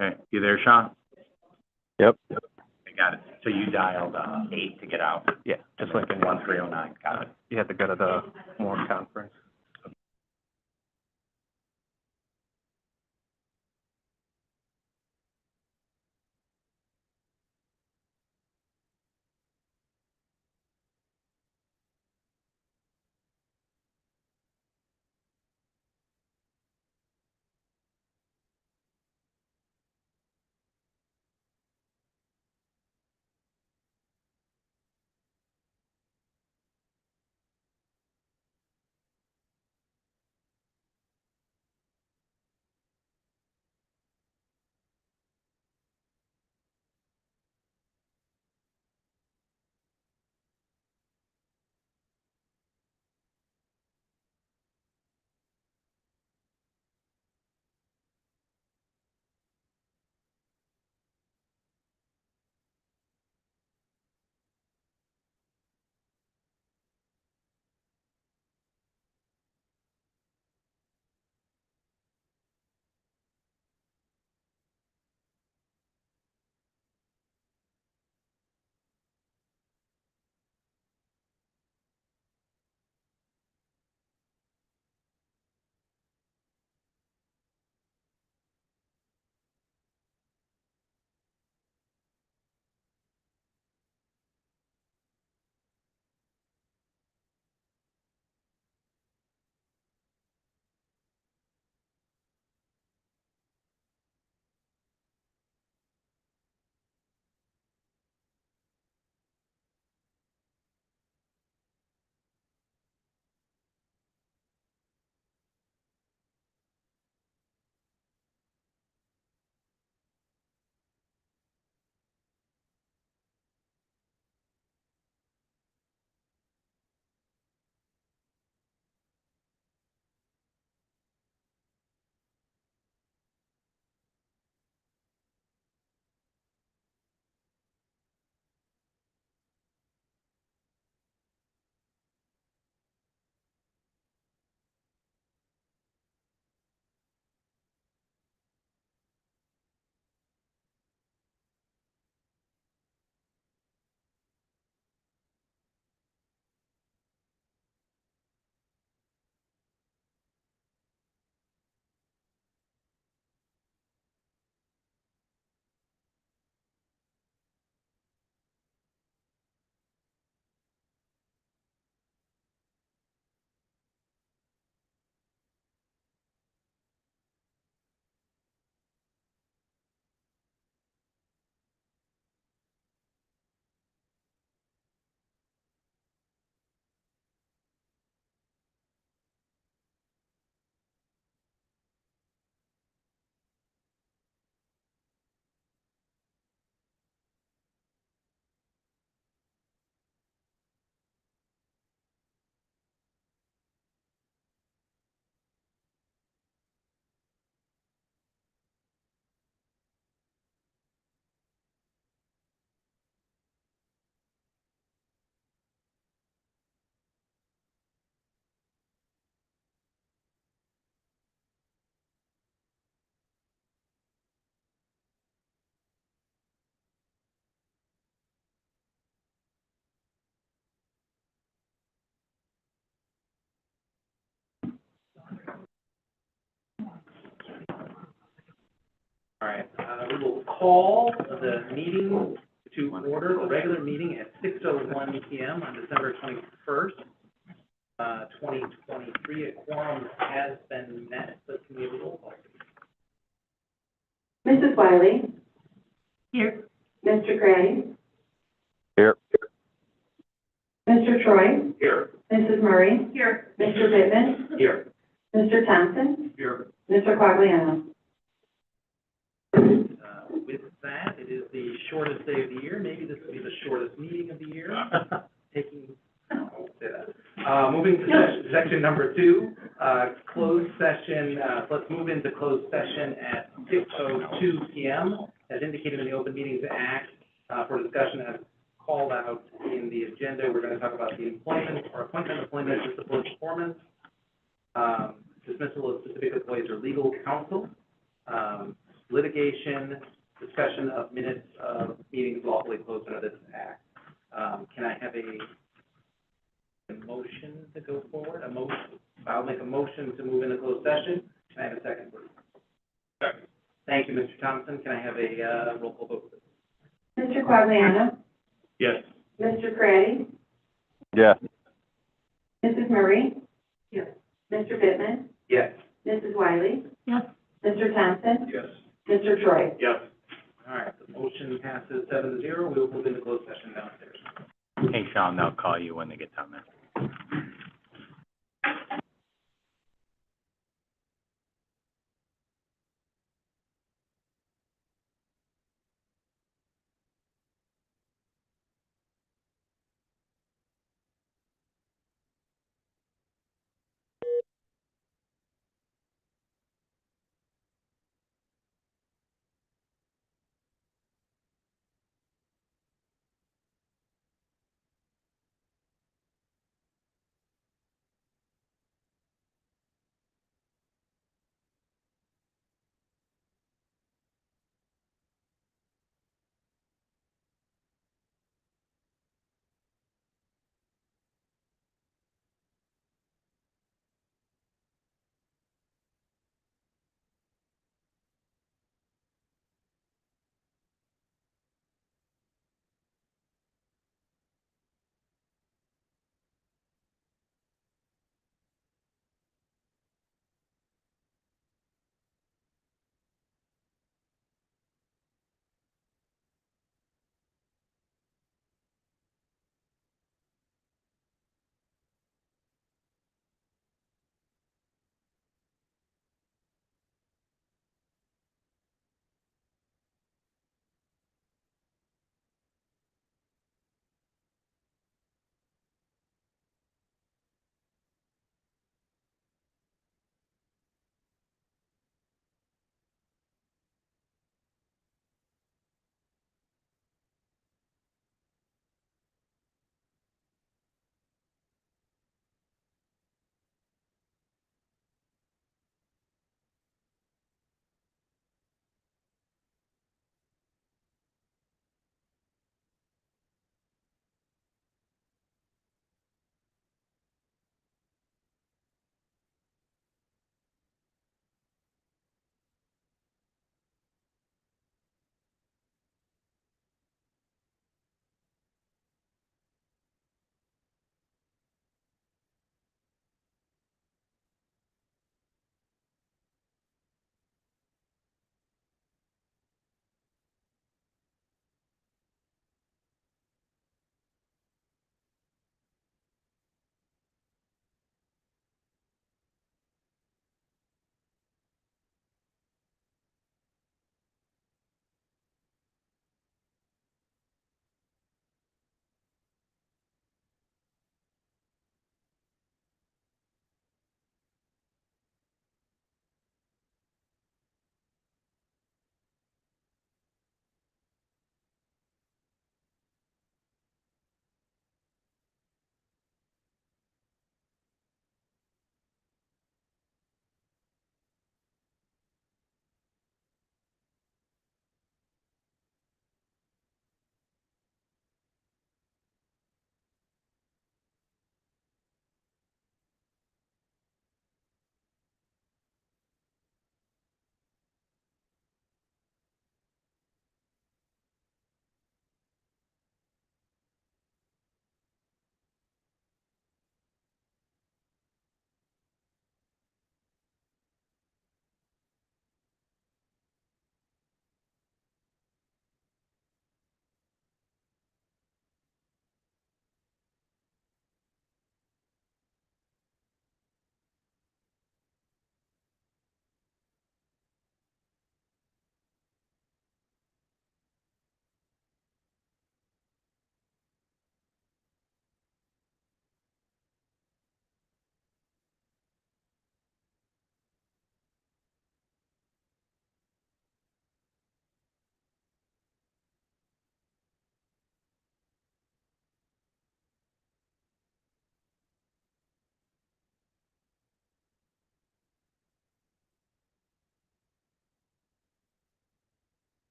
Okay, you there, Sean? Yep. I got it. So you dialed, 8 to get out? Yeah, just like in 1309, got it. you had to go to the Moore conference. All right, we will call the meeting to order, the regular meeting at 6:01 PM on December 21st, 2023. A quorum has been met, but can we have a roll call? Mrs. Wiley? Here. Mr. Gray? Here. Mr. Troy? Here. Mrs. Murray? Here. Mr. Pittman? Here. Mr. Thompson? Here. Mr. Quagliano? With that, it is the shortest day of the year. Maybe this will be the shortest meeting of the year. I won't say that. Moving to section number 2, closed session. Let's move into closed session at 6:02 PM. As indicated in the Open Meetings Act, for discussion as called out in the agenda, we're going to talk about the employment or appointment, discipline, performance, dismissal of specific employees or legal counsel, litigation, discussion of minutes of meetings lawfully closed under this act. Can I have a motion to go forward? A motion? I'll make a motion to move into closed session. Can I have a second, please? Second. Thank you, Mr. Thompson. Can I have a roll call vote, please? Mr. Quagliano? Yes. Mr. Craddy? Yes. Mrs. Murray? Yes. Mr. Pittman? Yes. Mrs. Wiley? Yes. Mr. Thompson? Yes. Mr. Troy? Yes. All right, the motion passes 7-0. We will move into closed session downstairs. Hey, Sean, they'll call you when they get done, man.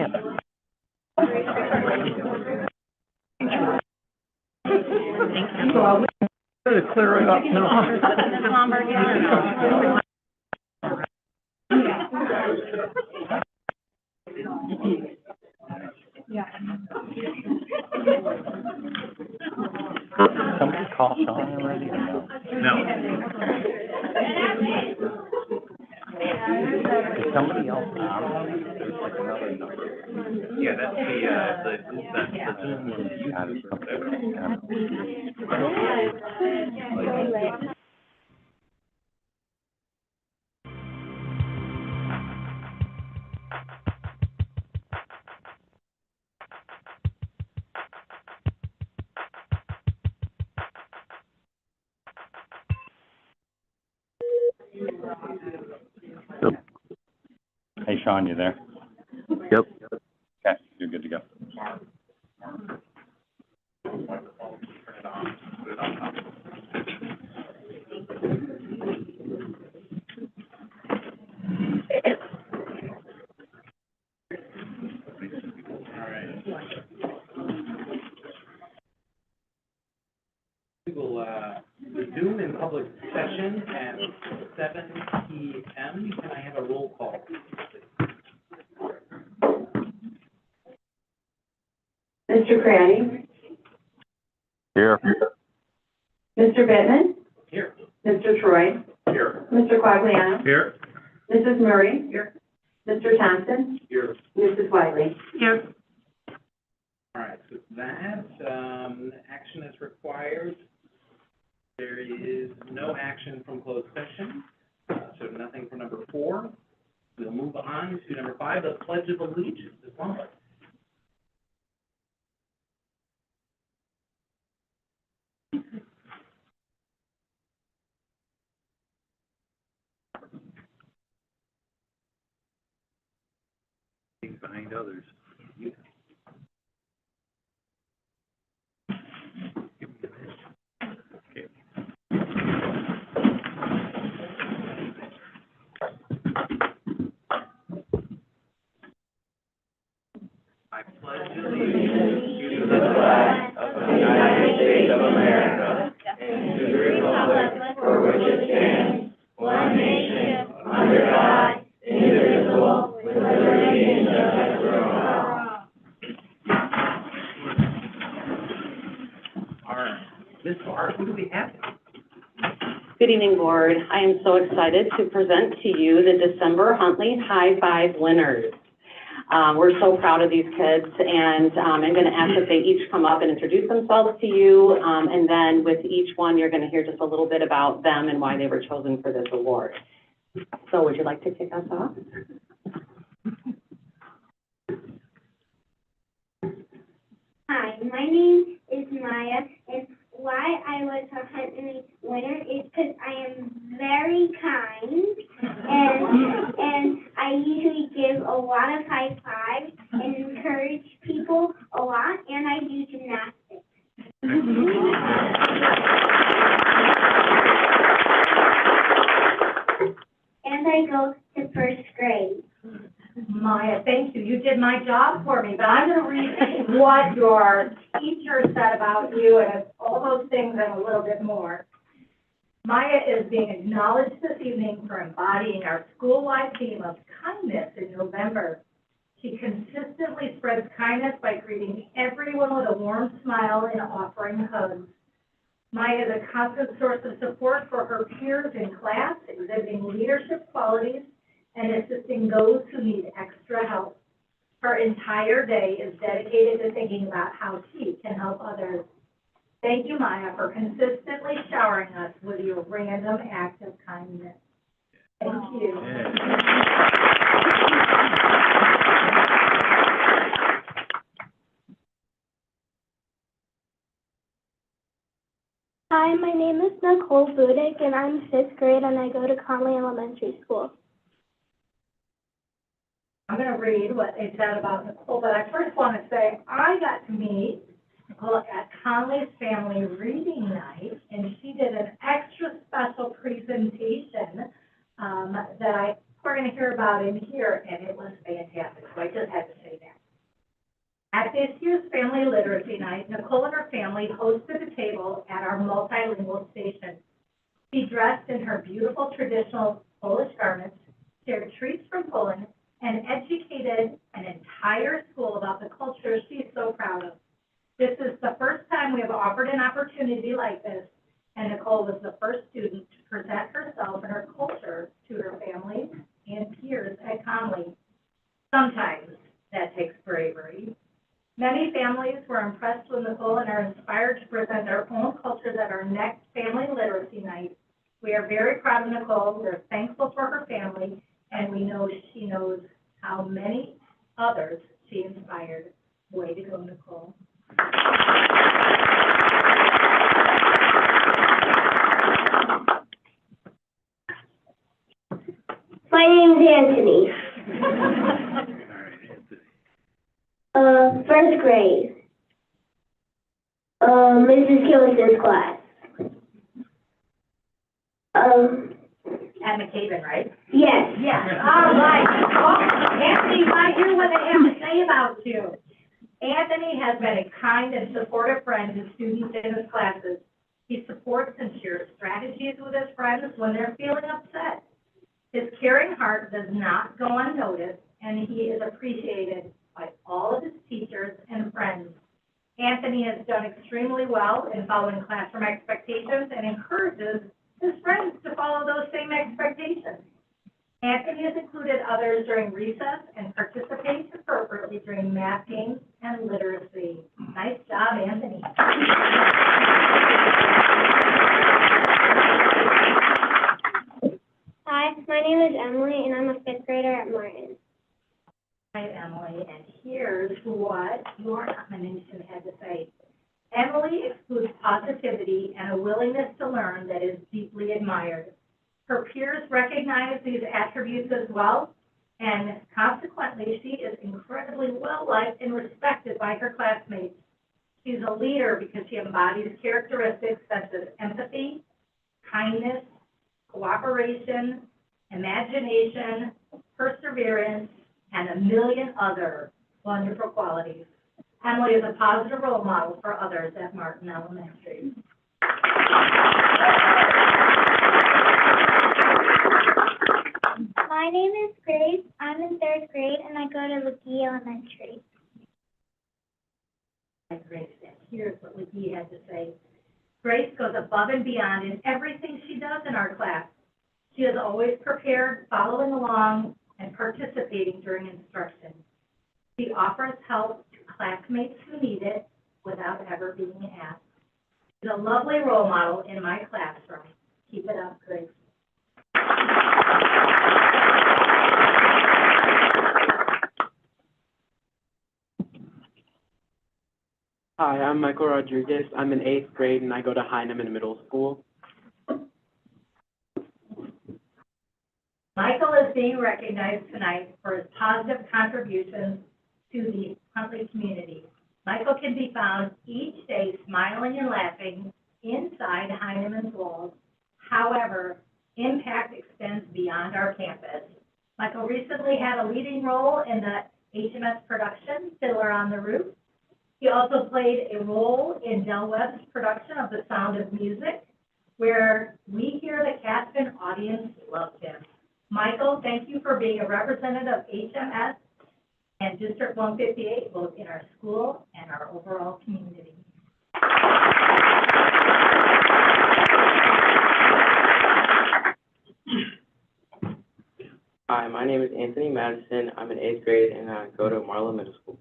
To clear it up now. Somebody call Sean already or no? No. Is somebody else on? There's like another number. Yeah, that's the Zoom one that you Got it. or whatever. Hey, Sean, you there? Yep. Okay, you're good to go. We will, resume in public session at 7 p.m. Can I have a roll call, please? Mr. Craddy? Here. Mr. Bittman, Here. Mr. Troy? Here. Mr. Quagliano? Here. Mrs. Murray? Here. Mr. Thompson? Here. Mrs. Wiley? Here. All right, so that, action is required. There is no action from closed session, so nothing for number 4. We'll move on to number 5, the Pledge of Allegiance. Ms. Lombard. Behind others. Okay. I pledge allegiance to the flag of the United States of America and to the republic for which it stands, one nation, under God, indivisible, with liberty and justice for all. All right, Ms. Barr, who do we have? Good evening, Board. I am so excited to present to you the December Huntley High Five winners. We're so proud of these kids, and I'm going to ask that they each come up and introduce themselves to you, and then with each one, you're going to hear just a little bit about them and why they were chosen for this award. So would you like to kick us off? Hi, my name is Maya, and why I was a Huntley winner is because I am very kind, and I usually give a lot of high fives and encourage people a lot, and I do gymnastics. And I go to first grade. Maya, thank you. You did my job for me, but I'm going to read what your teacher said about you and all those things and a little bit more. Maya is being acknowledged this evening for embodying our school-wide theme of kindness in November. She consistently spreads kindness by greeting everyone with a warm smile and offering hugs. Maya is a constant source of support for her peers in class, exhibiting leadership qualities and assisting those who need extra help. Her entire day is dedicated to thinking about how she can help others. Thank you, Maya, for consistently showering us with your random act of kindness. Thank you. Hi, my name is Nicole Budick, and I'm 5th grade, and I go to Conley Elementary School. I'm going to read what they said about Nicole, but I first want to say I got to meet Nicole at Conley's Family Reading Night, and she did an extra special presentation that we're going to hear about in here, and it was fantastic. So I just had to say that. Family Literacy Night, Nicole and her family hosted a table at our multilingual station. She dressed in her beautiful traditional Polish garments, shared treats from Poland, and educated an entire school about the culture she's so proud of. This is the first time we have offered an opportunity like this, and Nicole was the first student to present herself and her culture to her family and peers at Conley. Sometimes that takes bravery. Many families were impressed with Nicole and are inspired to present their own cultures at our next Family Literacy Night. We are very proud of Nicole. We're thankful for her family, and we know she knows how many others she inspired. Way to go, Nicole. My name's Anthony. First grade. Mrs. Killison's class. At McCaven, right? Yes. Yes, all right. Oh, Anthony, I hear what they have to say about you. Anthony has been a kind and supportive friend to students in his classes. He supports and shares strategies with his friends when they're feeling upset. His caring heart does not go unnoticed, and he is appreciated by all of his teachers and friends. Anthony has done extremely well in following classroom expectations and encourages his friends to follow those same expectations. Anthony has included others during recess and participates appropriately during math games and literacy. Nice job, Anthony. Hi, my name is Emily, and I'm a fifth grader at Martin. Hi, Emily, and here's what your nomination had to say. Emily exudes positivity and a willingness to learn that is deeply admired. Her peers recognize these attributes as well, and consequently, she is incredibly well-liked and respected by her classmates. She's a leader because she embodies characteristics such as empathy, kindness, cooperation, imagination, perseverance, and a million other wonderful qualities. Emily is a positive role model for others at Martin Elementary. My name is Grace. I'm in third grade, and I go to Levy Elementary. Grace, and here's what Levy had to say. Grace goes above and beyond in everything she does in our class. She is always prepared, following along, and participating during instruction. She offers help to classmates who need it without ever being asked. She's a lovely role model in my classroom. Keep it up, Grace. Hi, I'm Michael Rodriguez. I'm in 8th grade, and I go to Heinemann Middle School. Michael is being recognized tonight for his positive contributions to the Huntley community. Michael can be found each day smiling and laughing inside Heinemann's walls. However, impact extends beyond our campus. Michael recently had a leading role in the HMS production, Fiddler on the Roof. He also played a role in Del Webb's production of The Sound of Music, where we hear the cast and audience loved him. Michael, thank you for being a representative of HMS and District 158, both in our school and our overall community. Hi, my name is Anthony Madison. I'm in 8th grade, and I go to Marlow Middle School.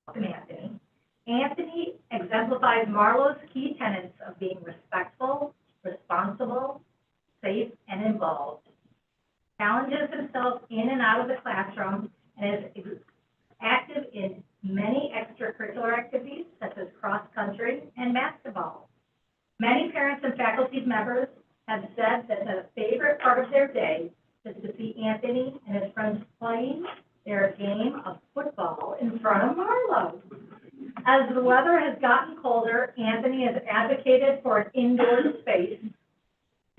Welcome, Anthony. Anthony exemplifies Marlow's key tenets of being respectful, responsible, safe, and involved. Challenges himself in and out of the classroom and is active in many extracurricular activities such as cross-country and basketball. Many parents and faculty members have said that the favorite part of their day is to see Anthony and his friends playing their game of football in front of Marlow. As the weather has gotten colder, Anthony has advocated for an indoor space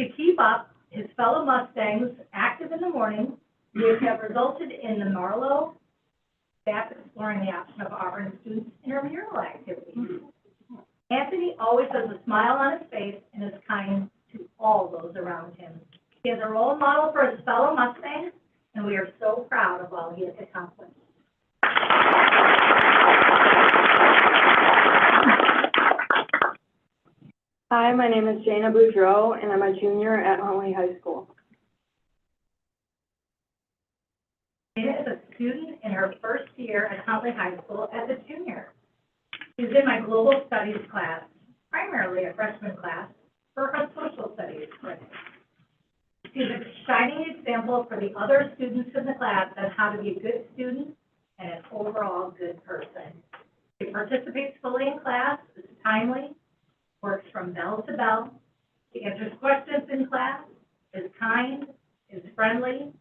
to keep up his fellow Mustangs active in the morning, which have resulted in the Marlow staff exploring the option of offering students intramural activities. Anthony always has a smile on his face and is kind to all those around him. He is a role model for his fellow Mustangs, and we are so proud of all he has accomplished. Hi, my name is Jana Boudreau, and I'm a junior at Huntley High School. Jana is a student in her first year at Huntley High School as a junior. She's in my global studies class, primarily a freshman class, for her social studies credit. She's a shining example for the other students in the class on how to be a good student and an overall good person. She participates fully in class, is timely, works from bell to bell. She answers questions in class, is kind, is friendly,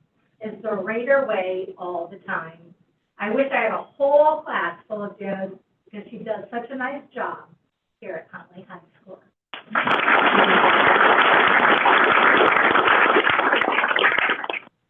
is the Raider way all the time. I wish I had a whole class full of Janas because she does such a nice job here at Huntley High School.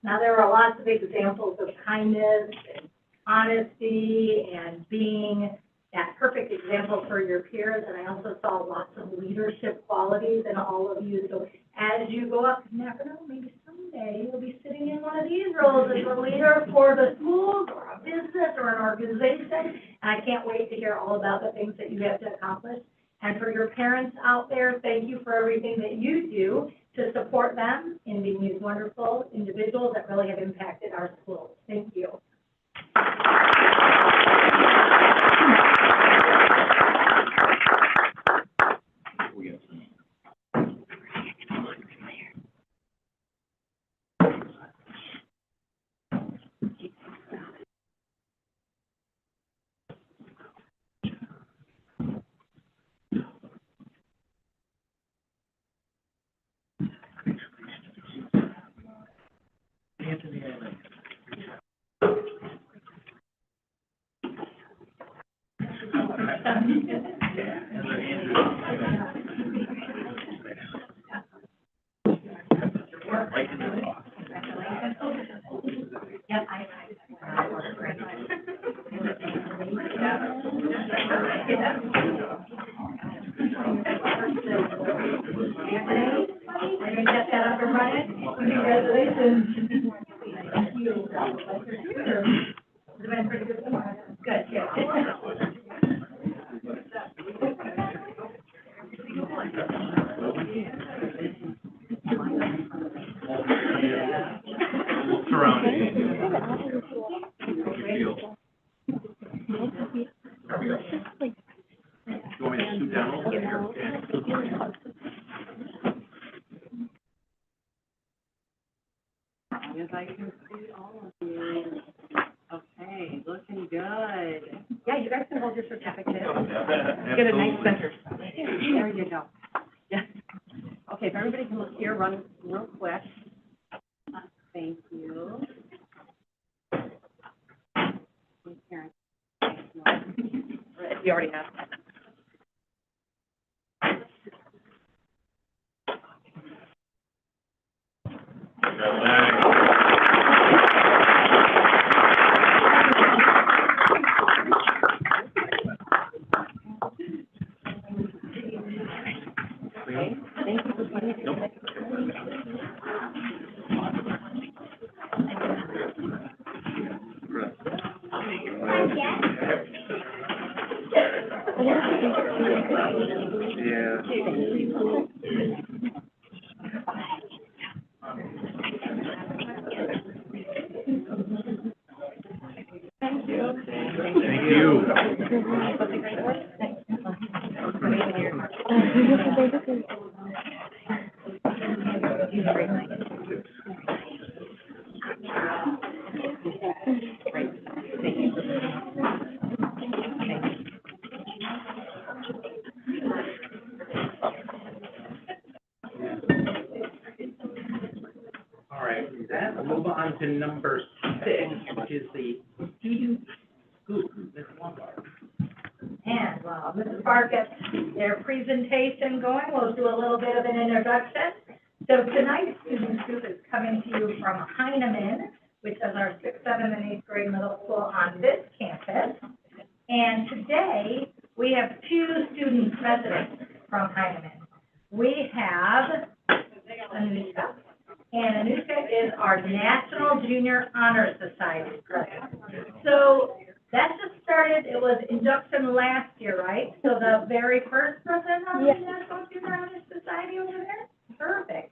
Now, there are lots of examples of kindness and honesty and being that perfect example for your peers, and I also saw lots of leadership qualities in all of you. So as you go up, you never know, maybe someday you'll be sitting in one of these roles as a leader for the schools or a business or an organization, and I can't wait to hear all about the things that you have to accomplish. And for your parents out there, thank you for everything that you do to support them in being these wonderful individuals that really have impacted our schools. Thank you. As I can see all of you. Okay, looking good. Yeah, you guys can hold your certificate. Get a nice center. There you go. Yes. Okay, if everybody can look here, run real quick. Thank you. Karen. You already have. Thank you for putting it. Thank you. Thank you. All right, with that, we'll move on to number 6, which is the student scoop. Ms. Lombard. And while Mrs. Park gets their presentation going, we'll do a little bit of an introduction. So tonight's student group is coming to you from Heinemann which is our 6th, 7th, and 8th grade middle school on this campus. And today, we have 2 student presidents from Heinemann. We have Anushka, and Anushka is our National Junior Honor Society president. So that just started, it was induction last year, right? So the very first president of the National Junior Honor Society over there? Perfect.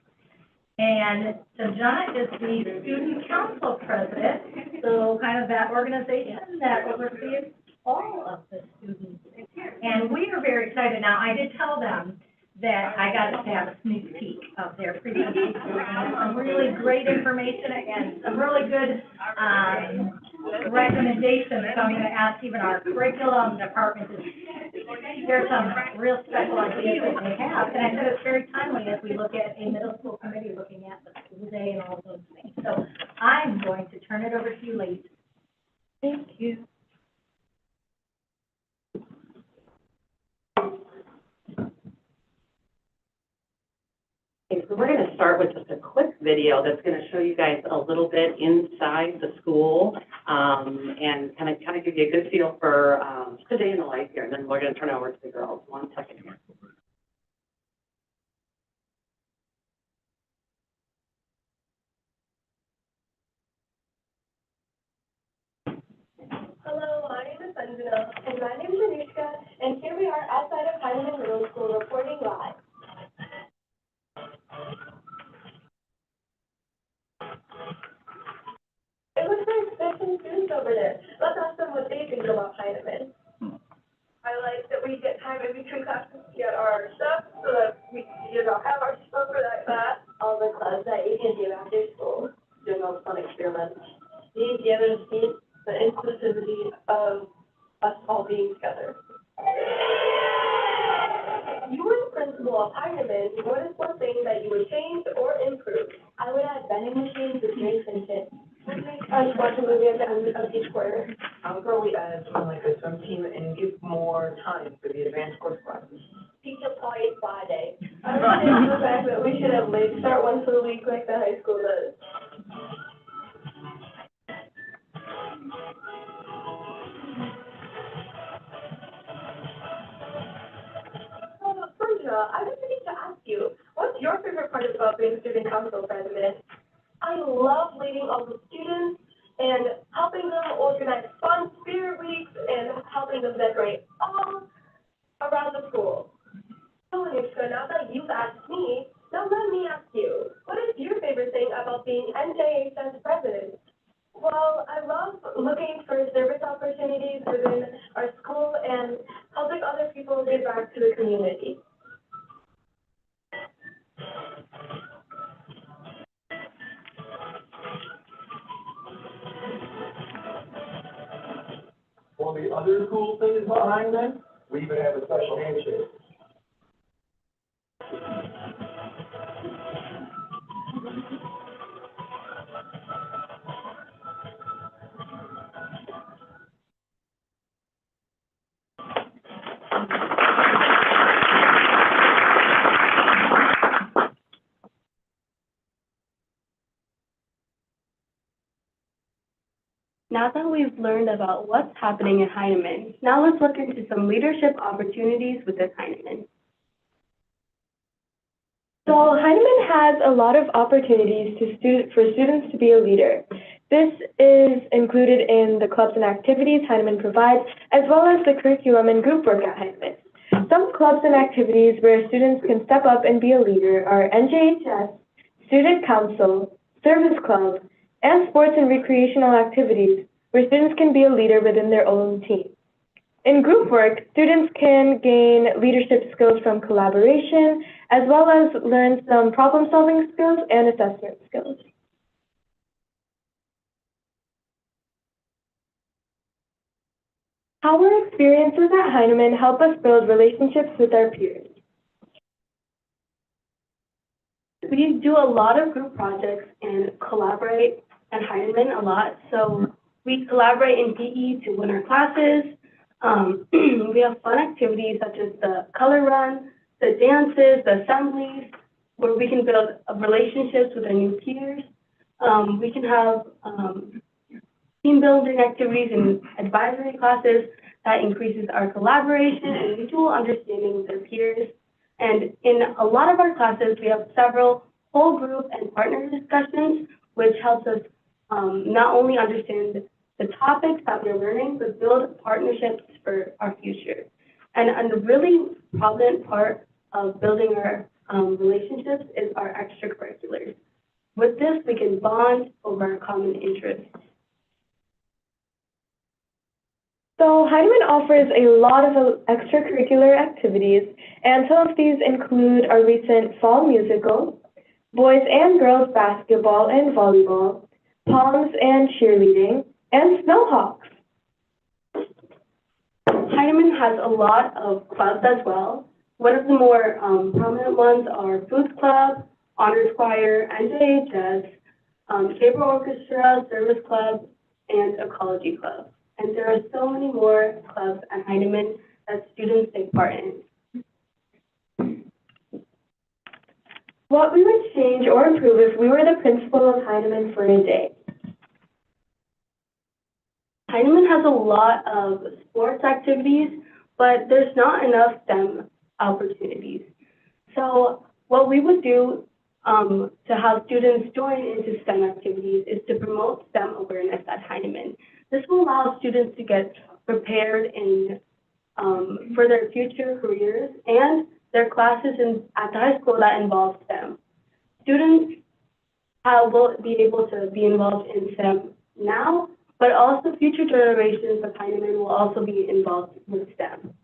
And Sanjana is the student council president, so kind of that organization that oversees all of the students. And we are very excited. Now, I did tell them that I got to have a sneak peek of their presentation, and some really great information and some really good recommendations. So I'm going to ask even our curriculum department to share some real special ideas that they have. And I said it's very timely as we look at a middle school committee looking at the school day and all those things. So I'm going to turn it over to you ladies. Thank you. Okay, so we're going to start with just a quick video that's going to show you guys a little bit inside the school, and kind of give you a good feel for just a day in the life here, and then we're going to turn it over to the girls. 1 second here. Hello, my name is Sanjana, and my name is Anushka, and here we are outside of Heinemann Middle School reporting live. It looks like expecting students over there. Let's ask them what they think about Heinemann. I like that we get time in between classes to get our stuff so that we can have our stuff for that class. All the clubs that you can do after school, doing all the fun experiments. These gathers see the inclusivity of us all being together. You were the principal of Heinemann. What is one thing that you would change or improve? I would add vending machines with drinks and chips. I just watch a movie at the end of each quarter. I would probably add something like a swim team and give more time for the advanced course classes. Pizza Party Friday. I would say the fact that we should have late start once a week like the high school does. I just need to ask you, what's your favorite part about being student council president? I love leading all the students and helping them organize fun spirit weeks and helping them decorate all around the school. So, Anushka, now that you've asked me, now let me ask you, what is your favorite thing about being NJHS president? Well, I love looking for service opportunities within our school and helping other people give back to the community. One of the other cool things behind them, we even have a special handshake. Now that we've learned about what's happening at Heinemann, now let's look into some leadership opportunities within Heinemann. So Heinemann has a lot of opportunities for students to be a leader. This is included in the clubs and activities Heinemann provides, as well as the curriculum and group work at Heinemann. Some clubs and activities where students can step up and be a leader are NJHS, Student Council, Service Club, and sports and recreational activities where students can be a leader within their own team. In group work, students can gain leadership skills from collaboration, as well as learn some problem-solving skills and assessment skills. Our experiences at Heinemann help us build relationships with our peers. We do a lot of group projects and collaborate at Heinemann a lot. So we collaborate in PE to win our classes. We have fun activities such as the color run, the dances, the assemblies, where we can build relationships with our new peers. We can have team building activities and advisory classes that increases our collaboration and mutual understanding with our peers. And in a lot of our classes, we have several whole group and partner discussions, which helps us not only understand the topics that we're learning, but build partnerships for our future. And a really prominent part of building our relationships is our extracurriculars. With this, we can bond over our common interests. So Heinemann offers a lot of extracurricular activities, and some of these include our recent fall musical, boys and girls basketball and volleyball, palms and cheerleading, and snowhawks. Heinemann has a lot of clubs as well. One of the more prominent ones are Booth Club, Honors Choir, NJHS, Chamber Orchestra, Service Club, and Ecology Club. And there are so many more clubs at Heinemann that students take part in. What we would change or improve if we were the principal of Heinemann for a day. Heinemann has a lot of sports activities, but there's not enough STEM opportunities. So what we would do to have students join into STEM activities is to promote STEM awareness at Heinemann. This will allow students to get prepared for their future careers and their classes at the high school that involve STEM. Students will be able to be involved in STEM now, but also future generations of Heinemann will also be involved with STEM.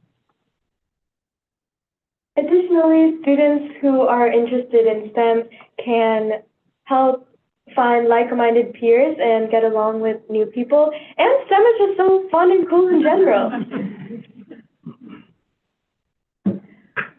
Additionally, students who are interested in STEM can help find like-minded peers and get along with new people. And STEM is just so fun and cool in general.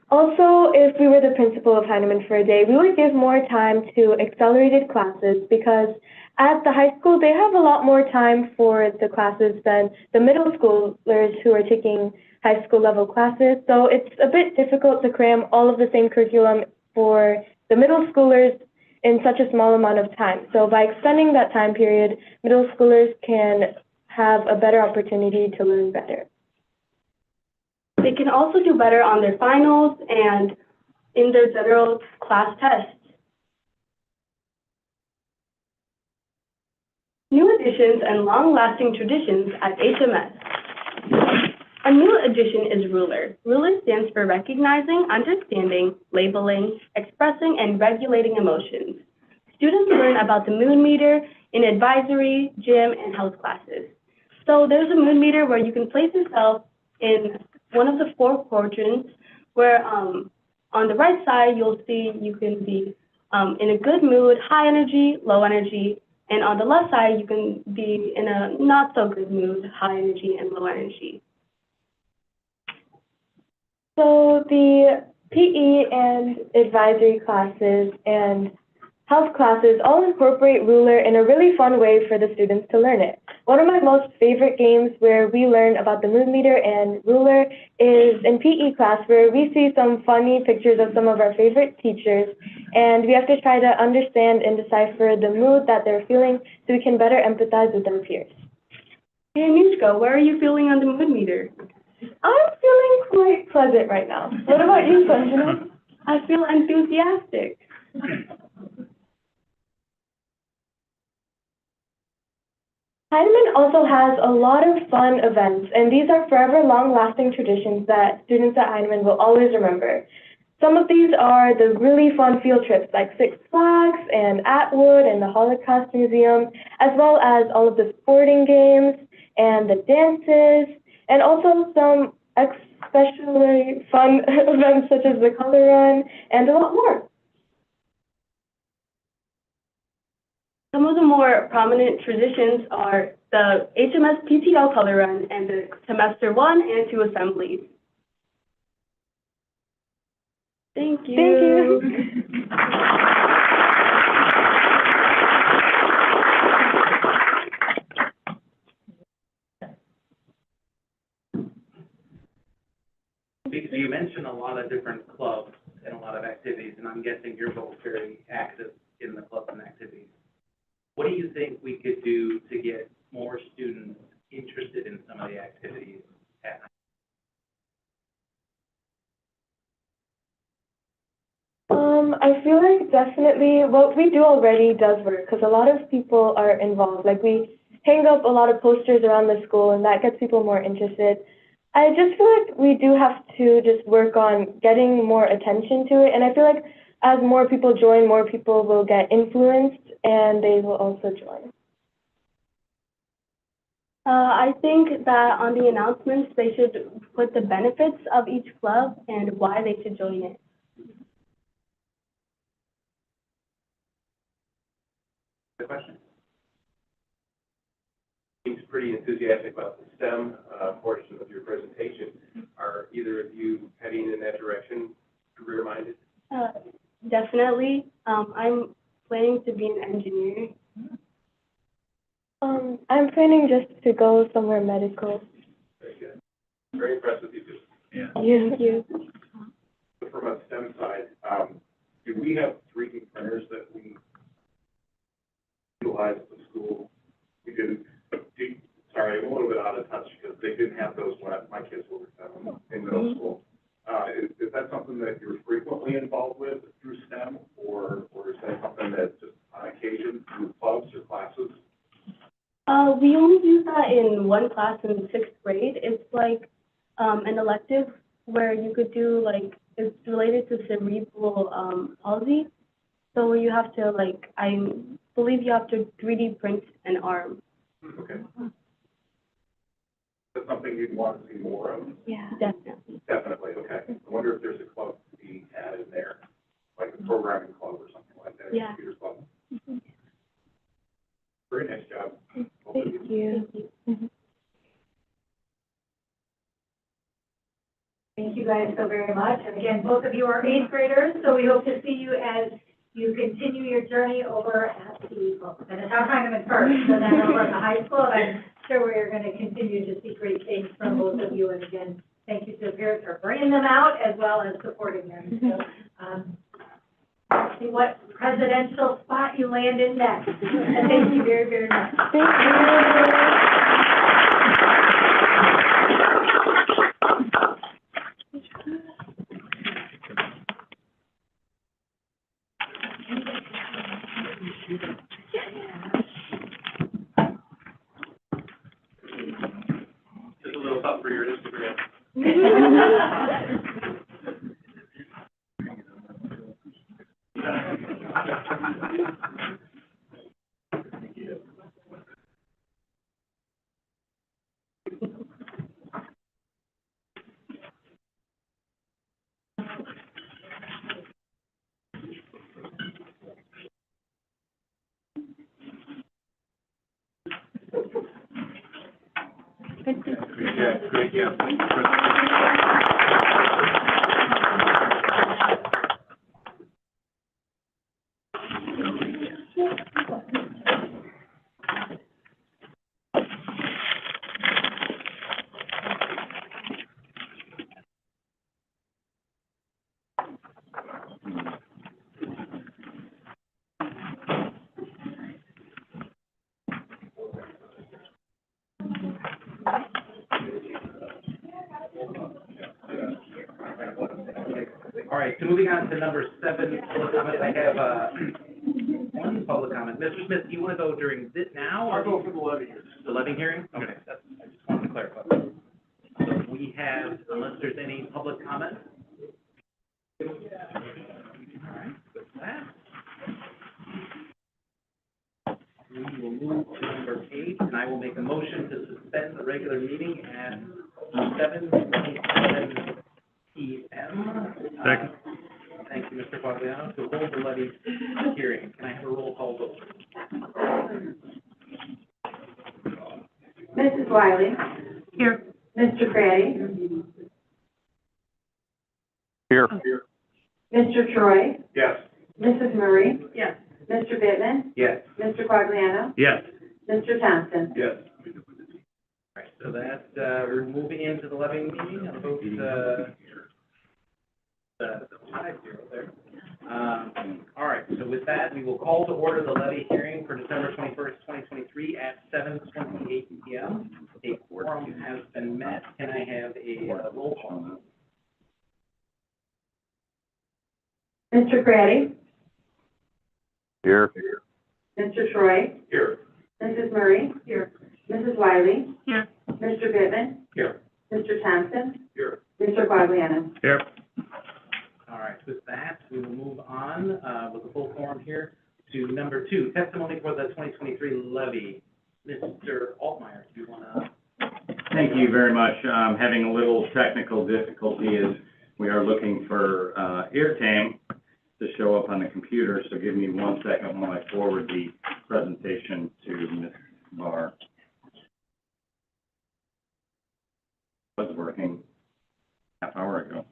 Also, if we were the principal of Heinemann for a day, we would give more time to accelerated classes because at the high school, they have a lot more time for the classes than the middle schoolers who are taking high school level classes. So it's a bit difficult to cram all of the same curriculum for the middle schoolers in such a small amount of time. So by extending that time period, middle schoolers can have a better opportunity to learn better. They can also do better on their finals and in their general class tests. New additions and long-lasting traditions at HMS. A new addition is RULER. RULER stands for Recognizing, Understanding, Labeling, Expressing, and Regulating Emotions. Students learn about the mood meter in advisory, gym, and health classes. So there's a mood meter where you can place yourself in one of the 4 quadrants where on the right side you'll see you can be in a good mood, high energy, low energy, and on the left side you can be in a not so good mood, high energy, and low energy. So the PE and advisory classes and health classes all incorporate RULER in a really fun way for the students to learn it. One of my most favorite games where we learn about the mood meter and RULER is in PE class, where we see some funny pictures of some of our favorite teachers, and we have to try to understand and decipher the mood that they're feeling so we can better empathize with their peers. Hey, Anushka, where are you feeling on the mood meter? I'm feeling quite pleasant right now. What about you, Sanjana? I feel enthusiastic. Heinemann also has a lot of fun events, and these are forever long-lasting traditions that students at Heinemann will always remember. Some of these are the really fun field trips like Six Flags and Atwood and the Holocaust Museum, as well as all of the sporting games and the dances, and also some especially fun events such as the color run and a lot more. Some of the more prominent traditions are the HMS PTO color run and the semester 1 and 2 assemblies. Thank you. Thank you. Because you mentioned a lot of different clubs and a lot of activities, and I'm guessing you're both very active in the clubs and activities. what do you think we could do to get more students interested in some of the activities at I feel like definitely what we do already does work because a lot of people are involved. Like we hang up a lot of posters around the school and that gets people more interested. I just feel like we do have to just work on getting more attention to it. And I feel like as more people join, more people will get influenced and they will also join. I think that on the announcements, they should put the benefits of each club and why they should join it. the question? Seems pretty enthusiastic about the STEM portion of your presentation. Are either of you heading in that direction, career-minded? Definitely. I'm planning to be an engineer. I'm planning just to go somewhere medical. Very good. Very impressed with you two. Yeah. Thank you. From a STEM side, do we have 3D printers that we utilize at the school? We do. Sorry, I'm a little bit out of touch because they didn't have those when my kids were in middle school. Is that something that you're frequently involved with through STEM, or is that something that just on occasion through clubs or classes? We only use that in one class in 6th grade. It's like an elective where you could do like, it's related to cerebral palsy. So you have to like, I believe you have to 3D print an arm. Okay. That's something you'd want to see more of? Yeah. Definitely. Definitely, okay. I wonder if there's a club to be added there, like a programming club or something like that, Yeah. computer club. Very nice job. Thank you. Thank you guys so very much. And again, both of you are 8th graders, so we hope to see you as you continue your journey over at the, well, at South Heineman first, and then over at the high school. And I'm sure we're going to continue to see great things from both of you. And again, thank you to the parents for bringing them out as well as supporting them. So, see what presidential spot you land in next. And thank you very, very much. Thank you. Just a little tough for your Instagram. Great job. All right, so moving on to number 7, public comment. I have one public comment. Mr. Smith, do you want to go during this now? Or I'll go for the Levy. the Levy hearing? Okay, that's, I just wanted to clarify. So we have, unless there's any public comment? All right, with that, we will move to number 8, and I will make a motion to suspend the regular meeting at 7:27 p.m. Second. Thank you, Mr. Quagliano, to hold the levy hearing. Can I have a roll call vote? Mrs. Wiley? Here. Mr. Craddy? Here. Mr. Troy? Yes. Mrs. Murray? Yes. Mr. Bittman? Yes. Mr. Quagliano? Yes. Mr. Thompson? Yes. All right, so that, we're moving into the levy meeting, I'll vote, the 5-0 there. All right, So with that, we will call to order the levy hearing for December 21st, 2023 at 7:28 p.m. A quorum has been met. Can I have a roll call? Mr. Craddy? Here. Mr. Troy? Here. Mrs. Murray? Here. Mrs. Wiley? Here. Mr. Bivin? Here. Mr. Thompson? Here. Mr. Quagliano? Here. All right, with that, we will move on with the full quorum here to number 2, testimony for the 2023 levy. Mr. Altmeyer, do you want to? Thank you very much. Having a little technical difficulty as we are looking for airtime to show up on the computer, so give me 1 second while I forward the presentation to Ms. Barr. Was working half hour ago.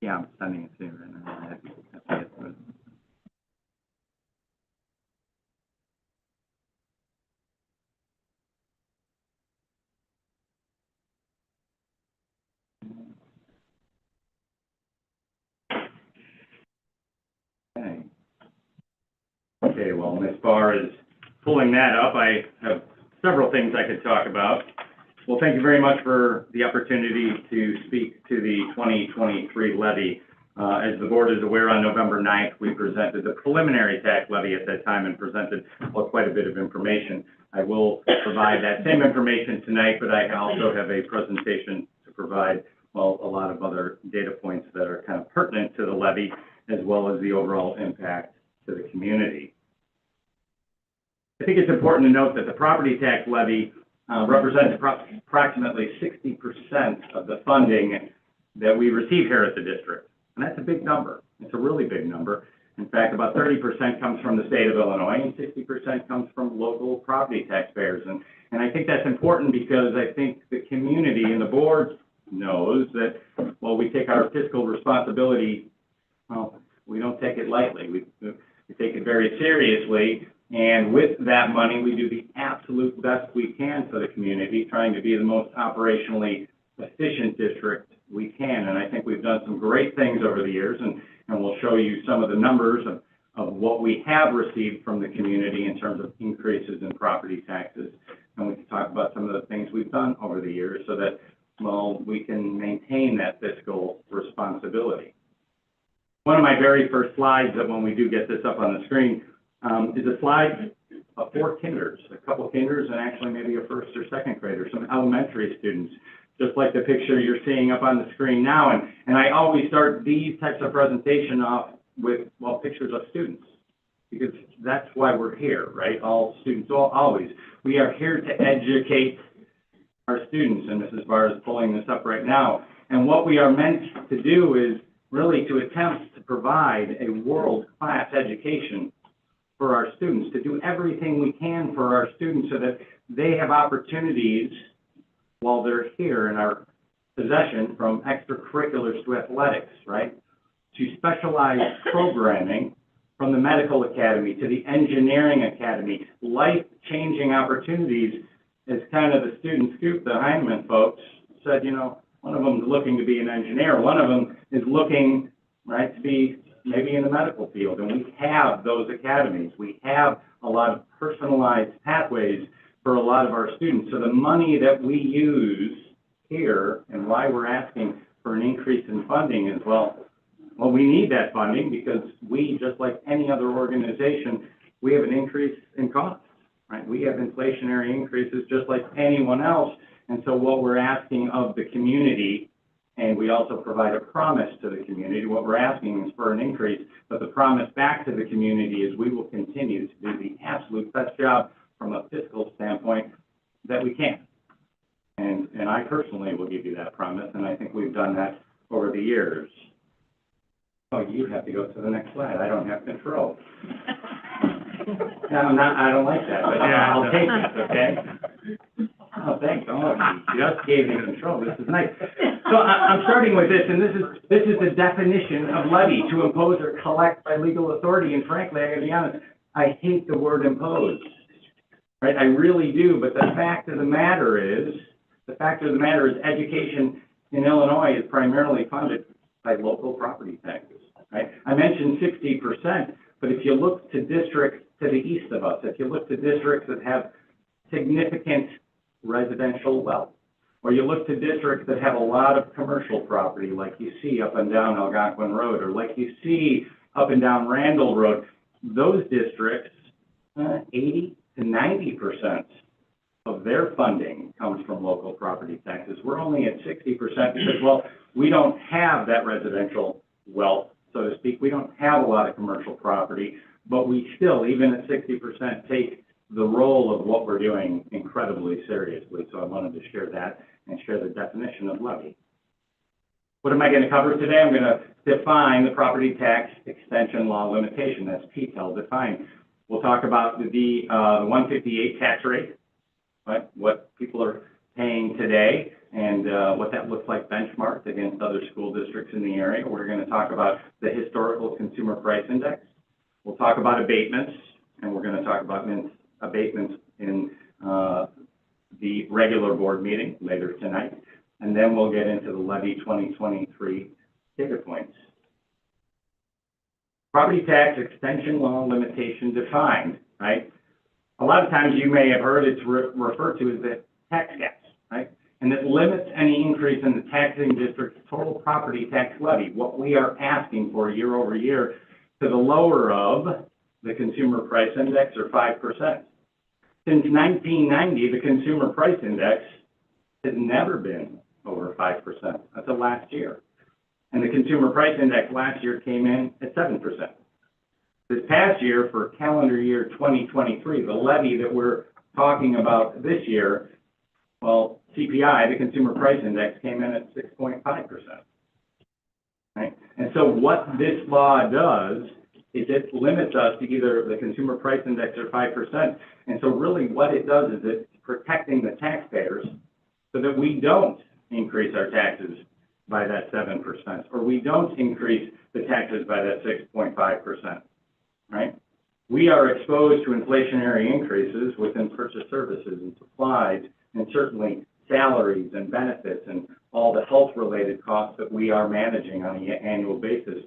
Yeah, I'm sending it to you right now. I have to get to it. Okay. Okay, well, Ms. Barr is pulling that up. I have several things I could talk about. Well, thank you very much for the opportunity to speak to the 2023 levy. As the board is aware, on November 9th, we presented the preliminary tax levy at that time and presented quite a bit of information. I will provide that same information tonight, but I also have a presentation to provide, well, a lot of other data points that are kind of pertinent to the levy, as well as the overall impact to the community. I think it's important to note that the property tax levy represents approximately 60% of the funding that we receive here at the district. And that's a big number. It's a really big number. In fact, about 30% comes from the state of Illinois and 60% comes from local property taxpayers. And I think that's important because I think the community and the board knows that, well, we take our fiscal responsibility, well, we don't take it lightly. We take it very seriously. And with that money, we do the absolute best we can for the community, trying to be the most operationally efficient district we can. And I think we've done some great things over the years, and we'll show you some of the numbers of what we have received from the community in terms of increases in property taxes. And we can talk about some of the things we've done over the years so that, well, we can maintain that fiscal responsibility. One of my very first slides, that when we do get this up on the screen, is a slide of 4 kinders, a couple kinders, and actually maybe a first or second grader, some elementary students, just like the picture you're seeing up on the screen now. And I always start these types of presentation off with, well, pictures of students, because that's why we're here, right? All students, always. We are here to educate our students, and Mrs. Barr is pulling this up right now. And what we are meant to do is really to attempt to provide a world-class education for our students, to do everything we can for our students so that they have opportunities while they're here in our possession, from extracurriculars to athletics, right? To specialized programming, from the medical academy to the engineering academy, life-changing opportunities. As kind of the student scoop, the Heinemann folks said, you know, one of them is looking to be an engineer, one of them is looking, right, to be maybe in the medical field, and we have those academies. We have a lot of personalized pathways for a lot of our students. So the money that we use here, and why we're asking for an increase in funding is, well, we need that funding because we, just like any other organization, we have an increase in costs, right? We have inflationary increases just like anyone else. And so what we're asking of the community, and we also provide a promise to the community, what we're asking is for an increase, but the promise back to the community is we will continue to do the absolute best job from a fiscal standpoint that we can. And I personally will give you that promise, and I think we've done that over the years. Oh, you have to go to the next slide. I don't have control. No, I don't like that, but yeah, I'll take it, okay? Oh, thanks. Oh, you just gave me control. This is nice. So I'm starting with this, and this is the definition of levy: to impose or collect by legal authority. And frankly, I gotta be honest, I hate the word impose. Right? I really do. But the fact of the matter is education in Illinois is primarily funded by local property taxes. Right? I mentioned 60%, but if you look to districts to the east of us, if you look to districts that have significant residential wealth, or you look to districts that have a lot of commercial property, like you see up and down Algonquin Road, or like you see up and down Randall Road, those districts, 80 to 90% of their funding comes from local property taxes. We're only at 60% because, well, we don't have that residential wealth, so to speak. We don't have a lot of commercial property, but we still, even at 60%, take the role of what we're doing incredibly seriously. So I wanted to share that and share the definition of levy. What am I going to cover today? I'm going to define the property tax extension law limitation. That's PTEL defined. We'll talk about the 158 tax rate, right? What people are paying today and what that looks like benchmarked against other school districts in the area. We're going to talk about the historical consumer price index. We'll talk about abatements, and we're going to talk about abatements in the regular board meeting later tonight. And then we'll get into the levy 2023 data points. Property tax extension law limitation defined, right? A lot of times you may have heard it's referred to as the tax caps, right? And it limits any increase in the taxing district's total property tax levy, what we are asking for year over year, to the lower of the consumer price index, or 5%. Since 1990, the consumer price index has never been over 5% until last year. And the consumer price index last year came in at 7%. This past year, for calendar year 2023, the levy that we're talking about this year, well, CPI, the consumer price index, came in at 6.5%. Right? And so what this law does is it limits us to either the consumer price index or 5%. And so really what it does is it's protecting the taxpayers so that we don't increase our taxes by that 7%, or we don't increase the taxes by that 6.5%, right? We are exposed to inflationary increases within purchase services and supplies, and certainly salaries and benefits and all the health-related costs that we are managing on an annual basis.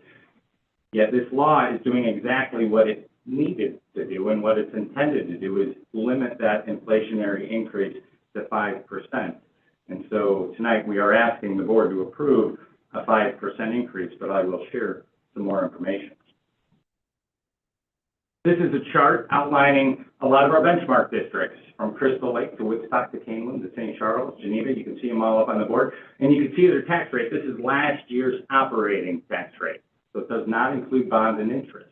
Yet this law is doing exactly what it needed to do, and what it's intended to do is limit that inflationary increase to 5%. And so tonight we are asking the board to approve a 5% increase, but I will share some more information. This is a chart outlining a lot of our benchmark districts, from Crystal Lake to Woodstock to Canelan to St. Charles, Geneva. You can see them all up on the board. And you can see their tax rate. This is last year's operating tax rate. So it does not include bonds and interest.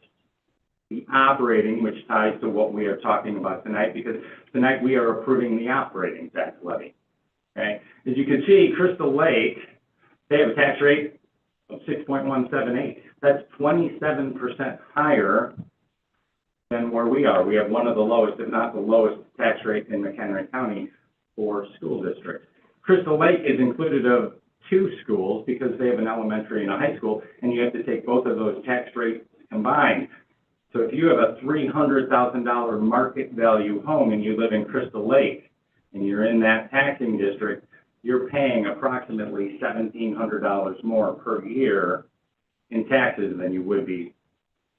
The operating, which ties to what we are talking about tonight, because tonight we are approving the operating tax levy. Okay? As you can see, Crystal Lake, they have a tax rate of 6.178. That's 27% higher than where we are. We have one of the lowest, if not the lowest, tax rate in McHenry County for school districts. Crystal Lake is included of two schools because they have an elementary and a high school, and you have to take both of those tax rates combined. So if you have a $300,000 market value home and you live in Crystal Lake and you're in that taxing district, you're paying approximately $1,700 more per year in taxes than you would be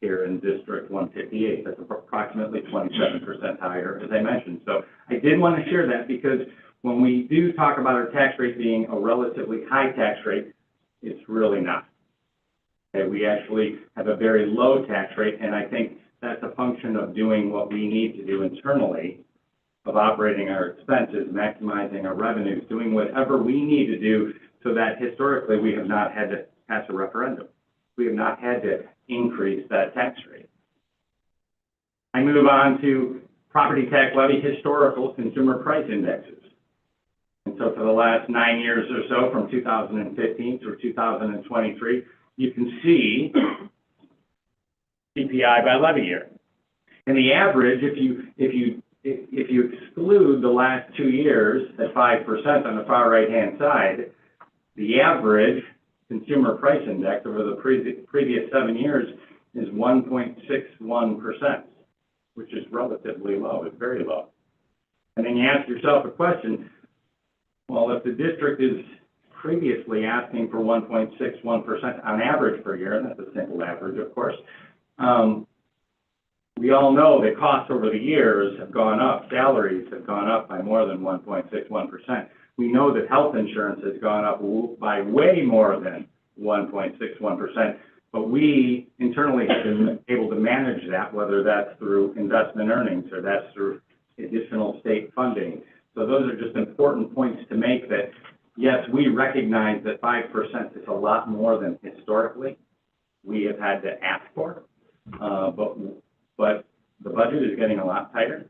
here in District 158. That's approximately 27% higher, as I mentioned. So I did want to share that because when we do talk about our tax rate being a relatively high tax rate, it's really not. Okay, we actually have a very low tax rate, and I think that's a function of doing what we need to do internally, of operating our expenses, maximizing our revenues, doing whatever we need to do so that historically we have not had to pass a referendum. We have not had to increase that tax rate. I move on to property tax levy historical consumer price indexes. And so for the last 9 years or so, from 2015 through 2023, you can see CPI by levy year. And the average, if you exclude the last 2 years at 5% on the far right-hand side, the average consumer price index over the previous 7 years is 1.61%, which is relatively low. It's very low. And then you ask yourself a question, well, if the district is previously asking for 1.61% on average per year, and that's a simple average, of course, we all know that costs over the years have gone up. Salaries have gone up by more than 1.61%. We know that health insurance has gone up by way more than 1.61%, but we internally have been able to manage that, whether that's through investment earnings or that's through additional state funding. So those are just important points to make that, yes, we recognize that 5% is a lot more than historically we have had to ask for, but the budget is getting a lot tighter,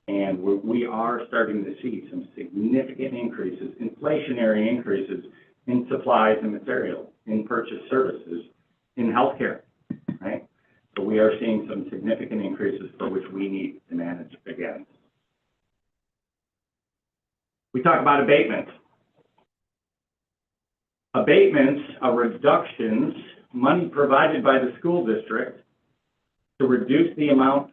and we are starting to see some significant increases, inflationary increases in supplies and materials, in purchase services, in healthcare, right? So we are seeing some significant increases for which we need to manage against. We talk about abatements. Abatements are reductions, money provided by the school district to reduce the amount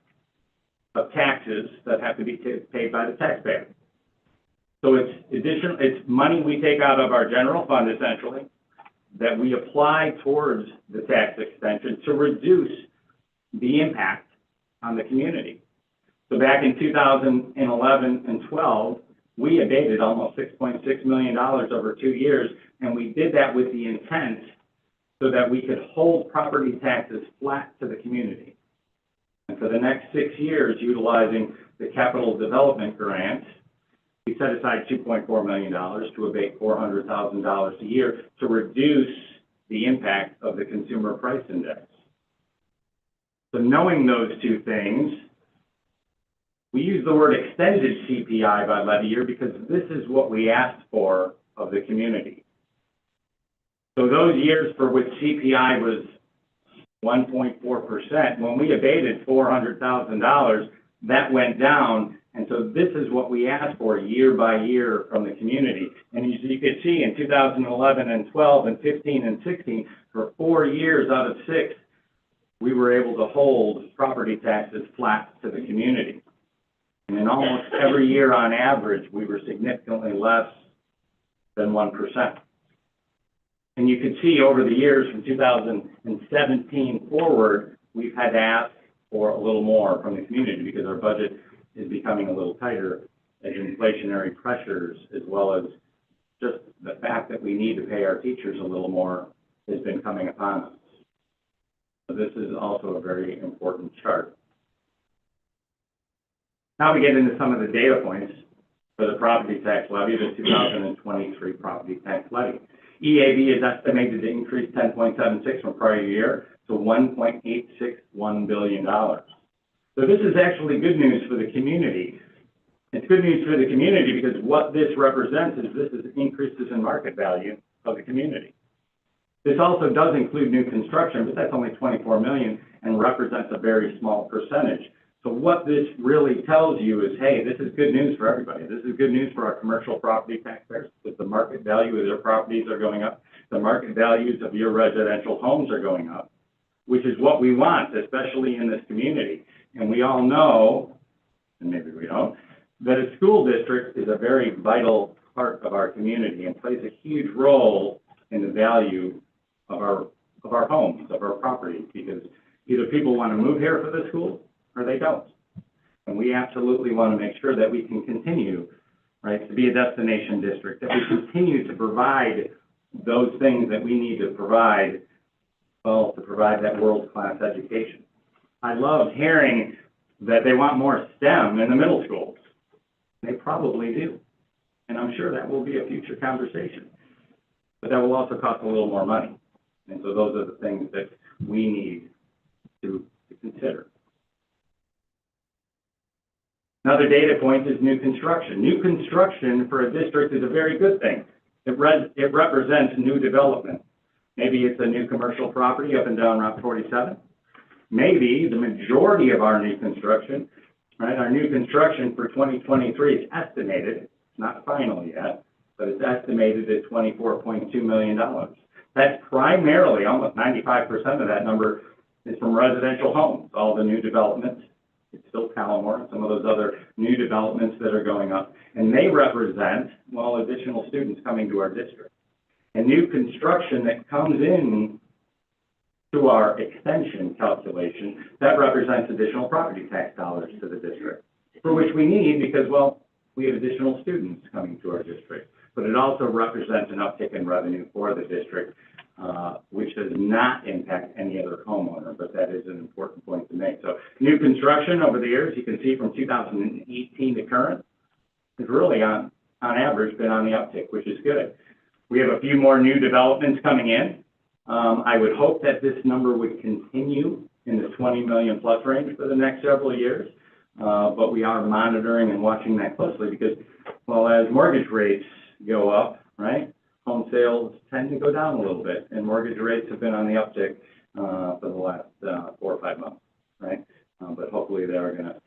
of taxes that have to be paid by the taxpayer. So it's money we take out of our general fund, essentially, that we apply towards the tax extension to reduce the impact on the community. So back in 2011 and 12, we abated almost $6.6 million over 2 years, and we did that with the intent so that we could hold property taxes flat to the community. And for the next 6 years, utilizing the capital development grant, we set aside $2.4 million to abate $400,000 a year to reduce the impact of the consumer price index. So knowing those two things, we use the word extended CPI by levy year because this is what we asked for of the community. So those years for which CPI was 1.4%, when we abated $400,000, that went down. And so this is what we asked for year by year from the community. And as you can see in 2011 and 12 and 15 and 16, for 4 years out of 6, we were able to hold property taxes flat to the community. And in almost every year on average, we were significantly less than 1%. And you can see over the years from 2017 forward, we've had to ask for a little more from the community because our budget is becoming a little tighter as inflationary pressures, as well as just the fact that we need to pay our teachers a little more has been coming upon us. So this is also a very important chart. Now we get into some of the data points for the property tax levy, the 2023 property tax levy. EAV is estimated to increase 10.76 from prior year to $1.861 billion. So this is actually good news for the community. It's good news for the community because what this represents is this is increases in market value of the community. This also does include new construction, but that's only $24 million and represents a very small percentage. So what this really tells you is, hey, this is good news for everybody. This is good news for our commercial property taxpayers because the market value of their properties are going up. The market values of your residential homes are going up, which is what we want, especially in this community. And we all know, and maybe we don't, that a school district is a very vital part of our community and plays a huge role in the value of our homes, of our properties, because either people want to move here for the school or they don't. And we absolutely want to make sure that we can continue, right, to be a destination district, that we continue to provide those things that we need to provide, well, to provide that world-class education. I love hearing that they want more STEM in the middle schools. They probably do. And I'm sure that will be a future conversation. But that will also cost a little more money. And so those are the things that we need to consider. Another data point is new construction. New construction for a district is a very good thing. It represents new development. Maybe it's a new commercial property up and down Route 47. Maybe the majority of our new construction, right, our new construction for 2023 is estimated, it's not final yet, but it's estimated at $24.2 million. That's primarily, almost 95% of that number is from residential homes, all the new developments. It's still Palomar and some of those other new developments that are going up. And they represent, well, additional students coming to our district. And new construction that comes in to our extension calculation, that represents additional property tax dollars to the district, for which we need because, well, we have additional students coming to our district. But it also represents an uptick in revenue for the district, which does not impact any other homeowner, but that is an important point to make. So new construction over the years, you can see from 2018 to current, has really on average been on the uptick, which is good. We have a few more new developments coming in. I would hope that this number would continue in the 20 million plus range for the next several years. But we are monitoring and watching that closely because, well, as mortgage rates go up, right, home sales tend to go down a little bit, and mortgage rates have been on the uptick for the last 4 or 5 months, right? But hopefully they are going to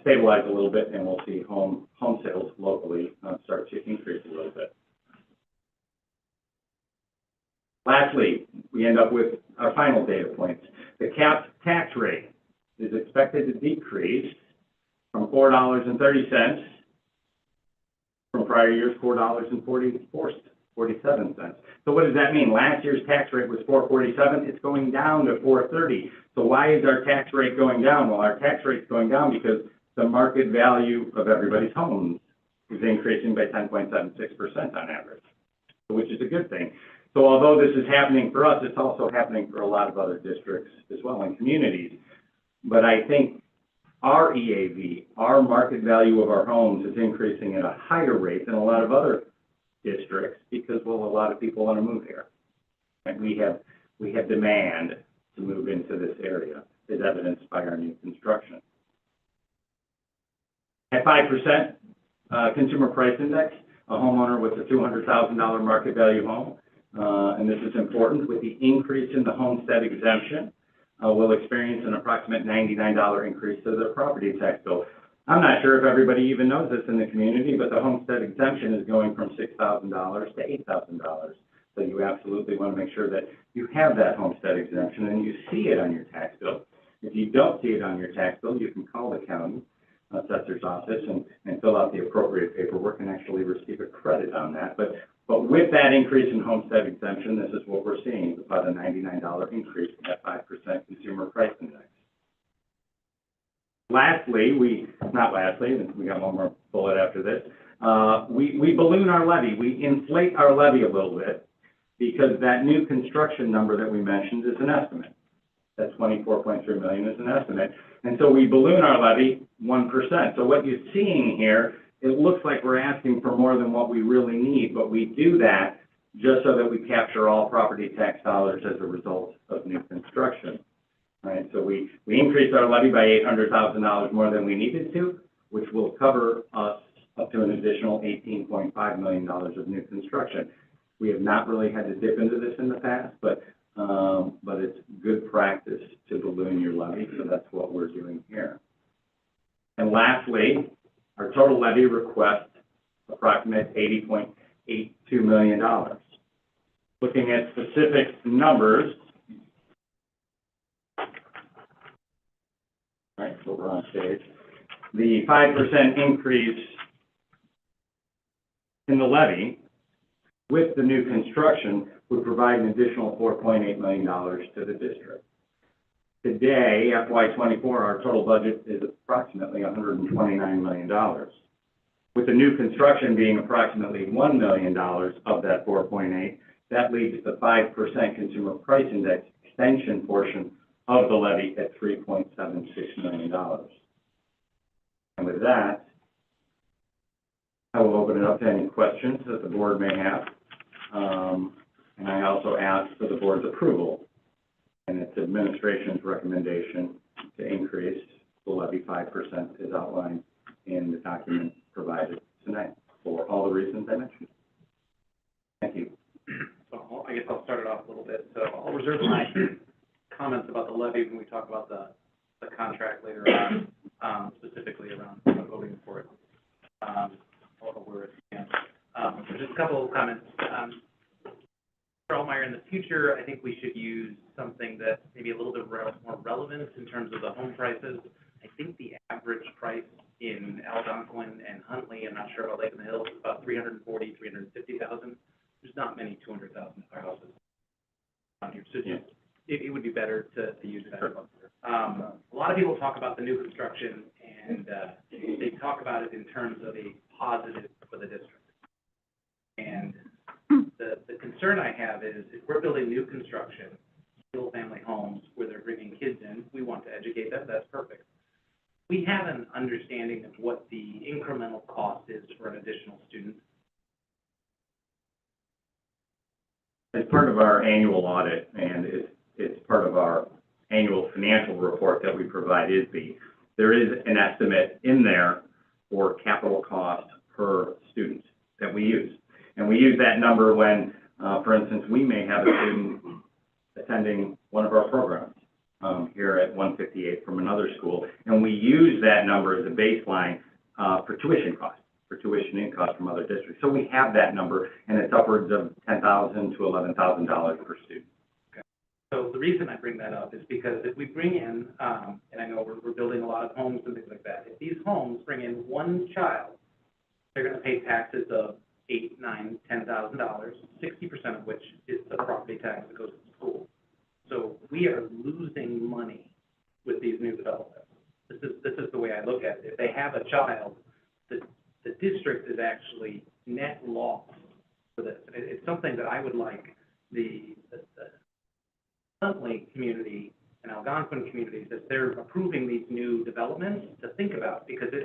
stabilize a little bit, and we'll see home sales locally start to increase a little bit. Lastly, we end up with our final data points. The capped tax rate is expected to decrease from $4.30 from prior year's $4.47. So what does that mean? Last year's tax rate was $4.47. It's going down to $4.30. So why is our tax rate going down? Well, our tax rate's going down because the market value of everybody's homes is increasing by 10.76% on average, which is a good thing. So although this is happening for us, it's also happening for a lot of other districts as well and communities. But I think our EAV, our market value of our homes, is increasing at a higher rate than a lot of other districts because, well, a lot of people want to move here. And we have demand to move into this area, as evidenced by our new construction. At 5% consumer price index, a homeowner with a $200,000 market value home, and this is important, with the increase in the homestead exemption, will experience an approximate $99 increase to their property tax bill. I'm not sure if everybody even knows this in the community, but the homestead exemption is going from $6,000 to $8,000. So you absolutely want to make sure that you have that homestead exemption and you see it on your tax bill. If you don't see it on your tax bill, you can call the county assessor's office and fill out the appropriate paperwork and actually receive a credit on that. But with that increase in homestead exemption, this is what we're seeing, about a $99 increase in that 5% consumer price index. Lastly, we got one more bullet after this, we balloon our levy. We inflate our levy a little bit because that new construction number that we mentioned is an estimate. That $24.3 million is an estimate. And so we balloon our levy 1%. So what you're seeing here, it looks like we're asking for more than what we really need, but we do that just so that we capture all property tax dollars as a result of new construction. Right? So we increased our levy by $800,000 more than we needed to, which will cover us up to an additional $18.5 million of new construction. We have not really had to dip into this in the past, but it's good practice to balloon your levy, so that's what we're doing here. And lastly, our total levy request approximates $80.82 million. Looking at specific numbers, right, so we're on stage. The 5% increase in the levy with the new construction would provide an additional $4.8 million to the district. Today, FY24, our total budget is approximately $129 million. With the new construction being approximately $1 million of that 4.8, that leaves the 5% consumer price index extension portion of the levy at $3.76 million. And with that, I will open it up to any questions that the board may have. And I also ask for the board's approval and its administration's recommendation to increase the levy 5% as outlined in the document provided tonight for all the reasons I mentioned. Thank you. bit, so I'll reserve my comments about the levy when we talk about the contract later on, specifically around voting for it. Or where it stands. Just a couple of comments. Mr. Altmeyer, in the future, I think we should use something that's maybe a little bit more relevant in terms of the home prices. I think the average price in Algonquin and Huntley, I'm not sure about Lake in the Hills, is about $340,000, $350,000. There's not many $200,000 houses on here, so just, it would be better to use that. A lot of people talk about the new construction, and they talk about it in terms of a positive for the district. And the concern I have is if we're building new construction, single-family homes where they're bringing kids in, we want to educate them, that's perfect. We have an understanding of what the incremental cost is for an additional student. As part of our annual audit, and it's part of our annual financial report that we provide ISB, there is an estimate in there for capital cost per student that we use. And we use that number when, for instance, we may have a student attending one of our programs here at 158 from another school, and we use that number as a baseline for tuition costs, for tuition in costs from other districts. So we have that number, and it's upwards of $10,000 to $11,000 per student. Okay. So the reason I bring that up is because if we bring in, and I know we're building a lot of homes and things like that, if these homes bring in one child, they're going to pay taxes of $8,000, $9,000, $10,000, 60% of which is the property tax that goes to the school. So we are losing money with these new developments. This is the way I look at it. If they have a child, the district is actually net loss for this. It's something that I would like the Huntley community and Algonquin communities, as they're approving these new developments, to think about, because it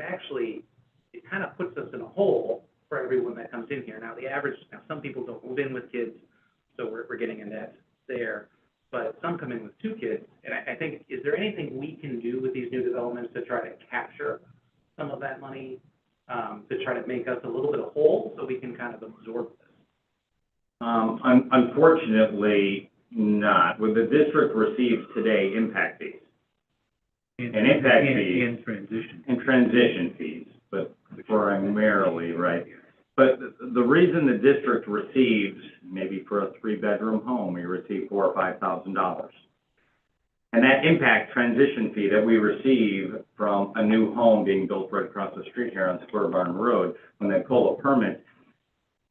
kind of puts us in a hole for everyone that comes in here. Now, the average, some people don't move in with kids, so we're getting a net there. But some come in with 2 kids, and I think, is there anything we can do with these new developments to try to capture some of that money, to try to make us a little bit of whole so we can kind of absorb this? Unfortunately, not. Well, the district receives today impact fees. And impact fees. And transition fees, but primarily, right? But the reason the district receives, maybe for a 3-bedroom home, we receive $4,000 or $5,000. And that impact transition fee that we receive from a new home being built right across the street here on Square Barn Road, when they pull a permit,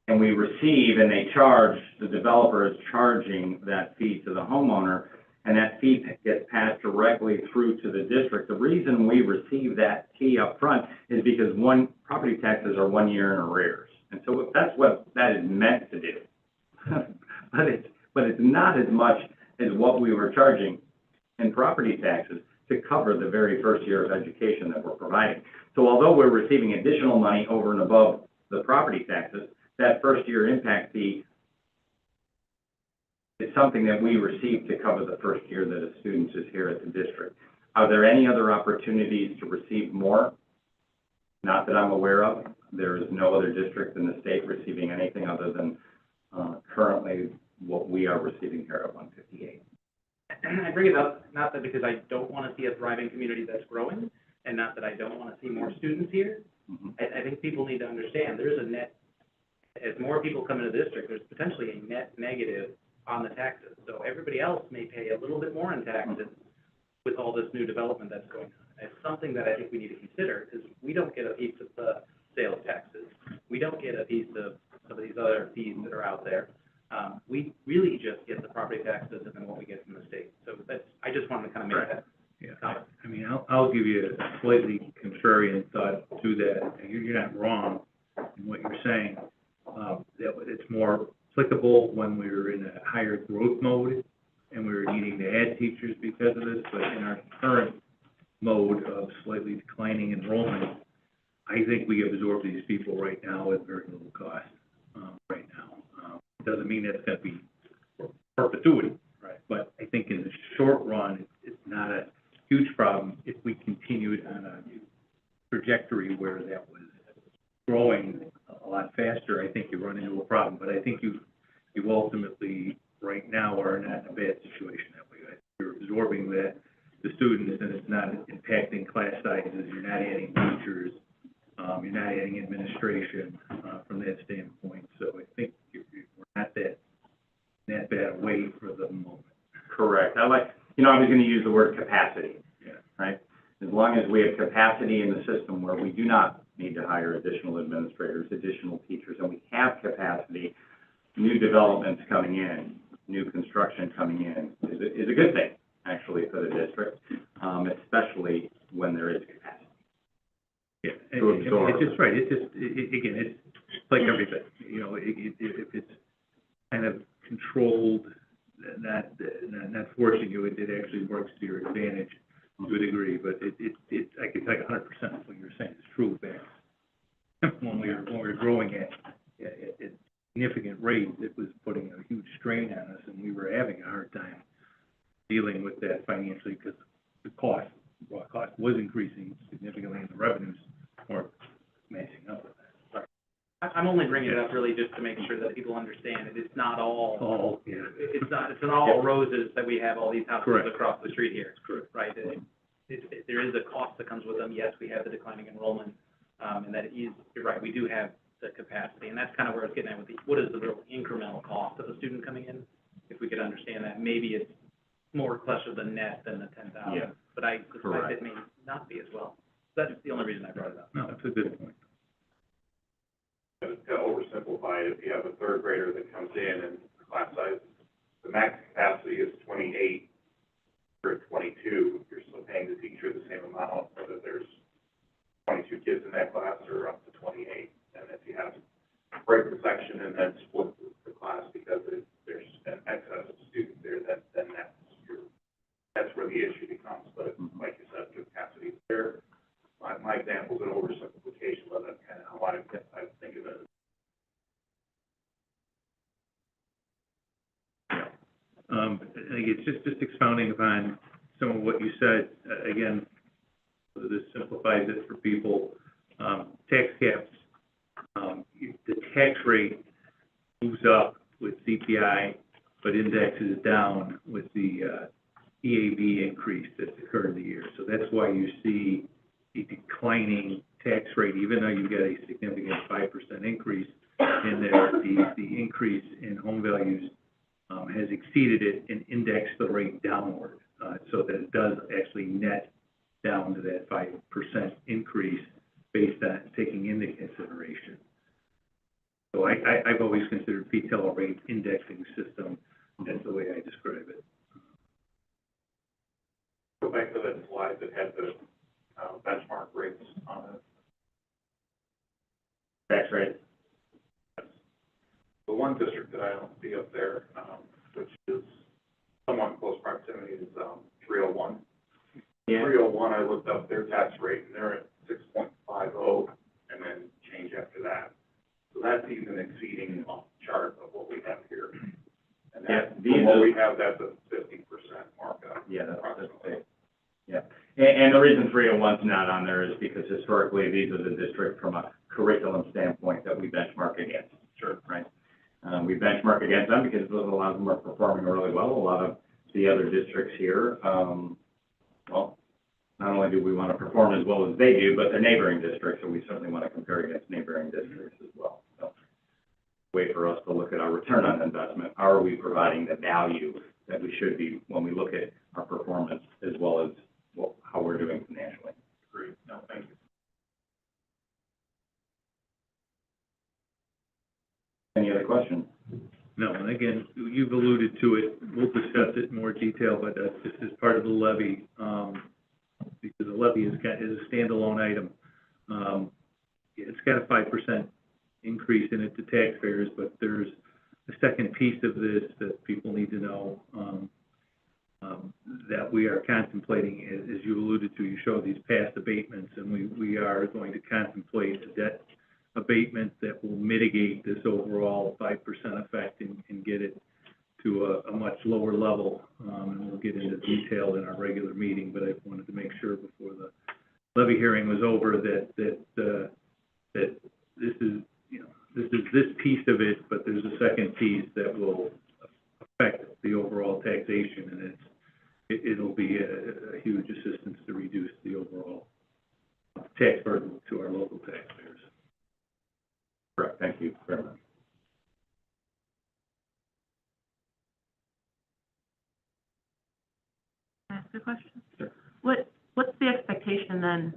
and we receive and they charge, the developer is charging that fee to the homeowner, and that fee gets passed directly through to the district. The reason we receive that fee up front is because property taxes are 1 year in arrears. And so that's what that is meant to do. but it's not as much as what we were charging in property taxes to cover the very first year of education that we're providing. So although we're receiving additional money over and above the property taxes, that first year impact fee is something that we receive to cover the first year that a student is here at the district. Are there any other opportunities to receive more? Not that I'm aware of. There is no other district in the state receiving anything other than currently what we are receiving here at 158. I bring it up not that because I don't want to see a thriving community that's growing, and not that I don't want to see more students here. Mm-hmm. I think people need to understand there's a net, as more people come into the district, there's potentially a net negative on the taxes. So everybody else may pay a little bit more in taxes with all this new development that's going on. It's something that I think we need to consider, because we don't get a piece of the sales taxes. We don't get a piece of some of these other fees that are out there. We really just get the property taxes and then what we get from the state. So I just wanted to kind of make that. Yeah, I mean, I'll give you a slightly contrarian thought to that. You're not wrong in what you're saying. That it's more applicable when we were in a higher growth mode and we were needing to add teachers because of this, but in our current mode of slightly declining enrollment, I think we absorb these people right now at very little cost right now. It doesn't mean that's going to be for perpetuity, right? But I think in the short run, it's not a huge problem if we continued on a trajectory where that was growing a lot faster. I think you run into a problem, but I think you ultimately right now are not in a bad situation that way. You're absorbing the students, and it's not impacting class sizes, you're not adding teachers, you're not adding administration, from that standpoint. So I think we're not that bad away for the moment. Correct. I was going to use the word capacity. Yeah. Right? As long as we have capacity in the system where we do not need to hire additional administrators, additional teachers, and we have capacity, new developments coming in, new construction coming in is a good thing, actually, for the district, especially when there is capacity. Yeah, To absorb. it's just right. Again, it's like everything. You know, if it's kind of controlled, not forcing you, it actually works to your advantage to a degree. But I can tell you 100% what you're saying is true. Back when we were growing at significant rates, it was putting a huge strain on us, and we were having a hard time dealing with that financially because the raw cost was increasing significantly, and the revenues weren't matching up with that. I'm only bringing it up really just to make sure that people understand it. It's not all, Yeah. it's not all roses that we have all these houses Correct. across the street here. Correct. Right? There is a cost that comes with them. Yes, we have the declining enrollment, and that is, you're right, we do have the capacity. And that's kind of where it's getting at with what is the real incremental cost of a student coming in? If we could understand that, maybe it's more closer to the net than the 10,000. Yeah. But I suspect it may not be as well. That's the only reason I brought it up. No, that's a good point. To oversimplify it, if you have a third grader that comes in and class size, the max capacity is 28, or at 22, you're still paying the teacher the same amount, whether there's 22 kids in that class or up to 28. And if you have to break the section and then split the class because there's an excess of students there, then that's where the issue becomes. But like you said, capacity is there. My example is an oversimplification, but that's kind of how I think of it. I think it's just expounding upon some of what you said. Again, this simplifies it for people. Tax caps, the tax rate moves up with CPI, but indexes down with the EAB increase that's occurred in the year. So that's why you see a declining tax rate, even though you've got a significant 5% increase in there. The increase in home values has exceeded it and indexed the rate downward, so that it does actually net down to that 5% increase based on taking into consideration. So I've always considered PTEL a rate indexing system. That's the way I describe it. Go back to that slide that had the benchmark rates on it. Tax rate. The one district that I don't see up there, which is somewhat in close proximity, is 301. Yeah. 301, I looked up their tax rate, and they're at 6.50, and then change after that. So that's even exceeding off the chart of what we have here. And that, what we have, that's a 50% markup. Yeah, that's big. Yeah. And the reason 301's not on there is because historically, these are the districts from a curriculum standpoint that we benchmark against. Sure. Right? We benchmark against them because a lot of them are performing really well. A lot of the other districts here, well, not only do we want to perform as well as they do, but they're neighboring districts, so we certainly want to compare against neighboring districts as well. So, way for us to look at our return on investment. Are we providing the value that we should be when we look at our performance as well as how we're doing financially? Great. No, thank you. Any other questions? No, and again, you've alluded to it. We'll discuss it in more detail, but this is part of the levy, because the levy is a standalone item. It's got a 5% increase in it to taxpayers, but there's a second piece of this that people need to know, that we are contemplating, as you alluded to. You showed these past abatements, and we are going to contemplate a debt abatement that will mitigate this overall 5% effect and get it to a much lower level. And we'll get into detail in our regular meeting, but I wanted to make sure before the levy hearing was over that this is, this piece of it, but there's a second piece that will affect the overall taxation, and it'll be a huge assistance to reduce the overall tax burden to our local taxpayers. Correct, thank you very much. Can I ask a question? Sure. What's the expectation then?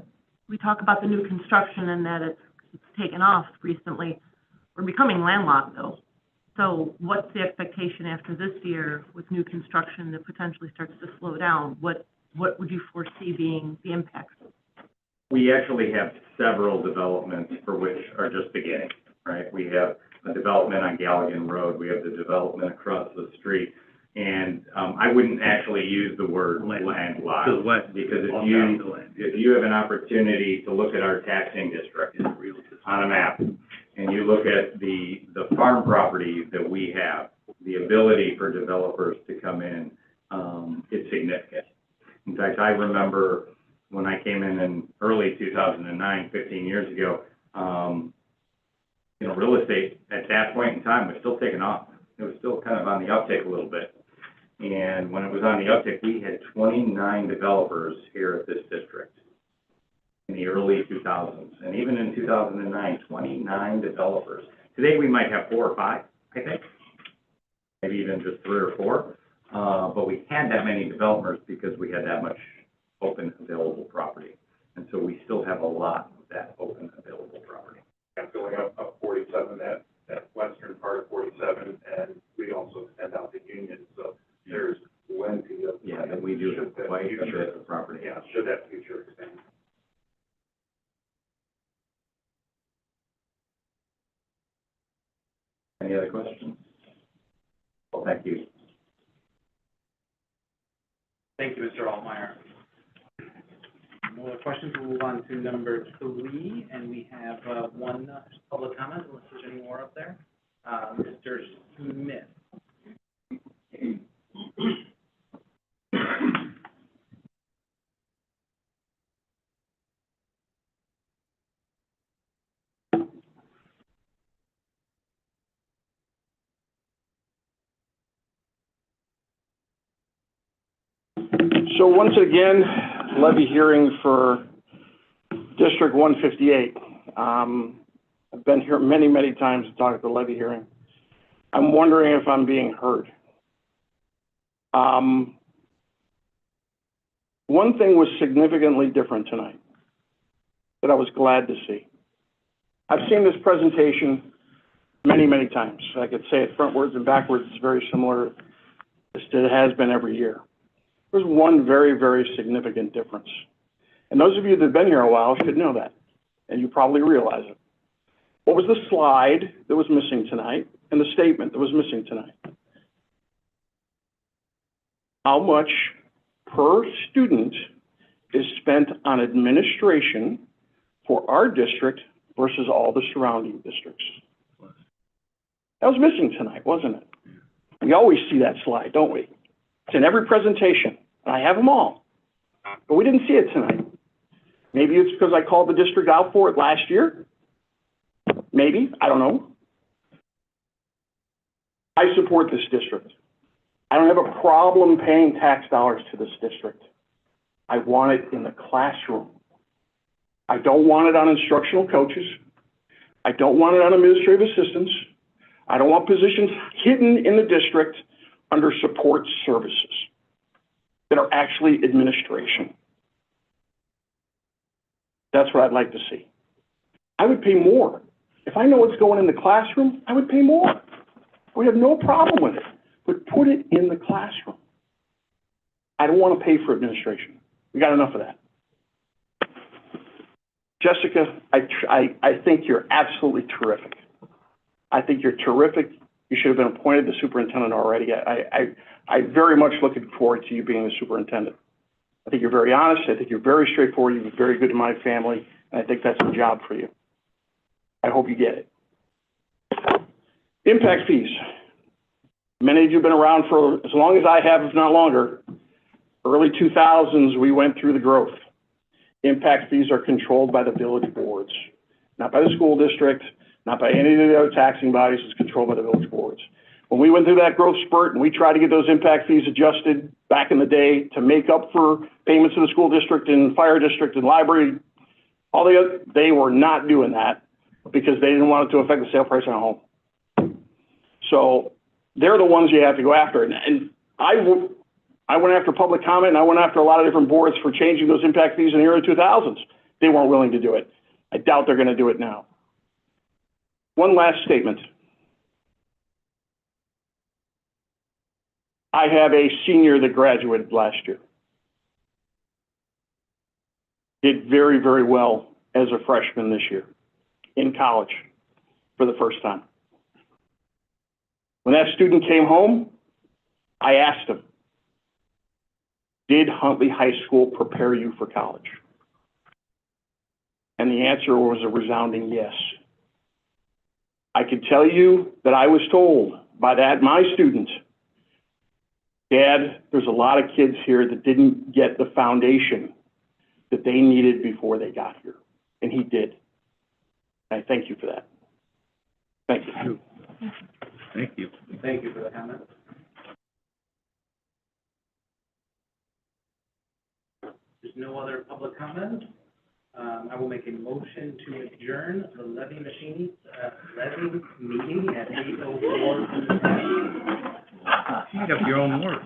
We talk about the new construction and that it's taken off recently. We're becoming landlocked though. So what's the expectation after this year with new construction that potentially starts to slow down? What would you foresee being the impacts? We actually have several developments for which are just beginning, right? We have a development on Galligan Road, we have the development across the street, and I wouldn't actually use the word landlocked, because if you have an opportunity to look at our taxing district on a map, and you look at the farm property that we have, the ability for developers to come in, it's significant. In fact, I remember when I came in early 2009, 15 years ago, real estate at that point in time was still taking off. It was still kind of on the uptick a little bit. And when it was on the uptick, we had 29 developers here at this district in the early 2000s. And even in 2009, 29 developers. Today, we might have 4 or 5, I think. Maybe even just 3 or 4. But we had that many developers because we had that much open available property. And so we still have a lot of that open available property. And filling up 47, that western part of 47, and we also extend out the Union, so there's plenty of. Yeah, and we do have quite a bit of property. Yeah, should that future extend. Any other questions? Well, thank you. Thank you, Mr. Altmeyer. No other questions. We'll move on to number 3, and we have one public comment, unless there's any more up there. Mr. Smith. So once again, levy hearing for District 158. I've been here many, many times to talk at the levy hearing. I'm wondering if I'm being heard. One thing was significantly different tonight that I was glad to see. I've seen this presentation many, many times. I could say it frontwards and backwards. It's very similar as it has been every year. There's one very, very significant difference. And those of you that have been here a while should know that, and you probably realize it. What was the slide that was missing tonight and the statement that was missing tonight? How much per student is spent on administration for our district versus all the surrounding districts? That was missing tonight, wasn't it? We always see that slide, don't we? It's in every presentation, and I have them all. But we didn't see it tonight. Maybe it's because I called the district out for it last year. Maybe, I don't know. I support this district. I don't have a problem paying tax dollars to this district. I want it in the classroom. I don't want it on instructional coaches. I don't want it on administrative assistants. I don't want positions hidden in the district under support services that are actually administration. That's what I'd like to see. I would pay more. If I know what's going in the classroom, I would pay more. We have no problem with it, but put it in the classroom. I don't want to pay for administration. We got enough of that. Jessica, I think you're absolutely terrific. I think you're terrific. You should have been appointed the superintendent already. I very much looking forward to you being the superintendent. I think you're very honest. I think you're very straightforward. You've been very good to my family, and I think that's a job for you. I hope you get it. Impact fees. Many of you have been around for as long as I have, if not longer. Early 2000s, we went through the growth. Impact fees are controlled by the village boards, not by the school district, not by any of the other taxing bodies. It's controlled by the village boards. When we went through that growth spurt and we tried to get those impact fees adjusted back in the day to make up for payments to the school district and fire district and library, they were not doing that because they didn't want it to affect the sale price on a home. So they're the ones you have to go after. And I went after public comment, and I went after a lot of different boards for changing those impact fees in the early 2000s. They weren't willing to do it. I doubt they're going to do it now. One last statement. I have a senior that graduated last year. Did very, very well as a freshman this year in college for the first time. When that student came home, I asked him, did Huntley High School prepare you for college? And the answer was a resounding yes. I could tell you that I was told by my student, Dad, there's a lot of kids here that didn't get the foundation that they needed before they got here. And he did. I thank you for that. Thank you. Thank you. Thank you for the comment. There's no other public comment. I will make a motion to adjourn the levy meeting at 8:04 p.m. You have your own work.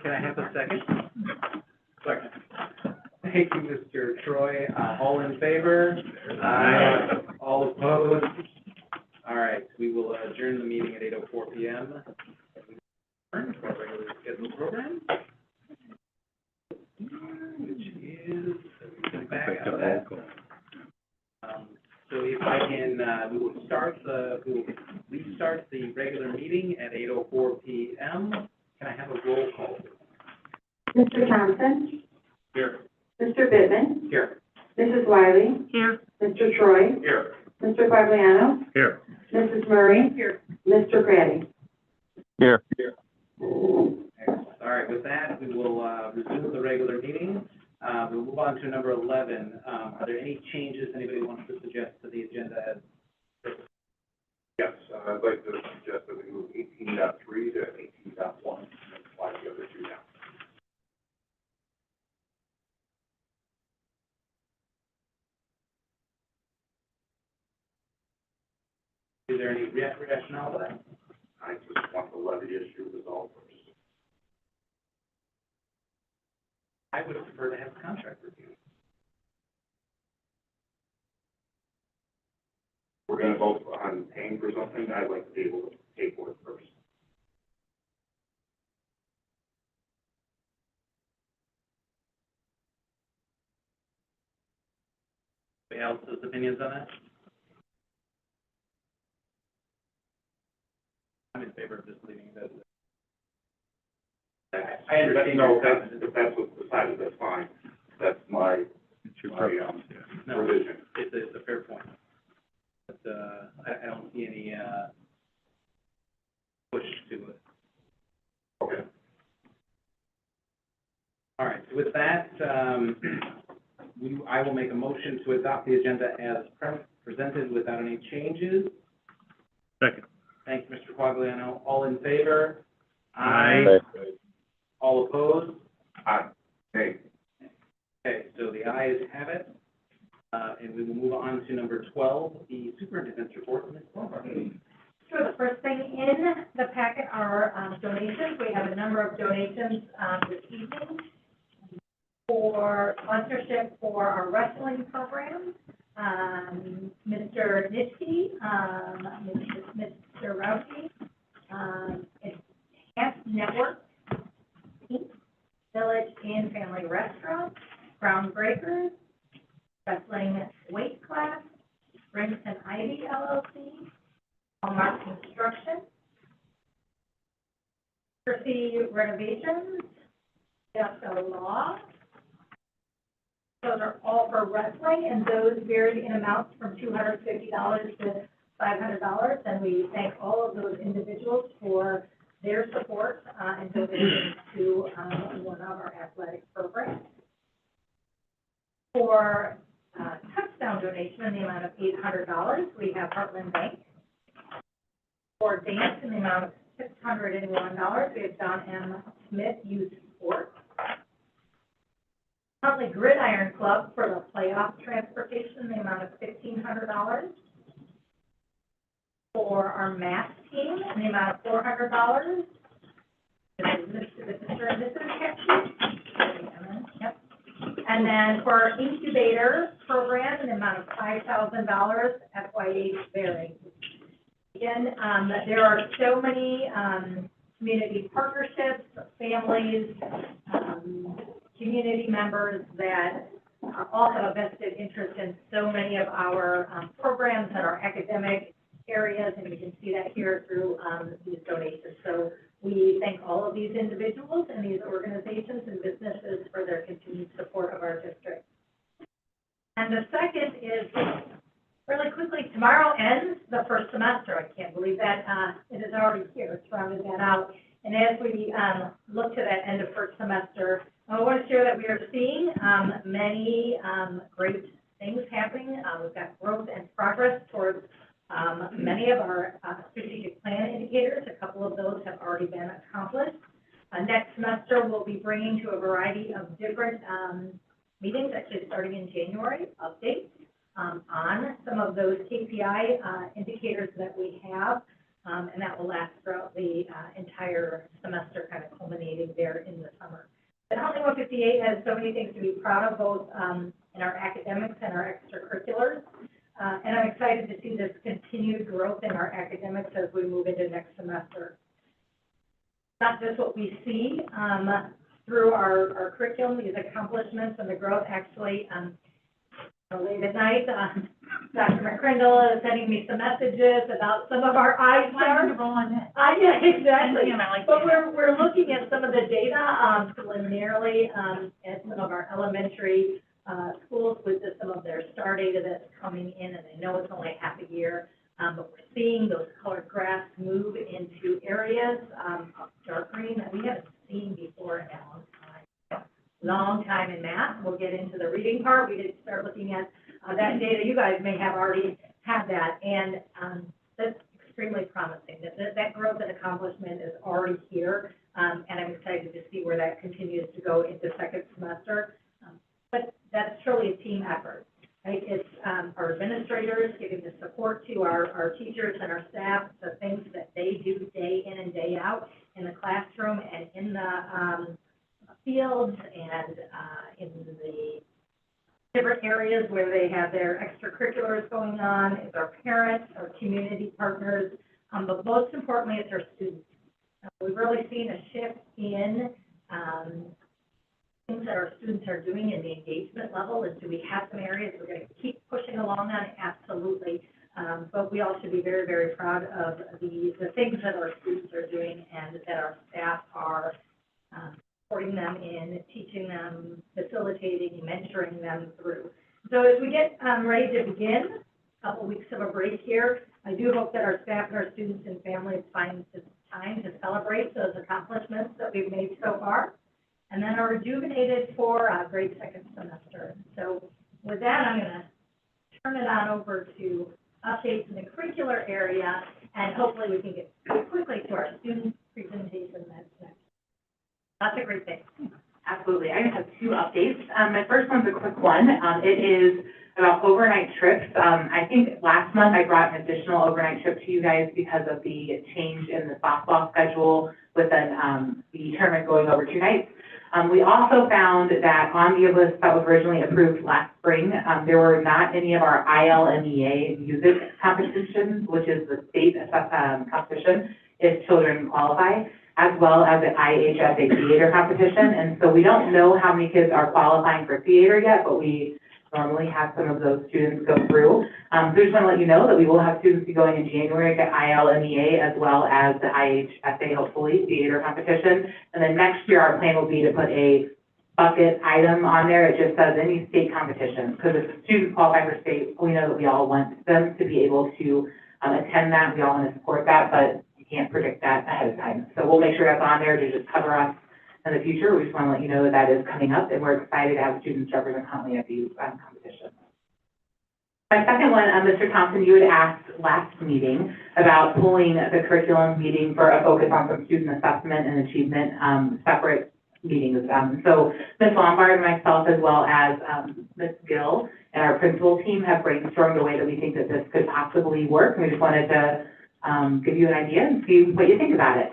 Can I have a second? Second. Thank you, Mr. Troy. All in favor? Aye. All opposed? All right, we will adjourn the meeting at 8:04 p.m. Return to our regularly scheduled program, which is back out of that. So if I can, we will restart the regular meeting at 8:04 p.m. Can I have a roll call? Mr. Thompson? Here. Mr. Bittman? Here. Mrs. Wiley? Here. Mr. Troy? Here. Mr. Quagliano? Here. Mrs. Murray? Here. Mr. Grady? Here. Excellent. All right, with that, we will resume the regular meeting. We'll move on to number 11. Are there any changes anybody wants to suggest to the agenda? Yes, I'd like to suggest that we move 18.3 to 18.1, and slide the other two down. Is there any rationale for that? I just want the levy issue resolved first. I would prefer to have a contract review. We're going to vote on paying for something. I'd like to be able to pay for it first. Anybody else's opinions on that? I'm in favor of just leaving it as I understand. No, if that's what's decided, that's fine. That's my revision. It's a fair point. But, I don't see any, push to it. Okay. All right, so with that, I will make a motion to adopt the agenda as presented without any changes. Second. Thank you, Mr. Quagliano. All in favor? Aye. All opposed? Aye. Hey. Okay, so the ayes have it. And we will move on to number 12, the superintendent's report. Ms. Palmer. Sure, the first thing in the packet are donations. We have a number of donations this evening for sponsorship for our wrestling program. Mr. Nitschke, Mr. Rauke, Enhanced Network, Inc., Village and Family Restaurant, Groundbreakers, Wrestling Weight Class, Springs and Ivy LLC, Hallmark Construction, Percy Renovations, Just Law. Those are all for wrestling, and those varied in amounts from $250 to $500. And we thank all of those individuals for their support and donations to one of our athletic programs. For touchdown donation in the amount of $800, we have Heartland Bank. For dance in the amount of $601. We have John M. Smith Youth Sports. Huntley Gridiron Club for the playoff transportation, the amount of $1,500. For our math team, in the amount of $400. Mr. and Mrs. Yep. And then for our incubator program, an amount of $5,000, FY8 varying. Again, there are so many community partnerships, families, community members that all have a vested interest in so many of our programs and our academic areas, and you can see that here through these donations. So we thank all of these individuals and these organizations and businesses for their continued support of our district. And the second is, really quickly, tomorrow ends the first semester. I can't believe that it is already here. It's rounded that out. And as we look to that end of first semester, I want to share that we are seeing many great things happening. We've got growth and progress towards many of our strategic plan indicators. A couple of those have already been accomplished. Next semester, we'll be bringing to a variety of different meetings, actually starting in January, updates on some of those KPI indicators that we have, and that will last throughout the entire semester, kind of culminating there in the summer. But Huntley 158 has so many things to be proud of, both in our academics and our extracurriculars. And I'm excited to see this continued growth in our academics as we move into next semester. Not just what we see through our curriculum, these accomplishments and the growth. Actually, late at night, Dr. McCrindle is sending me some messages about some of our iStars. Yeah, exactly. But we're looking at some of the data preliminarily at some of our elementary schools with some of their STAR data that's coming in, and I know it's only half a year, but we're seeing those colored graphs move into areas of dark green that we haven't seen before in a long time in math. We'll get into the reading part. We did start looking at that data. You guys may have already had that, and that's extremely promising. That growth and accomplishment is already here, and I'm excited to see where that continues to go into second semester. But that's truly a team effort, right? It's our administrators giving the support to our teachers and our staff, the things that they do day in and day out in the classroom and in the fields and in the different areas where they have their extracurriculars going on. It's our parents, our community partners, but most importantly, it's our students. We've really seen a shift in things that our students are doing in the engagement level. And do we have some areas we're going to keep pushing along on? Absolutely. But we all should be very, very proud of the things that our students are doing and that our staff are supporting them in, teaching them, facilitating, mentoring them through. So as we get ready to begin, a couple weeks of a break here, I do hope that our staff and our students and families find this time to celebrate those accomplishments that we've made so far, and then are rejuvenated for a great second semester. So with that, I'm going to turn it on over to updates in the curricular area, and hopefully we can get quickly to our student presentation that's next. Lots of great things. Absolutely. I just have two updates. My first one's a quick one. It is about overnight trips. I think last month I brought an additional overnight trip to you guys because of the change in the softball schedule with the tournament going over 2 nights. We also found that on the list that was originally approved last spring, there were not any of our ILMEA music competitions, which is the state competition if children qualify, as well as the IHSA theater competition. And so we don't know how many kids are qualifying for theater yet, but we normally have some of those students go through. So I just want to let you know that we will have students be going in January to ILMEA as well as the IHSA, hopefully, theater competition. And then next year, our plan will be to put a bucket item on there. It just says any state competition. Because if the students qualify for state, we know that we all want them to be able to attend that. We all want to support that, but you can't predict that ahead of time. So we'll make sure that's on there to just cover us in the future. We just want to let you know that that is coming up, and we're excited to have students represent Huntley at these competitions. My second one, Mr. Thompson, you had asked last meeting about pulling the curriculum meeting for a focus on some student assessment and achievement, separate meetings. So Ms. Lombard and myself, as well as Ms. Gill and our principal team, have brainstormed a way that we think that this could possibly work. We just wanted to give you an idea and see what you think about it.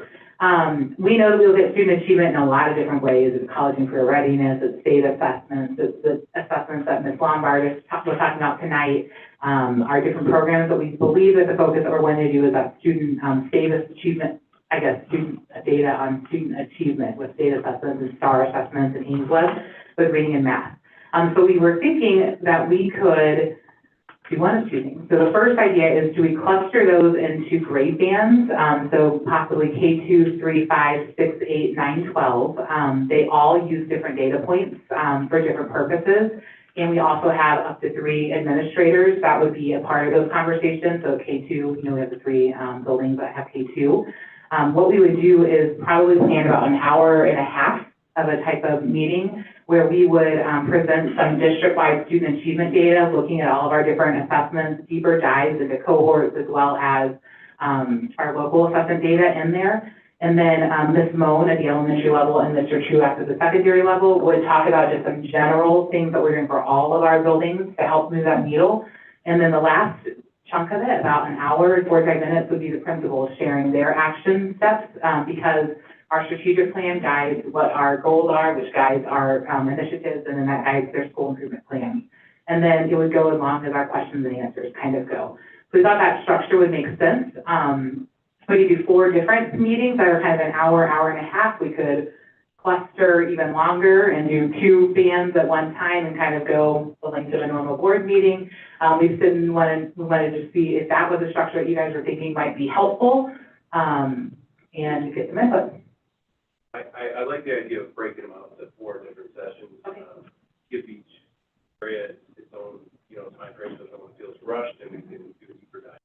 We know that we look at student achievement in a lot of different ways. It's college and career readiness, it's state assessments, it's the assessments that Ms. Lombard was talking about tonight, our different programs that we believe that the focus that we're going to do is that student state achievement, student data on student achievement with state assessments and STAR assessments and Ames with reading and math. So we were thinking that we could do one of two things. So the first idea is, do we cluster those into grade bands? So possibly K2, 3, 5, 6, 8, 9, 12. They all use different data points for different purposes. And we also have up to 3 administrators that would be a part of those conversations. So K2, we have the 3 buildings that have K2. What we would do is probably plan about an hour and a half of a type of meeting where we would present some district-wide student achievement data, looking at all of our different assessments, deeper dives into cohorts, as well as our local assessment data in there. And then Ms. Moan at the elementary level and Mr. Truax at the secondary level would talk about just some general things that we're doing for all of our buildings to help move that needle. And then the last chunk of it, about an hour, 45 minutes, would be the principals sharing their action steps, because our strategic plan guides what our goals are, which guides our initiatives, and then that guides their school improvement plans. And then it would go as long as our questions and answers kind of go. So we thought that structure would make sense. We could do 4 different meetings that are kind of an hour, hour and a half. We could cluster even longer and do 2 bands at one time and kind of go the length of a normal board meeting. We wanted to see if that was a structure that you guys were thinking might be helpful, and get some input. I like the idea of breaking them out into 4 different sessions. Okay. Give each area its own, time frame so someone feels rushed and we can do a deeper dive.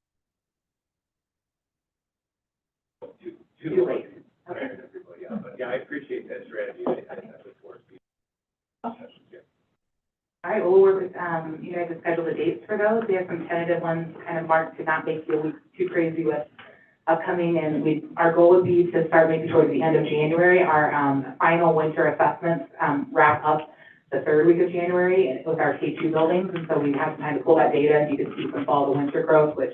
Too late. Okay. Everybody, yeah. But yeah, I appreciate that strategy. I look forward to sessions, yeah. All right, well, we'll work with, you guys to schedule the dates for those. We have some tentative ones kind of marked to not make the week too crazy with upcoming, and our goal would be to start maybe towards the end of January. Our final winter assessments wrap up the 3rd week of January with our K2 buildings, and so we have time to pull that data, and you can see some fall to winter growth, which,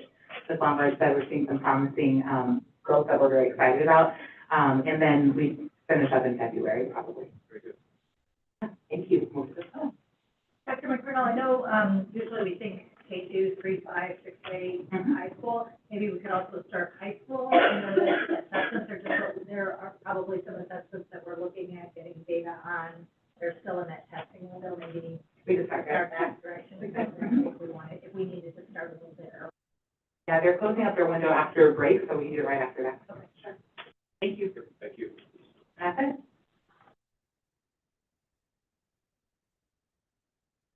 as Lombard said, we're seeing some promising growth that we're very excited about. And then we finish up in February, probably. Very good. Thank you. Dr. McCurnell, I know usually we think K2, 3, 5, 6, 8, high school. Maybe we could also start high school. I know that assessments there are probably some assessments that we're looking at getting data on. They're still in that testing window. Maybe we could start that direction if we needed to start a little bit early. Yeah, they're closing up their window after a break, so we can do it right after that. Okay, sure. Thank you. Thank you. That's it.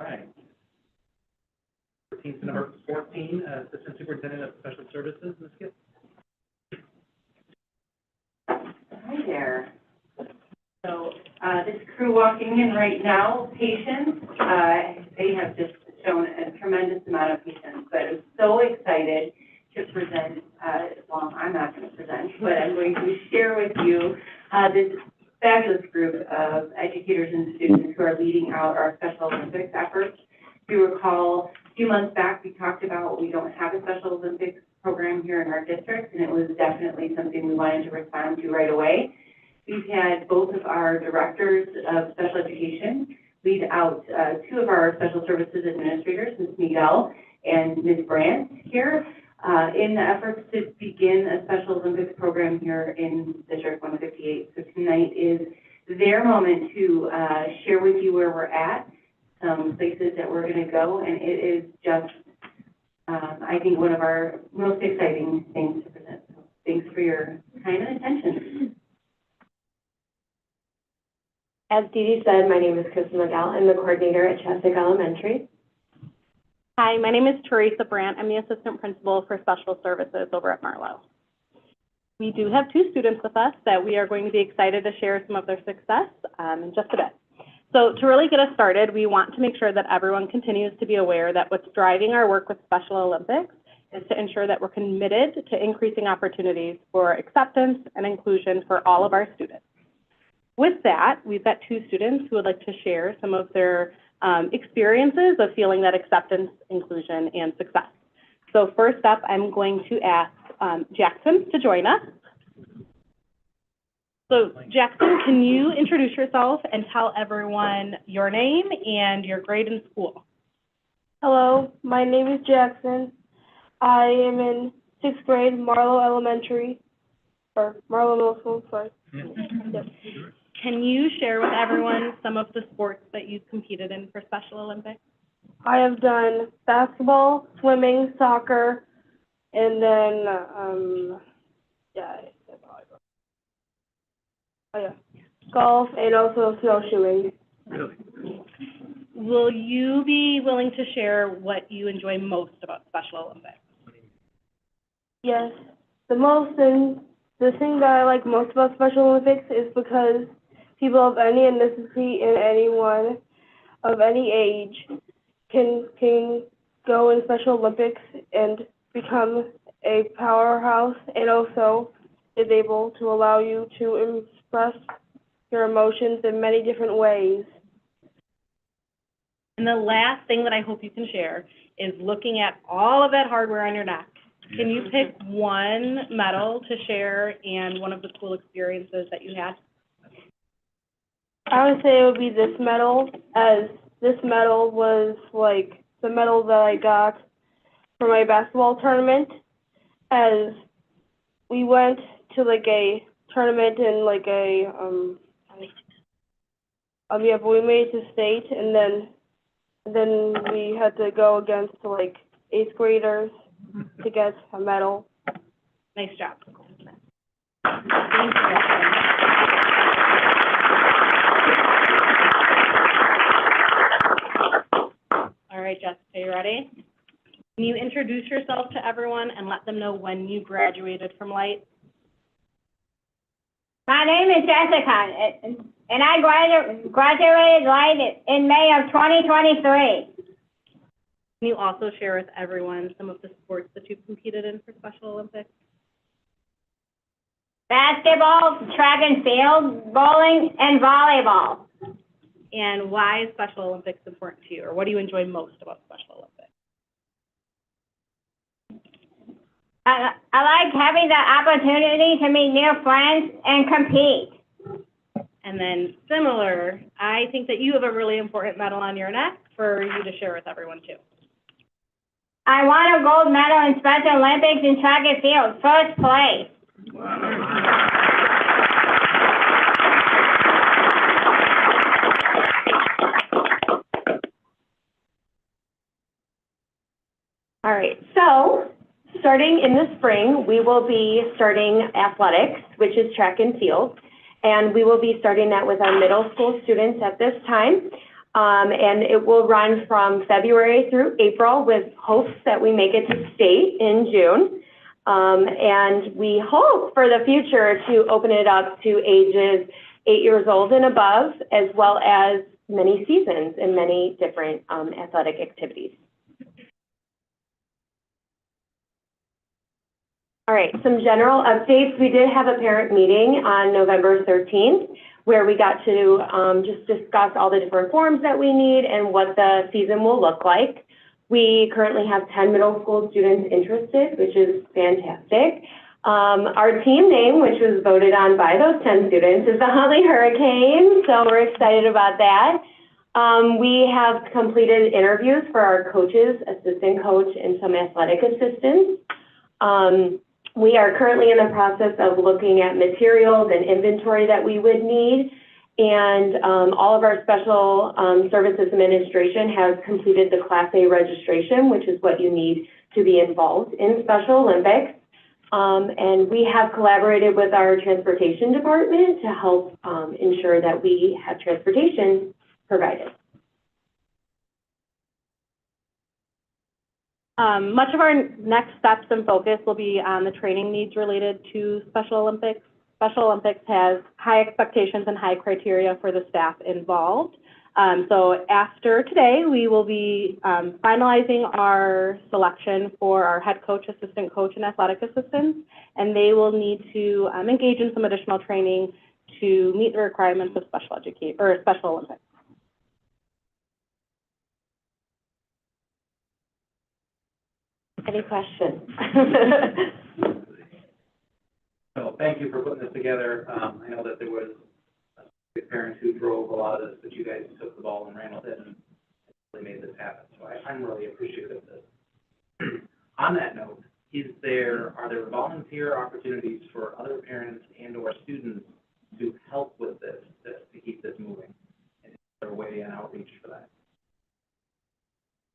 All right. Team to number 14, Assistant Superintendent of Special Services, Ms. Gill. Hi there. So, this crew walking in right now, patients, they have just shown a tremendous amount of patience, but I'm so excited to present, well, I'm not going to present, but I'm going to share with you this fabulous group of educators and students who are leading out our Special Olympics efforts. If you recall, a few months back, we talked about we don't have a Special Olympics program here in our district, and it was definitely something we wanted to respond to right away. We've had both of our directors of special education lead out 2 of our special services administrators, Ms. Miguel and Ms. Brandt here, in the efforts to begin a Special Olympics program here in District 158. So tonight is their moment to share with you where we're at, some places that we're going to go, and it is just, I think, one of our most exciting things to present. So thanks for your time and attention. As Dee Dee said, my name is Kristen Miguel. I'm the coordinator at Cheswick Elementary. Hi, my name is Teresa Brandt. I'm the assistant principal for special services over at Marlowe. We do have 2 students with us that we are going to be excited to share some of their success in just a bit. So to really get us started, we want to make sure that everyone continues to be aware that what's driving our work with Special Olympics is to ensure that we're committed to increasing opportunities for acceptance and inclusion for all of our students. With that, we've got 2 students who would like to share some of their experiences of feeling that acceptance, inclusion, and success. So first up, I'm going to ask Jackson to join us. So Jackson, can you introduce yourself and tell everyone your name and your grade in school? Hello, my name is Jackson. I am in 6th grade, Marlowe Elementary, or Marlowe Middle School, sorry. Yep. Can you share with everyone some of the sports that you've competed in for Special Olympics? I have done basketball, swimming, soccer, and then, golf, and also snowshoeing. Really? Will you be willing to share what you enjoy most about Special Olympics? Yes, the thing that I like most about Special Olympics is because people of any ethnicity and anyone of any age can go in Special Olympics and become a powerhouse, and also is able to allow you to express your emotions in many different ways. And the last thing that I hope you can share is looking at all of that hardware on your neck. Can you pick one medal to share and one of the cool experiences that you had? I would say it would be this medal, as this medal was like the medal that I got for my basketball tournament, as we went to like a tournament in like a but we made it to state, and then we had to go against like 8th graders to get a medal. Nice job. Thank you. All right, Jessica, you ready? Can you introduce yourself to everyone and let them know when you graduated from Light? My name is Jessica, and I graduated Light in May of 2023. Can you also share with everyone some of the sports that you've competed in for Special Olympics? Basketball, track and field, bowling, and volleyball. And why is Special Olympics important to you, or what do you enjoy most about Special Olympics? I like having the opportunity to meet new friends and compete. And then similar, I think that you have a really important medal on your neck for you to share with everyone too. I won a gold medal in Special Olympics in track and field, first place. All right, so starting in the spring, we will be starting athletics, which is track and field. And we will be starting that with our middle school students at this time. And it will run from February through April with hopes that we make it to state in June. And we hope for the future to open it up to ages 8 years old and above, as well as many seasons and many different athletic activities. All right, some general updates. We did have a parent meeting on November 13th where we got to just discuss all the different forms that we need and what the season will look like. We currently have 10 middle school students interested, which is fantastic. Our team name, which was voted on by those 10 students, is the Huntley Hurricanes, so we're excited about that. We have completed interviews for our coaches, assistant coach, and some athletic assistants. We are currently in the process of looking at materials and inventory that we would need, and all of our special services administration has completed the Class A registration, which is what you need to be involved in Special Olympics. And we have collaborated with our transportation department to help ensure that we have transportation provided. Much of our next steps and focus will be on the training needs related to Special Olympics. Special Olympics has high expectations and high criteria for the staff involved. So after today, we will be finalizing our selection for our head coach, assistant coach, and athletic assistants, and they will need to engage in some additional training to meet the requirements of Special Olympics. Any questions? So thank you for putting this together. I know that there was parents who drove a lot of this, but you guys took the ball and ran with it and really made this happen. So I'm really appreciative of this. On that note, are there volunteer opportunities for other parents and or students to help with this, to keep this moving? And is there a way and outreach for that?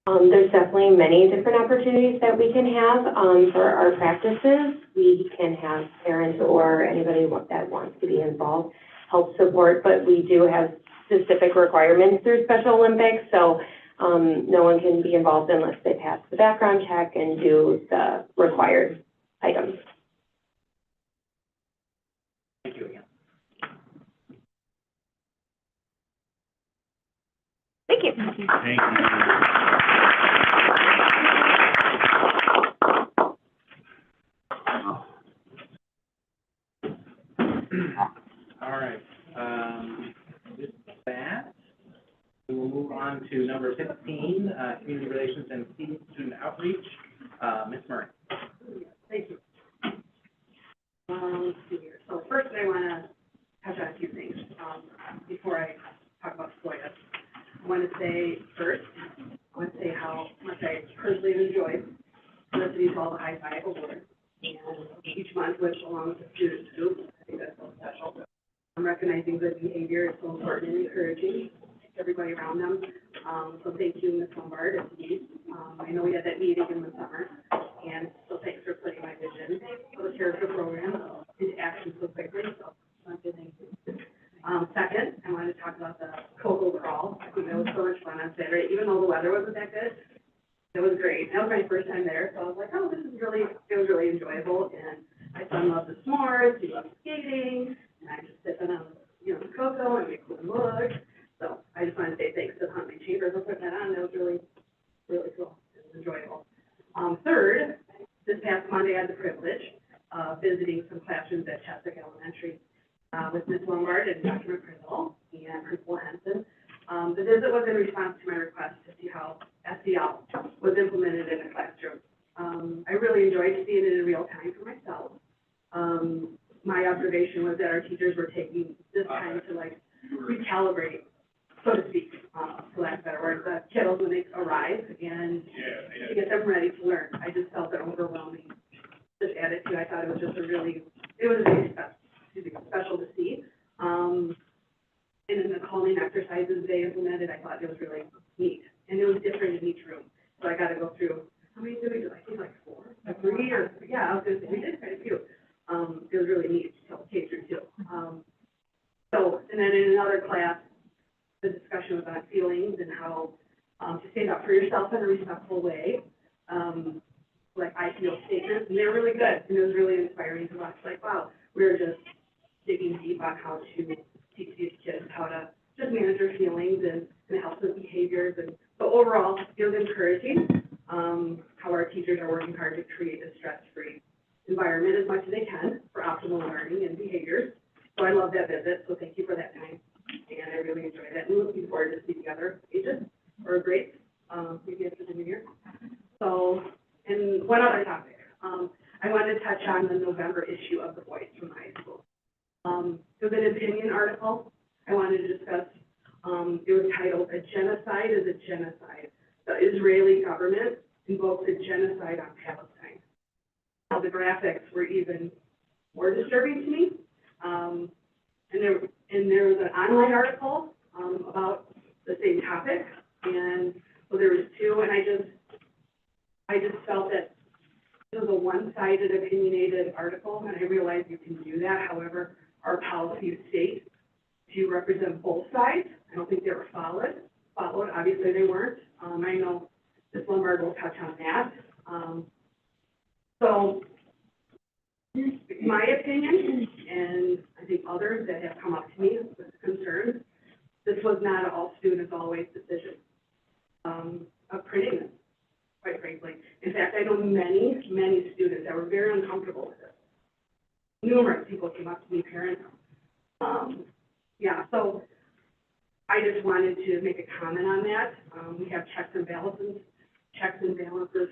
There's definitely many different opportunities that we can have for our practices. We can have parents or anybody that wants to be involved help support, but we do have specific requirements through Special Olympics, so no one can be involved unless they pass the background check and do the required items. Thank you again. Thank you. Thank you. All right. With that, we'll move on to number 15, community relations and student outreach. Ms. Murray. Thank you. Let's see here. So first, I want to touch on a few things before I talk about FOIA. I want to say first, how much I personally enjoyed listening to all the high five awards. And each month, which along with the student group, I think that's so special. I'm recognizing good behavior is so important and encouraging to everybody around them. So thank you, Ms. Lombard, and Denise. I know we had that meeting in the summer, and so thanks for putting my vision for the character program into action so quickly. So thank you. Second, I wanted to talk about the cocoa crawl. I think that was so much fun on Saturday, even though the weather wasn't that good. It was great. That was my first time there, so I was like, oh, it was really enjoyable. And my son loved the s'mores, he loved skating, and I just sipping on, the cocoa and making them look. So I just wanted to say thanks to the Huntley Chamber for putting that on. That was really, really cool. It was enjoyable. Third, this past Monday, I had the privilege of visiting some classrooms at Chesapeake Elementary with Ms. Lombard and Dr. McCrizzle and Principal Henson. The visit was in response to my request to see how SEL was implemented in the classroom. I really enjoyed seeing it in real time for myself. My observation was that our teachers were taking this time to recalibrate, so to speak, for lack of better word, the kiddos when they arrive and to get them ready to learn. I just felt an overwhelming attitude. I thought it was just really special to see. And in the calming exercises they implemented, I thought it was really neat. And it was different in each room. So I got to go through, how many did we do? I think 4, 3, or, yeah, I was going to say, we did quite a few. It was really neat, so K through 2. And then in another class, the discussion was on feelings and how to stand up for yourself in a respectful way. I feel statements, and they're really good. And it was really inspiring to watch, wow, we were just digging deep on how to teach these kids how to just manage their feelings and help with behaviors. And so overall, it was encouraging how our teachers are working hard to create a stress-free environment as much as they can for optimal learning and behaviors. So I love that visit, so thank you for that time. And I really enjoyed it. And looking forward to seeing the other ages or a great maybe after the new year. So, and one other topic. I wanted to touch on the November issue of The Voice from the high school. It was an opinion article I wanted to discuss. It was titled, "A Genocide is a Genocide. The Israeli Government Invokes a Genocide on Palestine." Now, the graphics were even more disturbing to me. And there was an online article about the same topic. And so there was 2, and I just felt that it was a one-sided, opinionated article, and I realized you can do that. However, our policies state to represent both sides. I don't think they were followed. Obviously, they weren't. I know Ms. Lombard will touch on that. So, my opinion, and I think others that have come up to me with concerns, this was not an all-student students always decision, of printing this, quite frankly. In fact, I know many, many students that were very uncomfortable with it. Numerous people came up to me, parents. Yeah, so I just wanted to make a comment on that. We have checks and balances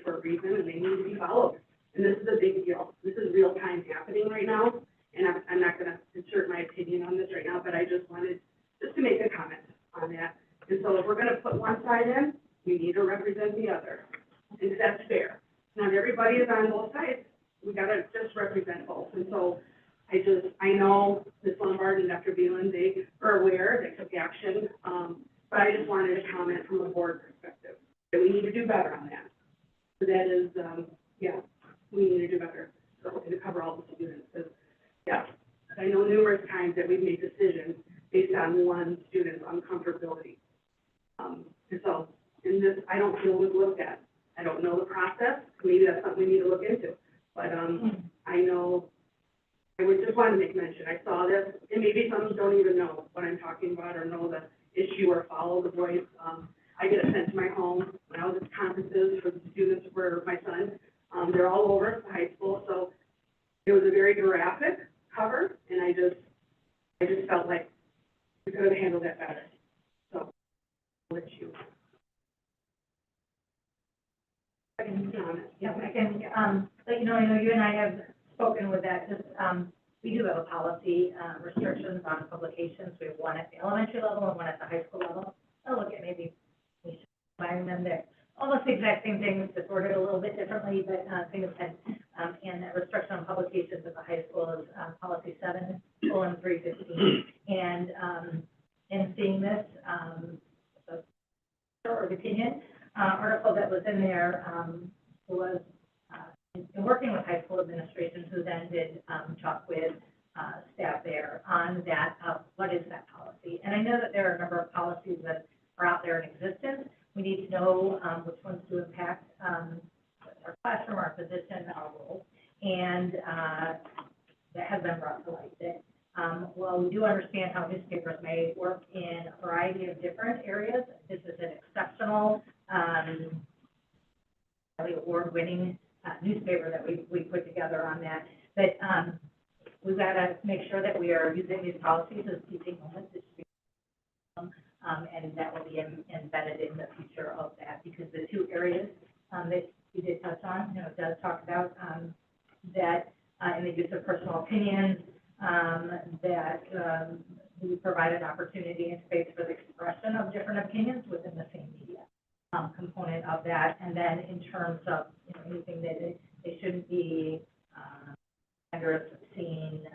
for a reason, and they need to be followed. And this is a big deal. This is real time happening right now, and I'm not going to insert my opinion on this right now, but I just wanted to make a comment on that. And so if we're going to put one side in, we need to represent the other. And that's fair. Not everybody is on both sides. We got to just represent both. And so I know Ms. Lombard and Dr. Beelan, they are aware, they took action, but I just wanted to comment from a board perspective that we need to do better on that. So that is, yeah, we need to do better, so to cover all the students. Because, yeah, I know numerous times that we've made decisions based on one student's uncomfortability. And so in this, I don't feel it was looked at. I don't know the process. Maybe that's something we need to look into. But I know, I would just want to make mention, I saw this, and maybe some don't even know what I'm talking about or know the issue or follow the voice. I get it sent to my home when I was at conferences for the students for my son. They're all over the high school, so it was a very graphic cover, and I just felt like we could have handled that better. So I'll let you. Yeah, I can, let you know, I know you and I have spoken with that, just, we do have a policy, restrictions on publications. We have one at the elementary level and one at the high school level. I'll look at maybe we should combine them. They're almost the exact same things, just worded a little bit differently, but, same intent. And that restriction on publications at the high school is, policy 7:315. And, in seeing this, short opinion, article that was in there, was, in working with high school administration, who then did talk with staff there on that, what is that policy? And I know that there are a number of policies that are out there in existence. We need to know which ones do impact our classroom, our position, our role, and that has been brought to light. That, while we do understand how newspapers may work in a variety of different areas, this is an exceptional, award-winning newspaper that we put together on that. But we've got to make sure that we are using these policies as teaching moments, and that will be embedded in the future of that, because the two areas that you did touch on, you know, it does talk about that in the use of personal opinions, that we provide an opportunity and space for the expression of different opinions within the same media. Component of that, and then in terms of, you know, anything that they shouldn't be under obscene,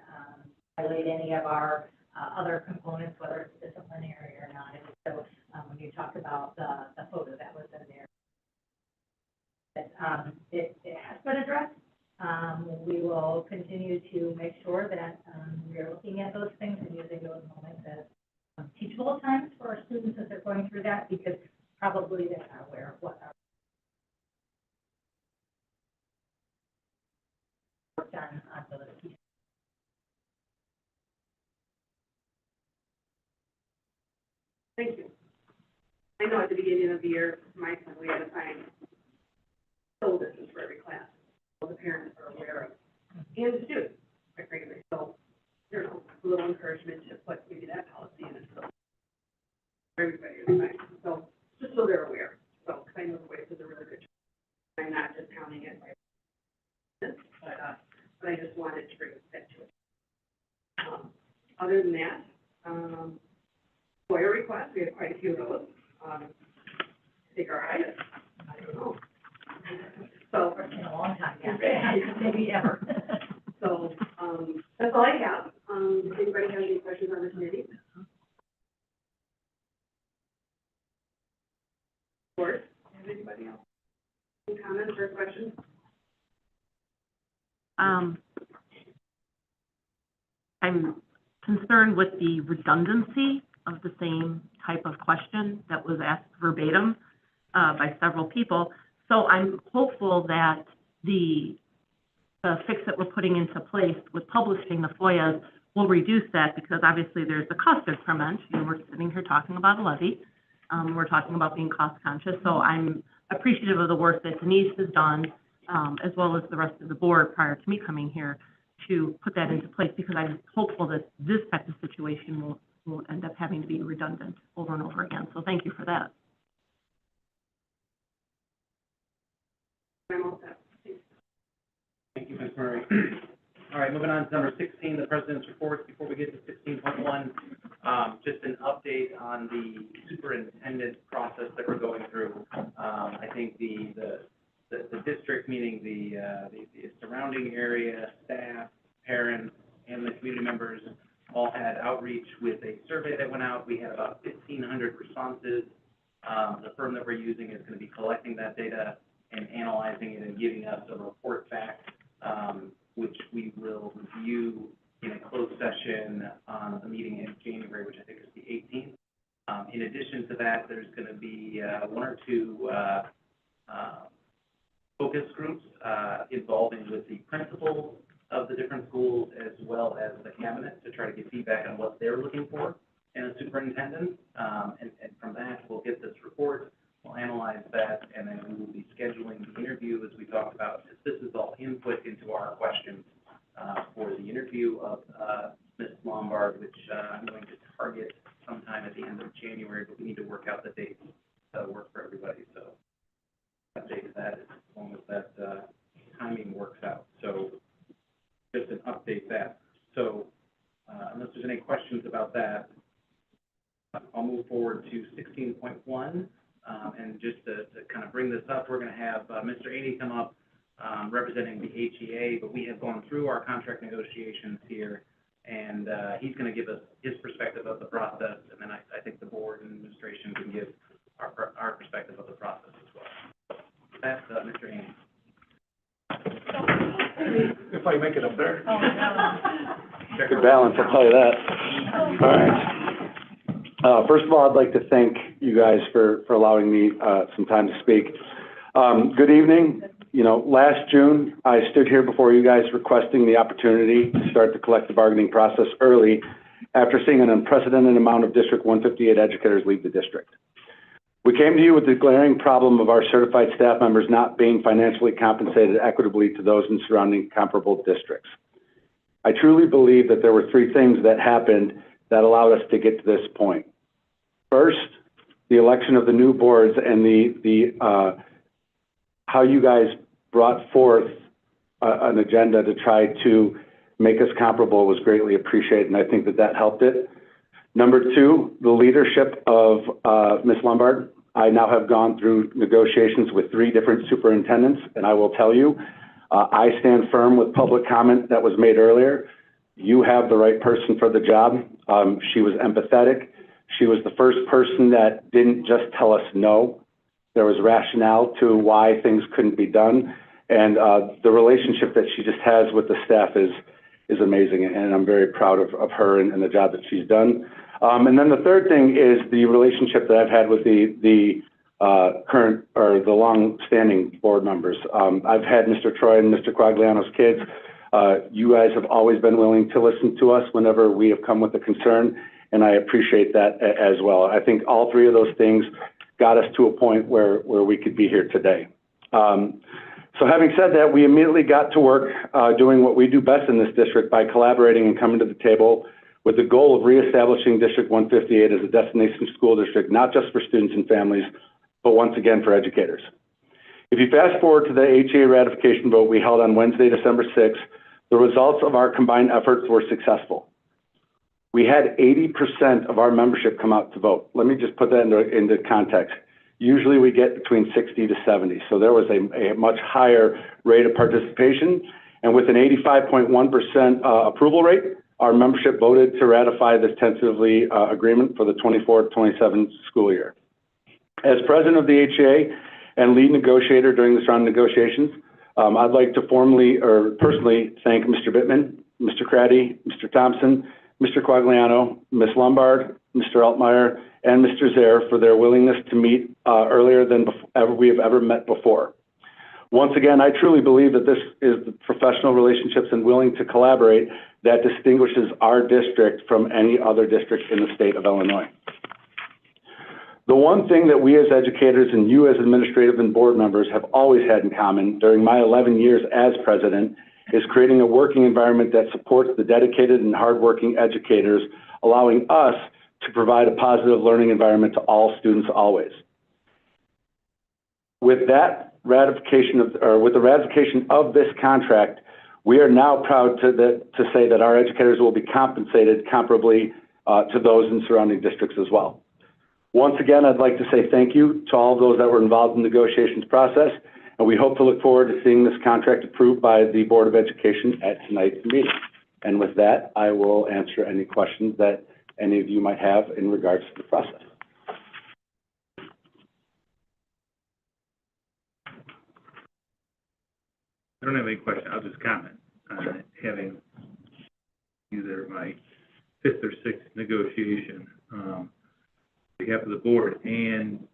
violate any of our other components, whether it's disciplinary or not. And so when you talk about the photo that was in there, that it has been addressed. We will continue to make sure that we are looking at those things and using those moments as teachable times for our students as they're going through that, because probably they're not aware of what our work done on those pieces. Thank you. I know at the beginning of the year, my son, we had to find social distance for every class. So the parents are aware of, and the students, quite frankly. So, you know, a little encouragement to put maybe that policy in it. So everybody is fine. So just so they're aware. So, because I know the voice is a really good job. I'm not just counting it by but I just wanted to bring that to it. Other than that, FOIA requests, we had quite a few of those. I think our highest, I don't know. So, in a long time, yeah. Maybe ever. So, that's all I have. Does anybody have any questions on the committee? Board, have anybody else? Any comments or questions? I'm concerned with the redundancy of the same type of question that was asked verbatim by several people. So I'm hopeful that the fix that we're putting into place with publishing the FOIAs will reduce that, because obviously there's a cost increment. You know, we're sitting here talking about a levy. We're talking about being cost conscious, so I'm appreciative of the work that Denise has done, as well as the rest of the board prior to me coming here to put that into place, because I'm hopeful that this type of situation will end up having to be redundant over and over again. So thank you for that. Thank you, Ms. Murray. All right, moving on to number 16, the President's report. Before we get to 16.1, just an update on the superintendent process that we're going through. I think the district, meaning the surrounding area, staff, parents, and the community members all had outreach with a survey that went out. We had about 1,500 responses. The firm that we're using is going to be collecting that data and analyzing it and giving us a report back, which we will review in a closed session on the meeting in January, which I think is the 18th. In addition to that, there's going to be one or two focus groups involving with the principals of the different schools as well as the cabinet to try to get feedback on what they're looking for in a superintendent. And from that, we'll get this report, we'll analyze that, and then we will be scheduling the interview as we talked about. This is all input into our questions for the interview of Ms. Lombard, which I'm going to target sometime at the end of January, but we need to work out the dates that work for everybody. So update that as long as that timing works out. So just an update that. So unless there's any questions about that, I'll move forward to 16.1. And just to kind of bring this up, we're going to have Mr. Aney come up representing the HEA, but we have gone through our contract negotiations here, and he's going to give us his perspective of the process, and then I think the board and administration can give our perspective of the process as well. That's Mr. Aney. If I make it up there. Oh, no. Good balance, I'll tell you that. All right. First of all, I'd like to thank you guys for allowing me some time to speak. Good evening. You know, last June, I stood here before you guys requesting the opportunity to start the collective bargaining process early after seeing an unprecedented amount of District 158 educators leave the district. We came to you with the glaring problem of our certified staff members not being financially compensated equitably to those in surrounding comparable districts. I truly believe that there were three things that happened that allowed us to get to this point. First, the election of the new boards and how you guys brought forth an agenda to try to make us comparable was greatly appreciated, and I think that helped it. Number two, the leadership of Ms. Lombard. I now have gone through negotiations with 3 different superintendents, and I will tell you, I stand firm with public comment that was made earlier. You have the right person for the job. She was empathetic. She was the first person that didn't just tell us no. There was rationale to why things couldn't be done, and the relationship that she just has with the staff is amazing, and I'm very proud of her and the job that she's done. And then the third thing is the relationship that I've had with the current or the long-standing board members. I've had Mr. Troy and Mr. Quagliano's kids. You guys have always been willing to listen to us whenever we have come with a concern, and I appreciate that as well. I think all 3 of those things got us to a point where we could be here today. So having said that, we immediately got to work doing what we do best in this district by collaborating and coming to the table with the goal of reestablishing District 158 as a destination school district, not just for students and families, but once again for educators. If you fast forward to the HEA ratification vote we held on Wednesday, December 6th, the results of our combined efforts were successful. We had 80% of our membership come out to vote. Let me just put that into context. Usually we get between 60 to 70. So there was a much higher rate of participation. And with an 85.1% approval rate, our membership voted to ratify this tentatively agreement for the 24-27 school year. As president of the HEA and lead negotiator during this round of negotiations, I'd like to formally or personally thank Mr. Bittman, Mr. Craddy, Mr. Thompson, Mr. Quagliano, Ms. Lombard, Mr. Altmeyer, and Mr. Zaire for their willingness to meet earlier than we have ever met before. Once again, I truly believe that this is the professional relationships and willing to collaborate that distinguishes our district from any other district in the state of Illinois. The one thing that we as educators and you as administrative and board members have always had in common during my 11 years as president is creating a working environment that supports the dedicated and hardworking educators, allowing us to provide a positive learning environment to all students always. With that ratification with the ratification of this contract, we are now proud to say that our educators will be compensated comparably to those in surrounding districts as well. Once again, I'd like to say thank you to all of those that were involved in the negotiations process, and we hope to look forward to seeing this contract approved by the Board of Education at tonight's meeting. And with that, I will answer any questions that any of you might have in regards to the process. I don't have any question. I'll just comment on it, having either my fifth or sixth negotiation on behalf of the board, and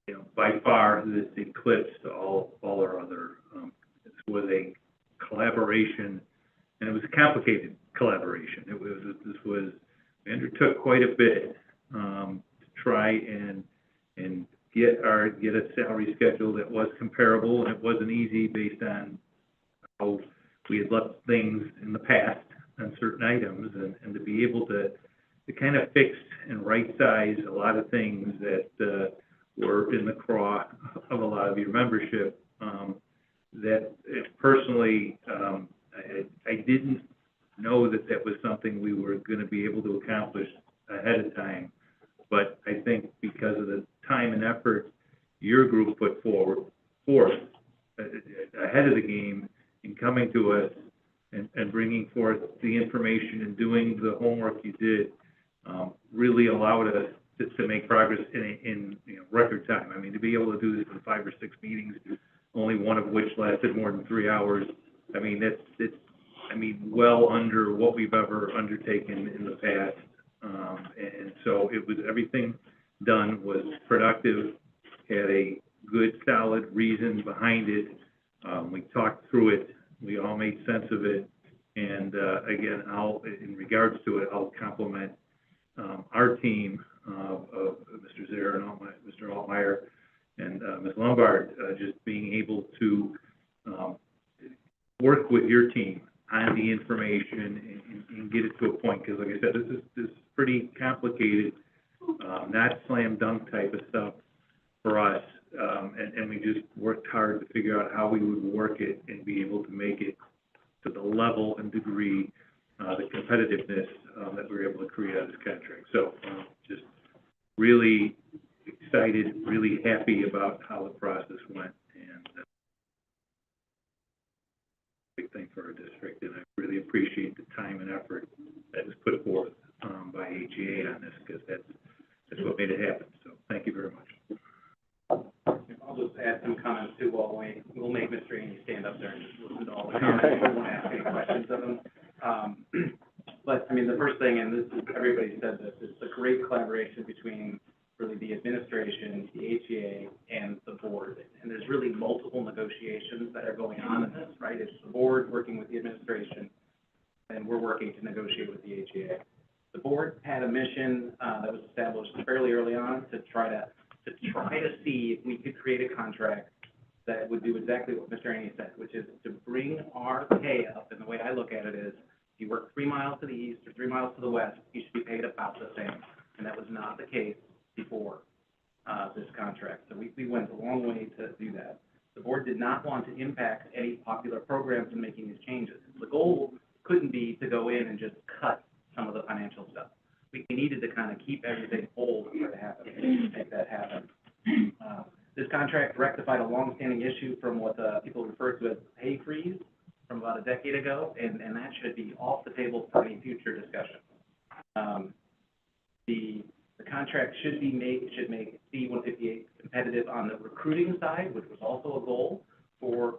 you know, by far this eclipsed all our other. This was a collaboration, and it was a complicated collaboration. We undertook quite a bit to try and get a salary schedule that was comparable, and it wasn't easy based on how we had left things in the past on certain items, and to be able to kind of fix and right-size a lot of things that were in the craw of a lot of your membership, that personally, I didn't know that was something we were going to be able to accomplish ahead of time. But I think because of the time and effort your group put forth ahead of the game in coming to us and bringing forth the information and doing the homework you did, really allowed us to make progress in record time. I mean, to be able to do this in 5 or 6 meetings, only one of which lasted more than 3 hours, I mean, it's well under what we've ever undertaken in the past. And so it was, everything done was productive, had a good, solid reason behind it. We talked through it. We all made sense of it. And again, in regards to it, I'll compliment our team of Mr. Zare and Mr. Altmeyer and Ms. Lombard, just being able to work with your team on the information and get it to a point, because like I said, this is pretty complicated, not slam dunk type of stuff for us, and we just worked hard to figure out how we would work it and be able to make it to the level and degree, the competitiveness that we were able to create out of this contract. So just really excited, really happy about how the process went, and big thing for our district, and I really appreciate the time and effort that was put forth by AGA on this, because that's what made it happen. So thank you very much. I'll just add some comments too while we'll make Mr. Andy stand up there and just listen to all the comments. I won't ask any questions of him. But I mean, the first thing, and this is, everybody said this, it's a great collaboration between really the administration, the AGA, and the board. And there's really multiple negotiations that are going on in this, right? It's the board working with the administration, and we're working to negotiate with the AGA. The board had a mission that was established fairly early on to try to see if we could create a contract that would do exactly what Mr. Andy said, which is to bring our pay up. And the way I look at it is, if you work 3 miles to the east or 3 miles to the west, you should be paid about the same. And that was not the case before this contract. So we went a long way to do that. The board did not want to impact any popular programs in making these changes. The goal couldn't be to go in and just cut some of the financial stuff. We needed to kind of keep everything whole for it to happen, and make that happen. This contract rectified a long-standing issue from what people refer to as pay freeze from about a decade ago, and that should be off the table for any future discussion. The contract should make C-158 competitive on the recruiting side, which was also a goal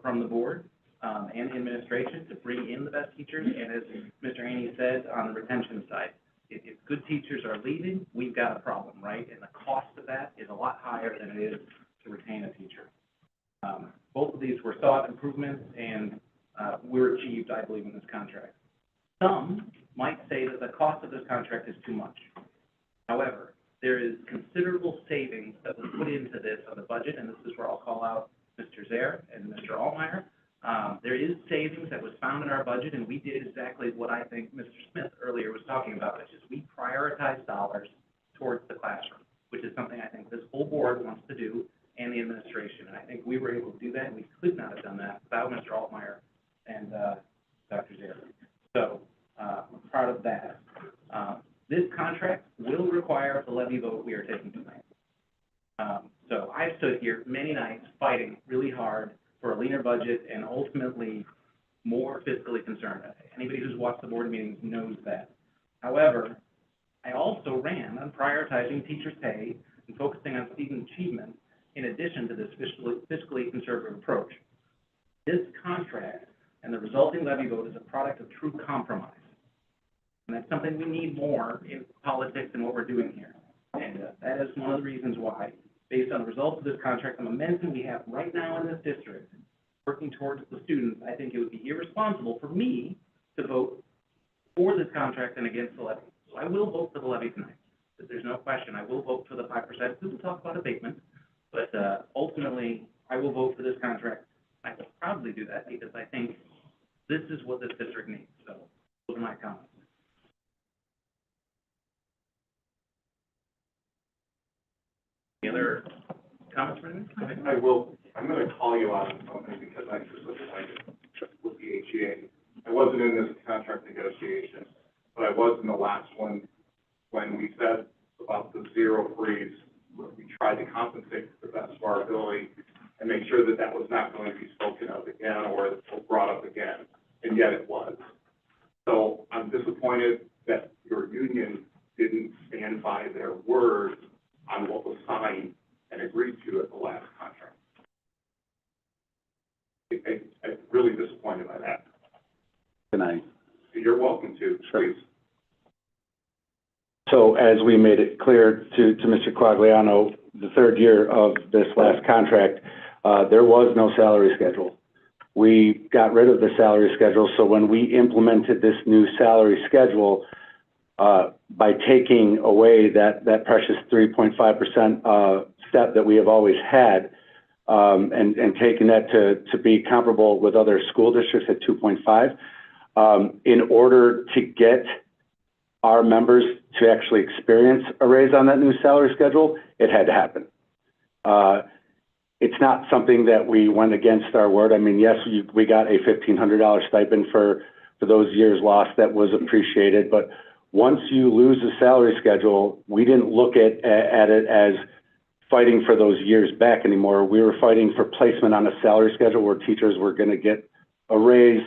from the board and administration to bring in the best teachers, and as Mr. Andy said, on the retention side. If good teachers are leaving, we've got a problem, right? And the cost of that is a lot higher than it is to retain a teacher. Both of these were sought improvements, and were achieved, I believe, in this contract. Some might say that the cost of this contract is too much. However, there is considerable savings that was put into this on the budget, and this is where I'll call out Mr. Zaire and Mr. Altmeyer. There is savings that was found in our budget, and we did exactly what I think Mr. Smith earlier was talking about, which is we prioritized dollars towards the classroom, which is something I think this whole board wants to do, and the administration. And I think we were able to do that, and we could not have done that without Mr. Altmeyer and Dr. Zaire. So I'm proud of that. This contract will require the levy vote we are taking tonight. So I've stood here many nights fighting really hard for a leaner budget and ultimately more fiscally concerned. Anybody who's watched the board meetings knows that. However, I also ran on prioritizing teachers' pay and focusing on student achievement in addition to this fiscally conservative approach. This contract and the resulting levy vote is a product of true compromise. And that's something we need more in politics than what we're doing here. And that is one of the reasons why, based on the results of this contract and the momentum we have right now in this district, working towards the students, I think it would be irresponsible for me to vote for this contract and against the levy. So I will vote for the levy tonight. But there's no question, I will vote for the 5%. We will talk about abatement, but ultimately, I will vote for this contract. I will proudly do that because I think this is what this district needs. So those are my comments. Any other comments for me? I will, I'm gonna call you on something because I'm disappointed with the HEA. I wasn't in this contract negotiation, but I was in the last one when we said about the zero freeze. We tried to compensate to the best of our ability and make sure that that was not going to be spoken of again or brought up again, and yet it was. So I'm disappointed that your union didn't stand by their word on what was signed and agreed to at the last contract. I'm really disappointed by that. Can I? You're welcome to, please. So as we made it clear to Mr. Quagliano, the third year of this last contract, there was no salary schedule. We got rid of the salary schedule, so when we implemented this new salary schedule, by taking away that precious 3.5% step that we have always had, and taking that to be comparable with other school districts at 2.5, in order to get our members to actually experience a raise on that new salary schedule, it had to happen. It's not something that we went against our word. I mean, yes, we got a $1,500 stipend for those years lost. That was appreciated. But once you lose the salary schedule, we didn't look at it as fighting for those years back anymore. We were fighting for placement on a salary schedule where teachers were going to get a raise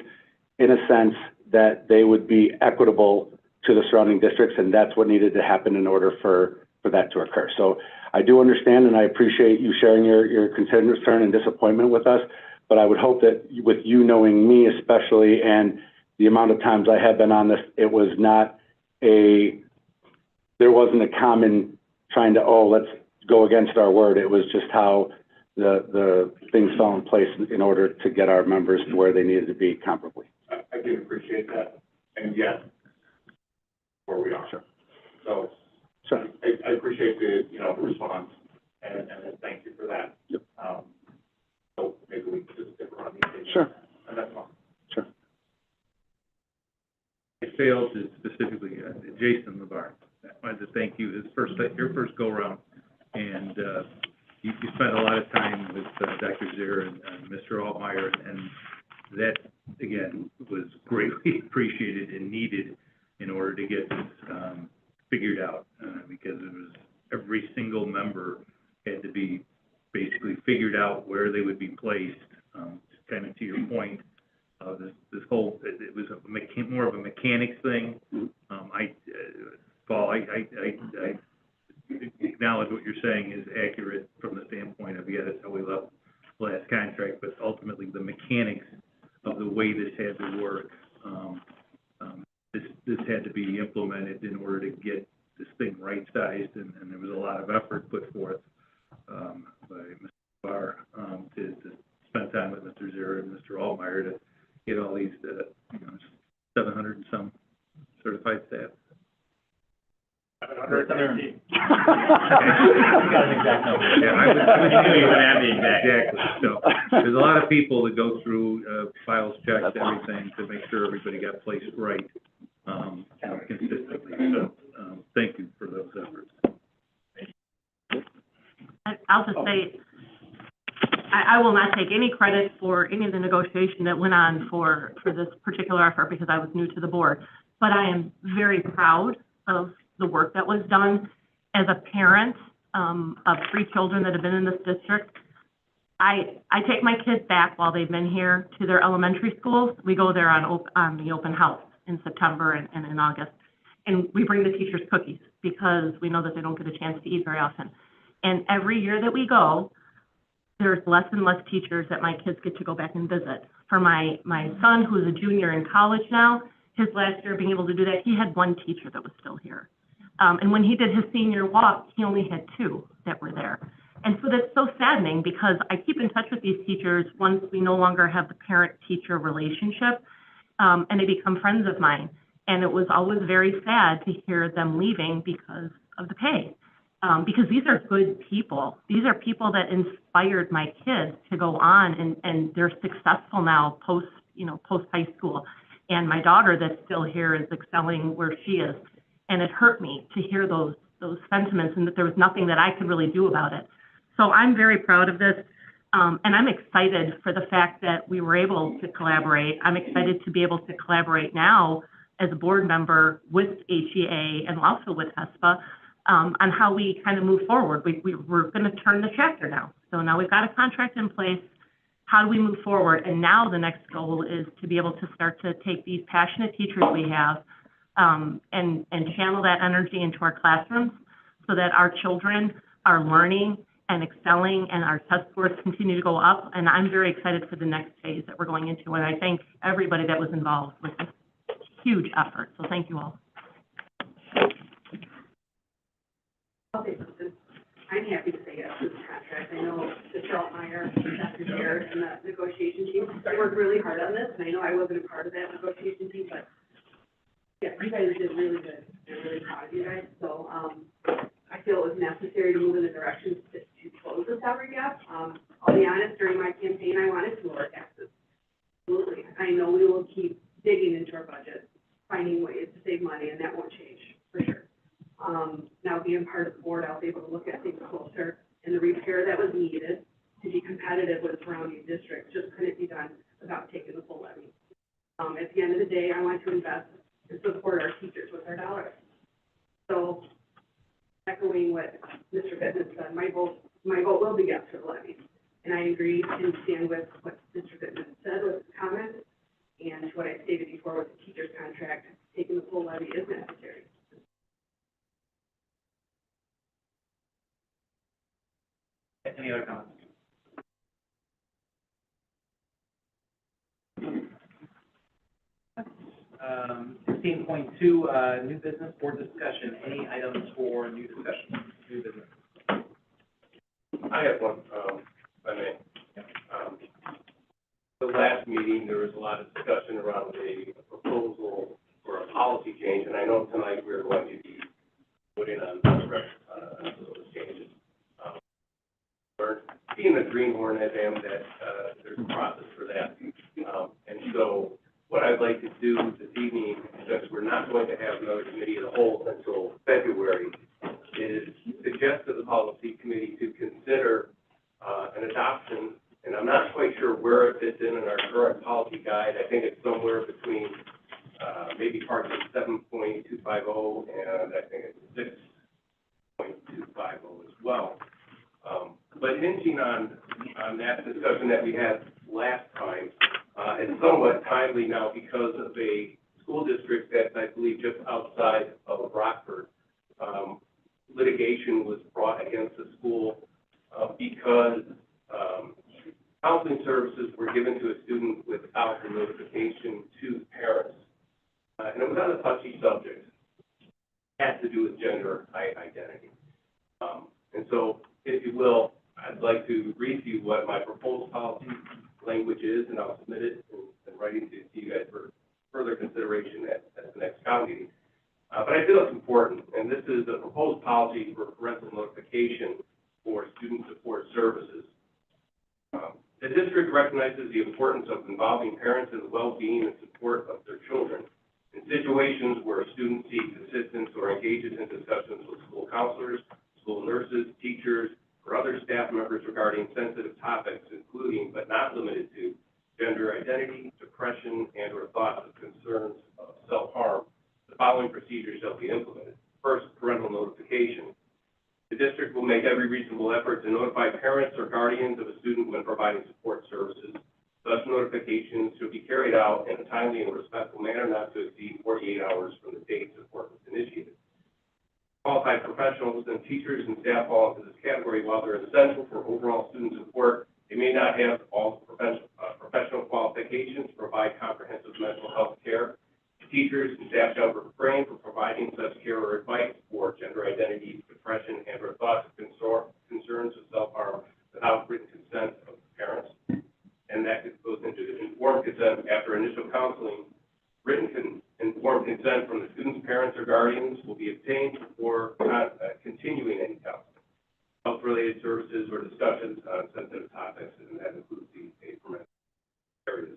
in a sense that they would be equitable to the surrounding districts, and that's what needed to happen in order for that to occur. So I do understand, and I appreciate you sharing your concern and disappointment with us, but I would hope that with you knowing me especially and the amount of times I have been on this, it was not there wasn't a common trying to, let's go against our word. It was just how the things fell in place in order to get our members to where they needed to be comparably. I do appreciate that, and yet, where we are. Sure. So, sure. I appreciate the, response, and thank you for that. Yep. So maybe we can just differ on these things. Sure. And that's fine. Sure. I failed to specifically, Jason LeVar, I wanted to thank you, your first go-around, and you spent a lot of time with Dr. Zaire and Mr. Altmeyer, and that, again, was greatly appreciated and needed in order to get this figured out, because it was every single member had to be basically figured out where they would be placed, kind of to your point. This whole, it was more of a mechanics thing. Paul, I acknowledge what you're saying is accurate from the standpoint of, that's how we left last contract, but ultimately the mechanics of the way this had to work, this had to be implemented in order to get this thing right-sized, and there was a lot of effort put forth by Mr. Barr to spend time with Mr. Zaire and Mr. Altmeyer to get all these, 700 and some certified staff. 717. You got an exact number. Yeah, I was thinking you would have the exact. Exactly. So, there's a lot of people that go through, files, checks, everything, to make sure everybody got placed right, consistently. So, thank you for those efforts. I'll just say, I will not take any credit for any of the negotiation that went on for this particular effort because I was new to the board. But I am very proud of the work that was done. As a parent of 3 children that have been in this district, I take my kids back while they've been here to their elementary schools. We go there on the open house in September and in August. And we bring the teachers cookies because we know that they don't get a chance to eat very often. And every year that we go, there's less and less teachers that my kids get to go back and visit. For my son, who's a junior in college now, his last year being able to do that, he had 1 teacher that was still here. And when he did his senior walk, he only had 2 that were there. And so that's so saddening because I keep in touch with these teachers once we no longer have the parent-teacher relationship, and they become friends of mine. And it was always very sad to hear them leaving because of the pay. Because these are good people. These are people that inspired my kids to go on, and they're successful now post high school. And my daughter that's still here is excelling where she is. And it hurt me to hear those sentiments and that there was nothing that I could really do about it. So I'm very proud of this. And I'm excited for the fact that we were able to collaborate. I'm excited to be able to collaborate now as a board member with HEA and also with HESPA. On how we kind of move forward. We're going to turn the chapter now. So now we've got a contract in place. How do we move forward? And now the next goal is to be able to start to take these passionate teachers we have and channel that energy into our classrooms so that our children are learning and excelling and our test scores continue to go up. And I'm very excited for the next phase that we're going into. And I thank everybody that was involved with this huge effort. So thank you all. I'll say something. I'm happy to say yes to this contract. I know Mr. Altmeyer, Dr. Jared, and the negotiation team, they worked really hard on this, and I know I wasn't a part of that negotiation team, but yeah, you guys did really good. I'm really proud of you guys. So, I feel it was necessary to move in the direction to close the salary gap. I'll be honest, during my campaign, I wanted to lower taxes. Absolutely. I know we will keep digging into our budget, finding ways to save money, and that won't change, for sure. Now being part of the board, I was able to look at things closer, and the repair that was needed to be competitive with surrounding districts just couldn't be done without taking the full levy. At the end of the day, I want to invest and support our teachers with our dollars. So, echoing what Mr. Bittman said, my vote will be yes for the levy. And I agree and stand with what Mr. Bittman said with his comments and what I stated before with the teacher's contract, taking the full levy is necessary. Any other comments? 16.2, new business board discussion. Any items for new discussion? New business. I have one, if I may. The last meeting, there was a lot of discussion around a proposal for a policy change, and I know tonight we're going to be putting on those changes. Being a greenhorn as I am, that there's a process for that. And so what I'd like to do this evening, since we're not going to have another committee of the whole until February, is suggest to the policy committee to consider an adoption, and I'm not quite sure where it fits in our current policy guide. I think it's somewhere between maybe parts of 7.250 and I think it's 6.250 as well. But hinging on that discussion that we had last time, it's somewhat timely now because of a school district that's, I believe, just outside of Rockford. Litigation was brought against the school because counseling services were given to a student without the notification to parents. And it was on a touchy subject. It has to do with gender identity. And so, if you will, I'd like to read to you what my proposed policy language is, and I'll submit it in writing to you guys for further consideration at the next COW meeting. But But I feel it's important, and this is a proposed policy for parental notification for student support services. The district recognizes the importance of involving parents in the well-being and support of their children in situations where a student seeks assistance or engages in discussions with school counselors, school nurses, teachers, or other staff members regarding sensitive topics, including but not limited to gender identity, depression, and or thoughts of concerns of self-harm. The following procedures shall be implemented. First, parental notification. The district will make every reasonable effort to notify parents or guardians of a student when providing support services. Such notifications should be carried out in a timely and respectful manner not to exceed 48 hours from the date support was initiated. Qualified professionals and teachers and staff fall into this category. While they're essential for overall student support, they may not have all professional qualifications to provide comprehensive mental health care. Teachers and staff shall refrain from providing such care or advice for gender identity, depression, and or thoughts of concerns of self-harm without written consent of the parents. And that goes into informed consent after initial counseling. Written informed consent from the student's parents or guardians will be obtained before continuing any counseling. Health-related services or discussions on sensitive topics, and that includes the parental areas.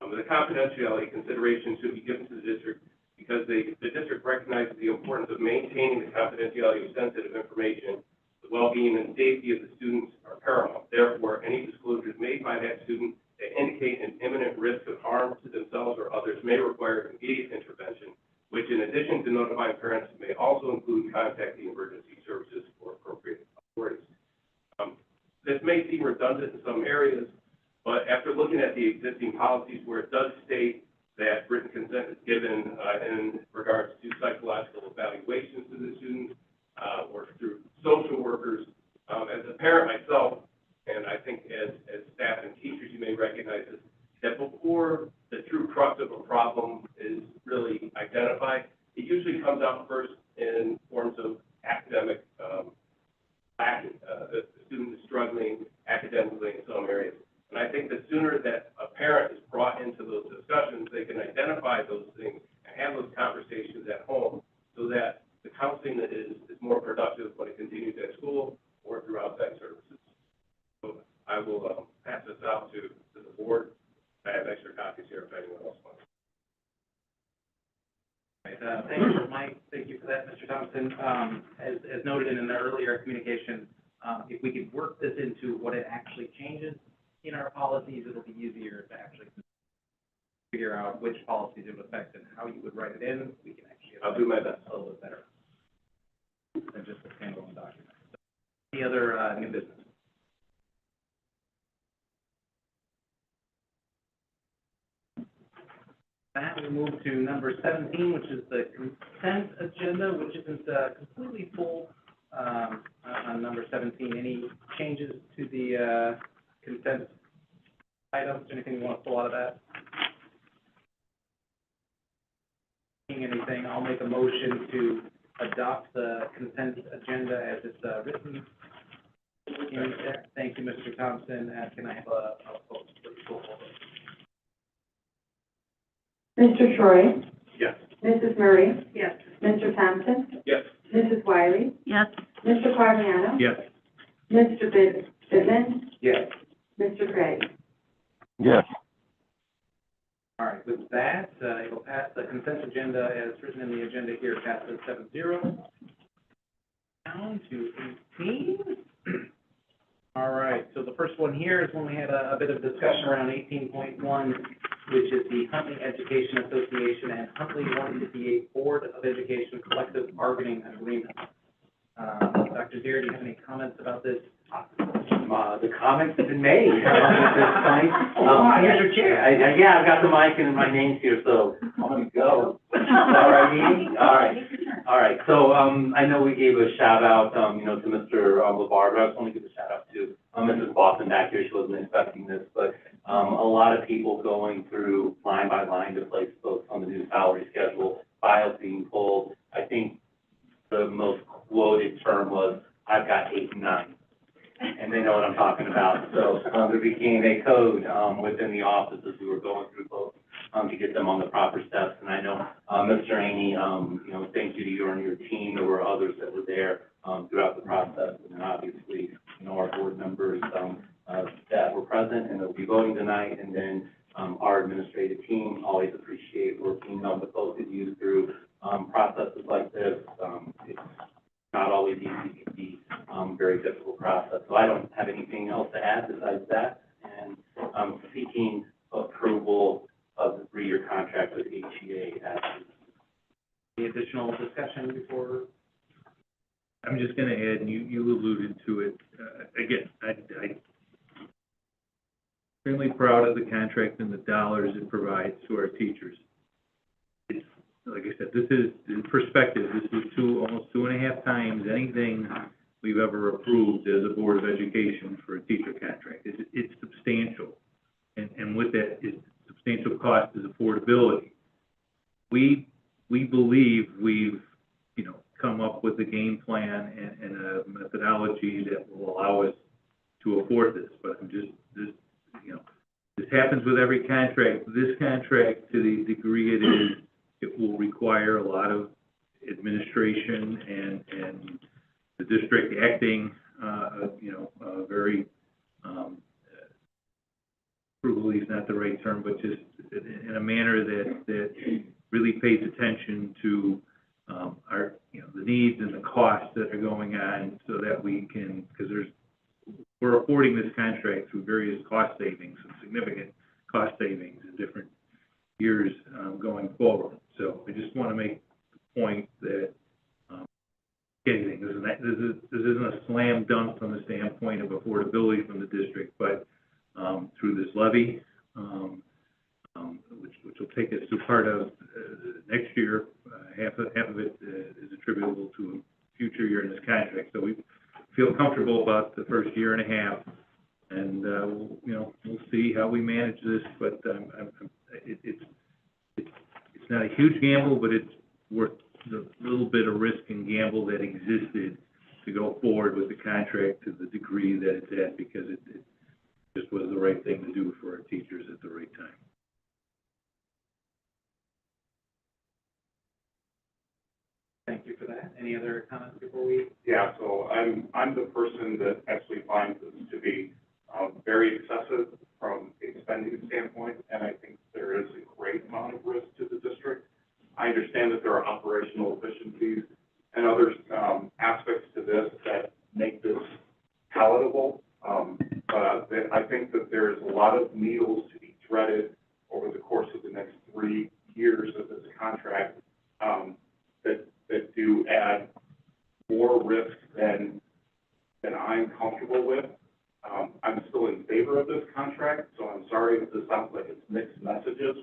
The confidentiality consideration should be given to the district because the district recognizes the importance of maintaining the confidentiality of sensitive information. The well-being and safety of the students are paramount. Therefore, any disclosures made by that student that indicate an imminent risk of harm to themselves or others may require immediate intervention, which in addition to notifying parents may also include contacting emergency services for appropriate authorities. This may seem redundant in some areas, but after looking at the existing policies where it does state that written consent is given in regards to psychological evaluations to the students or through social workers, as a parent myself, and I think as staff and teachers, you may recognize this, that before the true crux of a problem is really identified, it usually comes out first in forms of academic lacking. The student is struggling academically in some areas. And I think the sooner that a parent is brought into those discussions, they can identify those things and have those conversations at home so that the counseling is more productive when it continues at school or through outside services. So I will pass this out to the board. I have extra copies here if anyone else wants. Right, thank you, Mike. Thank you for that, Mr. Thompson. As noted in the earlier communication, if we could work this into what it actually changes in our policies, it'll be easier to actually figure out which policies it would affect and how you would write it in. We can actually. I'll do my best. A little bit better than just a standalone document. So, any other new business? That we move to number 17, which is the consent agenda, which isn't completely full on number 17. Any changes to the consent items? Anything you want to pull out of that? Anything? I'll make a motion to adopt the consent agenda as it's written. Thank you, Mr. Thompson. Can I have a vote, please? Mr. Troy? Yes. Mrs. Murray? Yes. Mr. Thompson? Yes. Mrs. Wiley? Yes. Mr. Quagliano? Yes. Mr. Bidman? Yes. Mr. Craig? Yes. All right, with that, you'll pass the consent agenda as written in the agenda here, passes 7-0. Down to 18. All right, so the first one here is when we had a bit of discussion around 18.1, which is the Huntley Education Association and Huntley wanting to be a Board of Education collective bargaining agreement. Dr. Deere, do you have any comments about this? The comments have been made at this point. Here's your chair. Yeah, I've got the mic and my name's here, so I'm gonna go. All right. All right. So, I know we gave a shout out, to Mr. LeVar, but I just want to give a shout out to Mrs. Boston back here. She wasn't expecting this, but a lot of people going through line by line to place folks on the new salary schedule, files being pulled. I think the most quoted term was, "I've got 8 and 9." And they know what I'm talking about. So there became a code within the office as we were going through both to get them on the proper steps. And I know, Mr. Aney, you know, thank you to you and your team. There were others that were there, throughout the process. And obviously, you know, our board members, that were present and that will be voting tonight. And then, our administrative team, always appreciate working, with both of you through, processes like this. It's not always easy. It can be, very difficult process. So I don't have anything else to add besides that. And I'm seeking approval of the 3-year contract with HEA. Any additional discussion before? I'm just gonna add, and you alluded to it, again, I'm extremely proud of the contract and the dollars it provides to our teachers. It's, like I said, this is, in perspective, this is almost 2.5 times anything we've ever approved as a Board of Education for a teacher contract. It's substantial. And with that, substantial cost is affordability. We believe we've, you know, come up with a game plan and a methodology that will allow us to afford this. But I'm just, you know, this happens with every contract. This contract, to the degree it is, it will require a lot of administration and the district acting, you know, very, frugally is not the right term, but just in a manner that really pays attention to our, you know, the needs and the costs that are going on, so that we can, because we're affording this contract through various cost savings, and significant cost savings in different years going forward. So I just want to make the point that anything, this isn't a slam dunk from the standpoint of affordability from the district, but through this levy, which will take us to part of next year, half of it is attributable to a future year in this contract. So we feel comfortable about the first 1.5 years, and we'll see how we manage this. But it's not a huge gamble, but it's worth the little bit of risk and gamble that existed to go forward with the contract to the degree that it's at, because it just was the right thing to do for our teachers at the right time. Thank you for that. Any other comments before we? Yeah, so I'm the person that actually finds this to be very excessive from a spending standpoint, and I think there is a great amount of risk to the district. I understand that there are operational efficiencies and other aspects to this that make this palatable, but I think that there is a lot of needles to be threaded over the course of the next 3 years of this contract that do add more risk than I'm comfortable with. I'm still in favor of this contract, so I'm sorry if this sounds like it's mixed messages,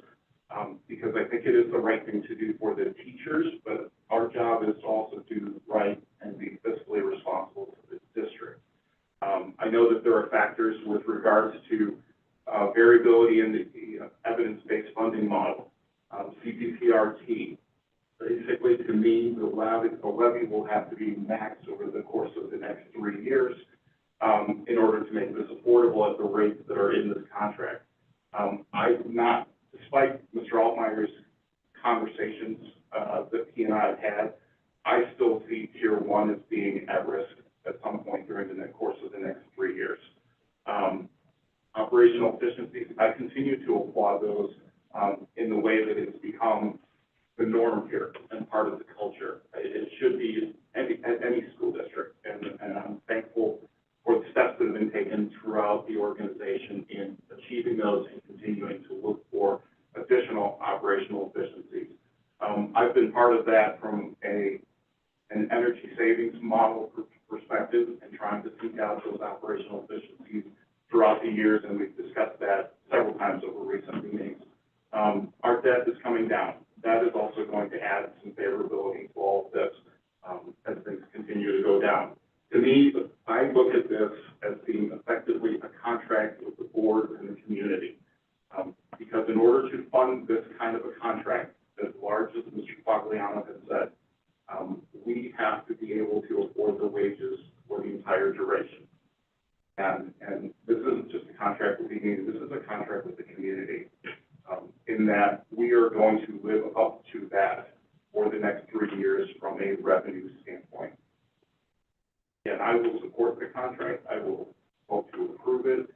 because I think it is the right thing to do for the teachers, but our job is to also do right and be fiscally responsible to the district. I know that there are factors with regards to variability in the evidence-based funding model, CPPRT. Basically, to me, the levy will have to be maxed over the course of the next 3 years in order to make this affordable at the rates that are in this contract. Despite Mr. Altmeier's conversations that he and I have had, I still see Tier 1 as being at risk at some point during the course of the next 3 years. Operational efficiencies, I continue to applaud those in the way that it's become the norm here and part of the culture. It should be at any school district, and I'm thankful for the steps that have been taken throughout the organization in achieving those and continuing to look for additional operational efficiencies. I've been part of that from an energy savings model perspective and trying to seek out those operational efficiencies throughout the years, and we've discussed that several times over recent meetings. Our debt is coming down. That is also going to add some favorability to all of this as things continue to go down. To me, I look at this as being effectively a contract with the board and the community. Because in order to fund this kind of a contract, as large as Mr. Quagliano has said, we have to be able to afford the wages for the entire duration. And this isn't just a contract with the union, this is a contract with the community. In in that we are going to live up to that for the next 3 years from a revenue standpoint. And I will support the contract, I will vote to approve it,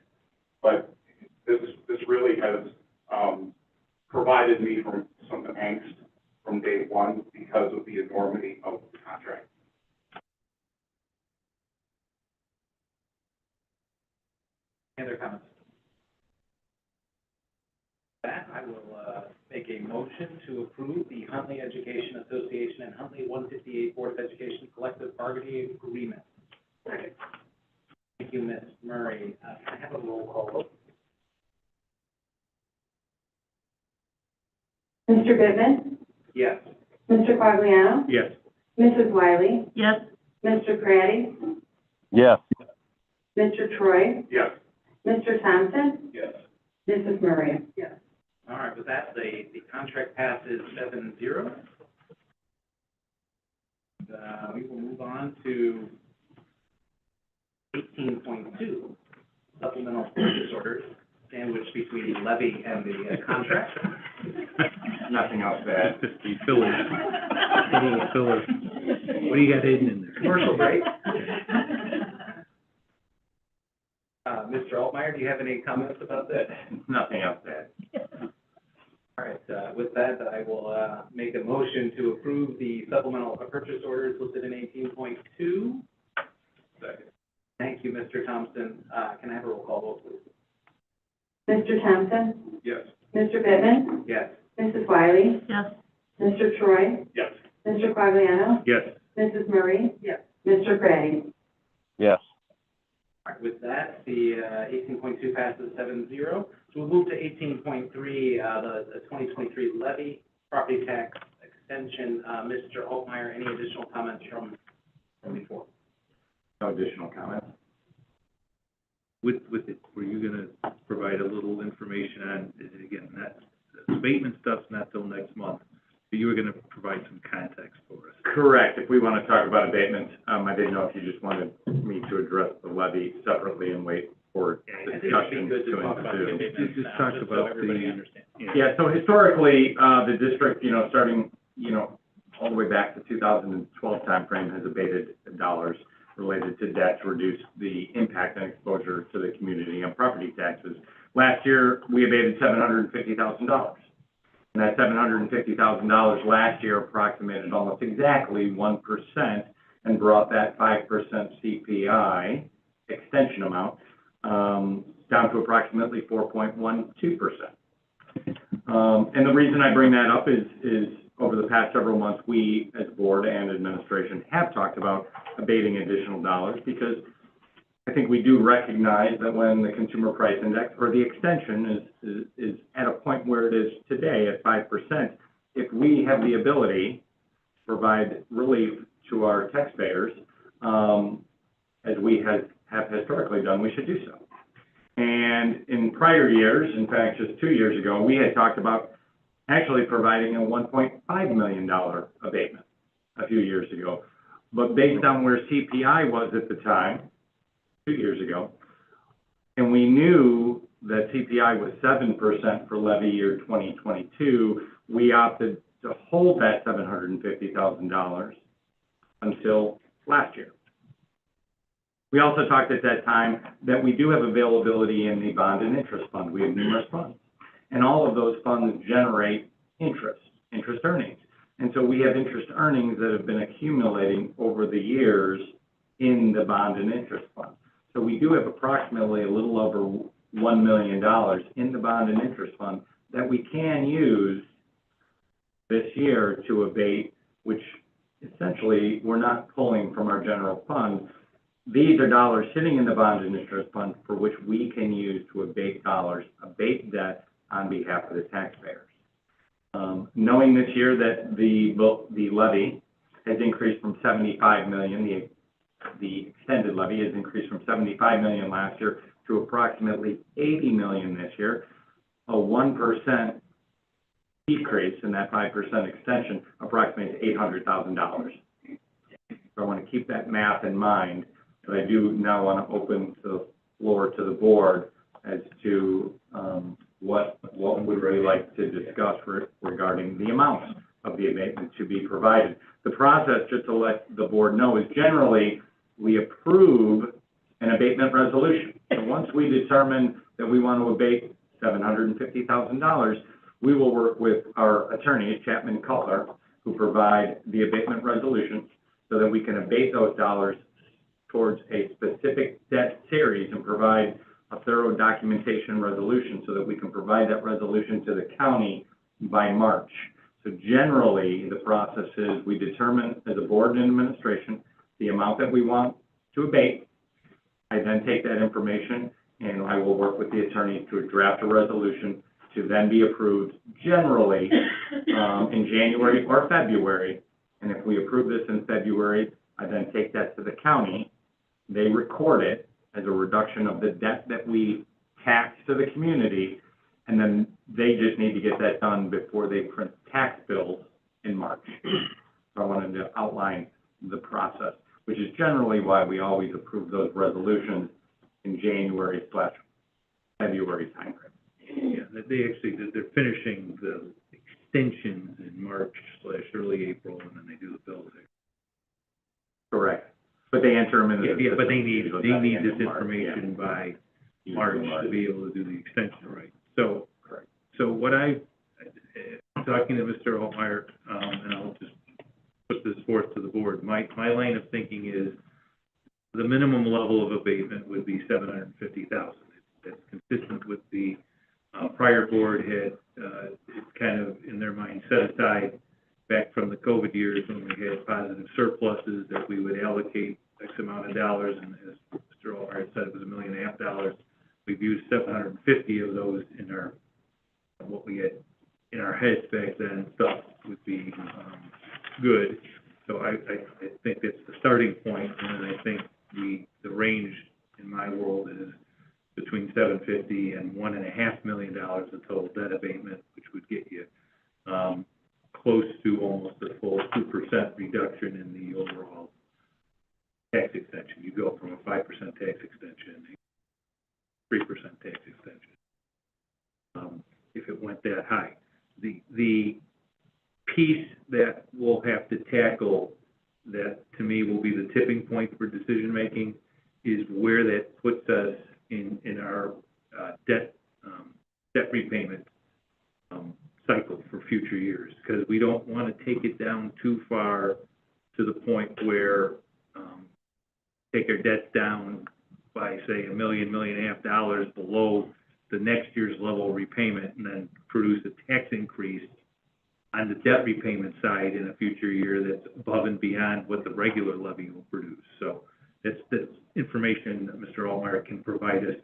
but this really has, provided me from some angst from day one because of the enormity of the contract. Any other comments? With that, I will, make a motion to approve the Huntley Education Association and Huntley 158 Board of Education Collective Bargaining Agreement. Thank you, Ms. Murray. Can I have a roll call vote? Mr. Goodman? Yes. Mr. Quagliano? Yes. Mrs. Wiley? Yes. Mr. Craddy? Yes. Mr. Troy? Yes. Mr. Thompson? Yes. Mrs. Murray? Yes. All right, with that, the contract passes 7-0. We will move on to 18.2, supplemental purchase orders, sandwiched between the levy and the contract. Nothing else to add. The fillers. Little fillers. What do you got hidden in there? Commercial break. Mr. Altmeyer, do you have any comments about that? Nothing else to add. All right, with that, I will make a motion to approve the supplemental purchase orders listed in 18.2. Second. Thank you, Mr. Thompson. Can I have a roll call vote, please? Mr. Thompson? Yes. Mr. Goodman? Yes. Mrs. Wiley? Yes. Mr. Troy? Yes. Mr. Quagliano? Yes. Mrs. Murray? Yes. Mr. Craddy? Yes. All right, with that, the 18.2 passes 7-0. So we'll move to 18.3, the 2023 levy, property tax extension. Mr. Altmeyer, any additional comments from before? No additional comments. With it, were you gonna provide a little information on, again, that the abatement stuff's not till next month, but you were gonna provide some context for us? Correct. If we want to talk about abatement, I didn't know if you just wanted me to address the levy separately and wait for discussion to ensue. Just talk about everybody the, understands. Yeah, so historically, the district, starting, all the way back to 2012 timeframe has abated dollars related to debt to reduce the impact and exposure to the community on property taxes. Last year, we abated $750,000. And that $750,000 last year approximated almost exactly 1% and brought that 5% CPI extension amount down to approximately 4.12%. And the reason I bring that up is over the past several months, we as board and administration have talked about abating additional dollars because I think we do recognize that when the consumer price index or the extension is at a point where it is today at 5%, if we have the ability to provide relief to our taxpayers, as we have historically done, we should do so. And in prior years, in fact, just 2 years ago, we had talked about actually providing a $1.5 million abatement a few years ago. But based on where CPI was at the time, 2 years ago, and we knew that CPI was 7% for levy year 2022, we opted to hold that $750,000 until last year. We also talked at that time that we do have availability in the bond and interest fund. We have numerous funds. And all of those funds generate interest earnings. And so we have interest earnings that have been accumulating over the years in the bond and interest fund. So we do have approximately a little over $1 million in the bond and interest fund that we can use this year to abate, which essentially we're not pulling from our general fund. These are dollars sitting in the bond and interest fund for which we can use to abate debt on behalf of the taxpayers. Knowing this year that the levy has increased from 75 million, the extended levy has increased from 75 million last year to approximately 80 million this year, a 1% decrease in that 5% extension approximates $800,000. So I want to keep that math in mind, but I do now want to open the floor to the board as to what would we like to discuss regarding the amounts of the abatement to be provided? The process, just to let the board know, is generally we approve an abatement resolution. So once we determine that we want to abate $750,000, we will work with our attorney, Chapman Cutler, who provide the abatement resolution so that we can abate those dollars towards a specific debt series and provide a thorough documentation resolution so that we can provide that resolution to the county by March. So generally, the process is we determine as a board and administration the amount that we want to abate. I then take that information and I will work with the attorney to draft a resolution to then be approved generally in January or February. And if we approve this in February, I then take that to the county. They record it as a reduction of the debt that we tax to the community, and then they just need to get that done before they print tax bills in March. So I wanted to outline the process, which is generally why we always approve those resolutions in January/February timeframe. Yeah, they're finishing the extensions in March/early April, and then they do the bills. Correct. But they enter them in the Yeah, but they need this March, information yeah. by March to be able to do the extension, right? So, so what I'm talking to Mr. Altmeyer, and I'll just put this forth to the board. My line of thinking is the minimum level of abatement would be $750,000. That's consistent with the prior board had, it's kind of in their mind set aside back from the COVID years when we had positive surpluses that we would allocate X amount of dollars, and as Mr. Allhart said, it was $1.5 million. We've used 750 of those in our, what we had in our heads back then, thought would be good. So I think that's the starting point, and then I think the range in my world is between 750 and $1.5 million of total debt abatement, which would get you close to almost a full 2% reduction in the overall tax extension. You go from a 5% tax extension, 3% tax extension, if it went that high. The piece that we'll have to tackle that to me will be the tipping point for decision making is where that puts us in our debt repayment cycle for future years, because we don't want to take it down too far to the point where take our debts down by say $1 million, $1.5 million below the next year's level of repayment, and then produce a tax increase on the debt repayment side in a future year that's above and beyond what the regular levy will produce. So that's information that Mr. Allmeyer can provide us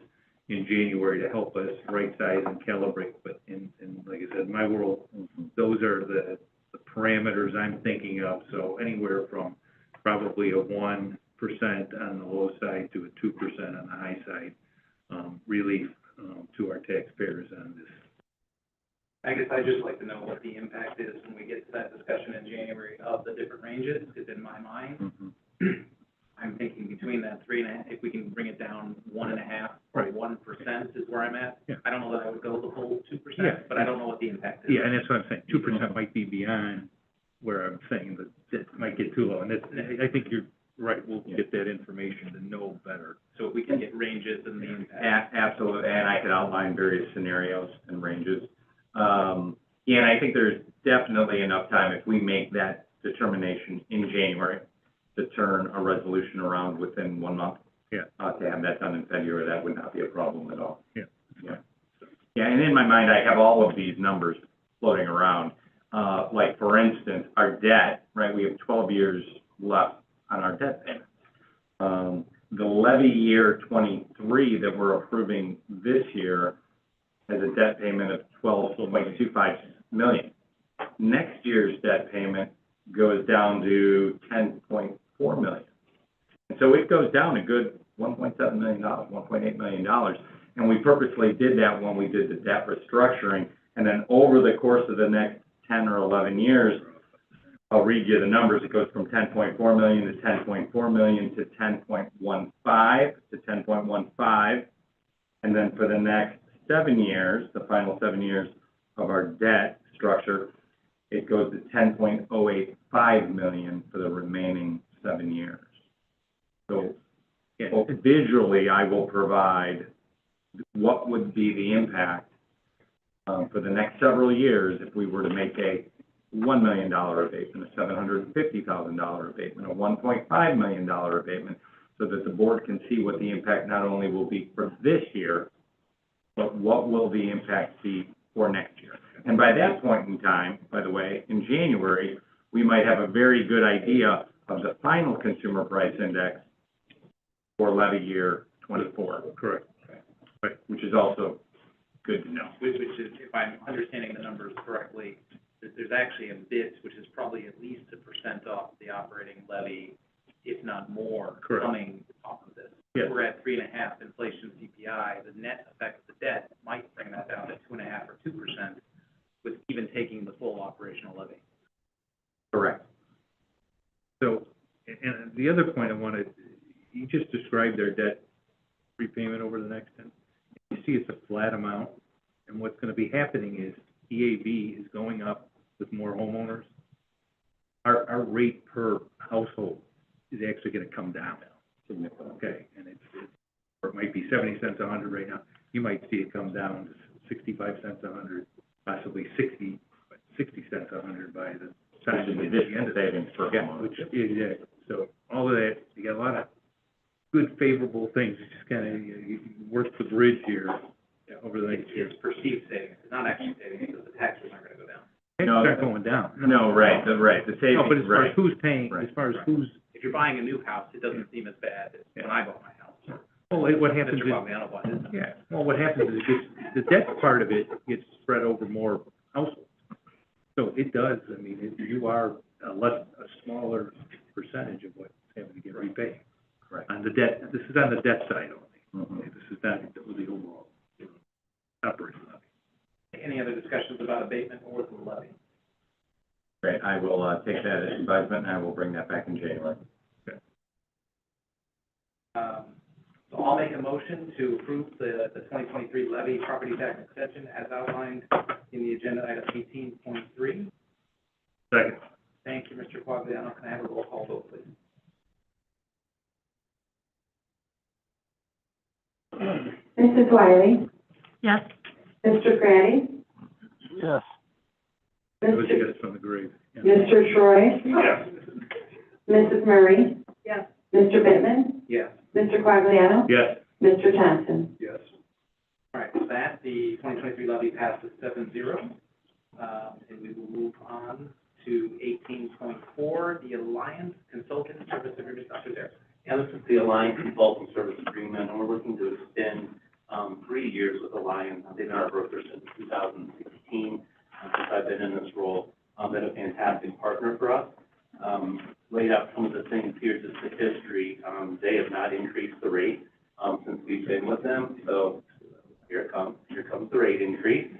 in January to help us right size and calibrate. But in like I said, in my world, those are the parameters I'm thinking of. So anywhere from probably a 1% on the low side to a 2% on the high side relief to our taxpayers on this. I guess I'd just like to know what the impact is when we get to that discussion in January of the different ranges, because in my mind, I'm thinking between that 3.5, if we can bring it down 1.5 or 1% is where I'm at. Yeah. I don't know that I would go the full 2%, Yeah. but I don't know what the impact is. Yeah, and that's what I'm saying. 2% might be beyond where I'm saying that it might get too low. And that's, I think you're right. We'll get that information to know better. So if we can get ranges and the impact. Absolutely, and I could outline various scenarios and ranges. And I think there's definitely enough time if we make that determination in January to turn a resolution around within 1 month. Yeah. To have that done in February, that would not be a problem at all. Yeah. Yeah. Yeah, and in my mind, I have all of these numbers floating around. Like, for instance, our debt, right, we have 12 years left on our debt payment. The levy year 23 that we're approving this year has a debt payment of $12.25 million. Next year's debt payment goes down to $10.4 million. And so it goes down a good $1.7 million, $1.8 million. And we purposely did that when we did the debt restructuring. And then over the course of the next 10 or 11 years, I'll read you the numbers. It goes from $10.4 million to $10.4 million to $10.15 to $10.15. And then for the next 7 years, the final 7 years of our debt structure, it goes to 10.085 million for the remaining 7 years. So visually, I will provide what would be the impact for the next several years if we were to make a $1 million abatement, a $750,000 abatement, a $1.5 million abatement, so that the board can see what the impact not only will be for this year, but what will the impact be for next year. And by that point in time, by the way, in January, we might have a very good idea of the final consumer price index for levy year 24. Correct. Right. Which is also good to know. Which is, if I'm understanding the numbers correctly, that there's actually a bit, which is probably at least 1% off the operating levy, if not more, Correct. coming off of this. Yes. We're at 3.5 inflation CPI, the net effect of the debt might bring that down to 2.5 or 2%, with even taking the full operational levy. Correct. So, and the other point I wanted, you just described their debt repayment over the next 10. You see it's a flat amount, and what's going to be happening is EAV is going up with more homeowners. Our rate per household is actually going to come down. Okay, and or it might be 70 cents a hundred right now. You might see it come down to 65 cents a hundred, possibly 60 cents a hundred by the time we get to the end of savings per homeowner. Which, exactly. So all of that, you got a lot of good favorable things. You just kind of you work the bridge here over the next year. It's perceived savings, it's not actually savings, because the taxes aren't going to go down. Taxes aren't going down. No, right, the savings, No, but as far right. as who's paying, Right. as far as who's, If you're buying a new house, it doesn't seem as bad as when I bought my house. well, what happens Mr. is, Fabiano bought his house. yeah, well, what happens is it gets, the debt part of it gets spread over more households. So it does, I mean, you are a smaller percentage of what's having to get repaid. Right. On the debt, this is on the debt side only. Mhm. This is not the overall operating levy. Any other discussions about abatement or the levy? Great, I will take that as advisement, and I will bring that back in January. So I'll make a motion to approve the 2023 levy property tax extension as outlined in the agenda item 18.3. Second. Thank you, Mr. Quagliano. Can I have a roll call vote, please? Mrs. Wiley? Yes. Mr. Grady? Yes. That was you guys from the grave. Yeah. Mr. Troy? Yes. Mrs. Murray? Yes. Mr. Bittman, Yes. Mr. Quagliano? Yes. Mr. Thompson? Yes. All right, with that, the 2023 levy passes 7-0. And we will move on to 18.4, the Alliance Consulting Service Agreement. Dr. Derrick. Yeah, this is the Alliance Consulting Service Agreement, and we're looking to extend 3 years with Alliance. They've been our broker since 2016, since I've been in this role. Been a fantastic partner for us. Laid out some of the things here, just the history. They have not increased the rate since we've been with them, so here comes the rate increase.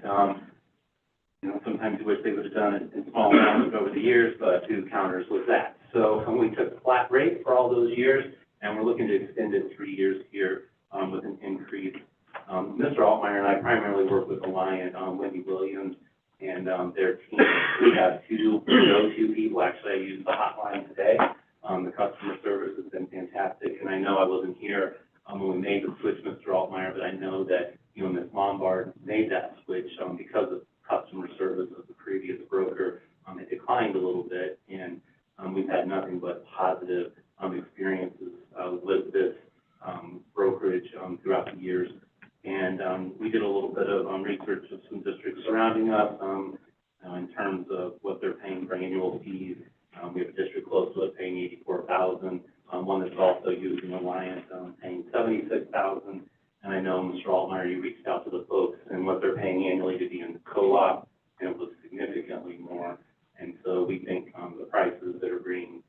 You know, sometimes you wish they would have done it in small amounts over the years, but who counters with that? So we took a flat rate for all those years, and we're looking to extend it 3 years here with an increase. Mr. Altmeyer and I primarily work with Alliant, Wendy Williams, and their team. We have two go-to people. Actually, I used the hotline today. The customer service has been fantastic, and I know I wasn't here when we made the switch, Mr. Altmeyer, but I know that, you know, Ms. Lombard made that switch because of customer service of the previous broker. It declined a little bit, and we've had nothing but positive experiences with this brokerage throughout the years. And we did a little bit of research of some districts surrounding us in terms of what they're paying for annual fees. We have a district close to it paying $84,000. One that's also using Alliance paying $76,000. And I know, Mr. Altmeyer, you reached out to the folks and what they're paying annually to be in the co-op, and it was significantly more. And so we think the prices that are being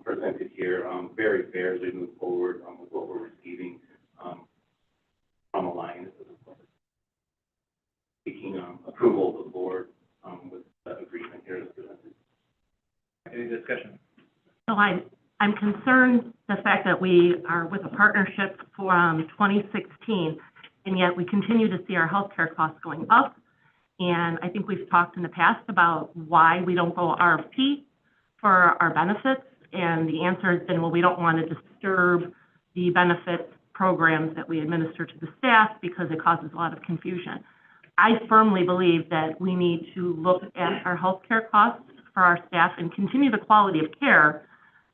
presented here very fair as we move forward with what we're receiving from Alliance. Seeking approval of the board with that agreement here as presented. Any discussion? So I'm concerned the fact that we are with a partnership from 2016, and yet we continue to see our healthcare costs going up. And I think we've talked in the past about why we don't go RFP for our benefits, and the answer has been, well, we don't want to disturb the benefit programs that we administer to the staff because it causes a lot of confusion. I firmly believe that we need to look at our healthcare costs for our staff and continue the quality of care,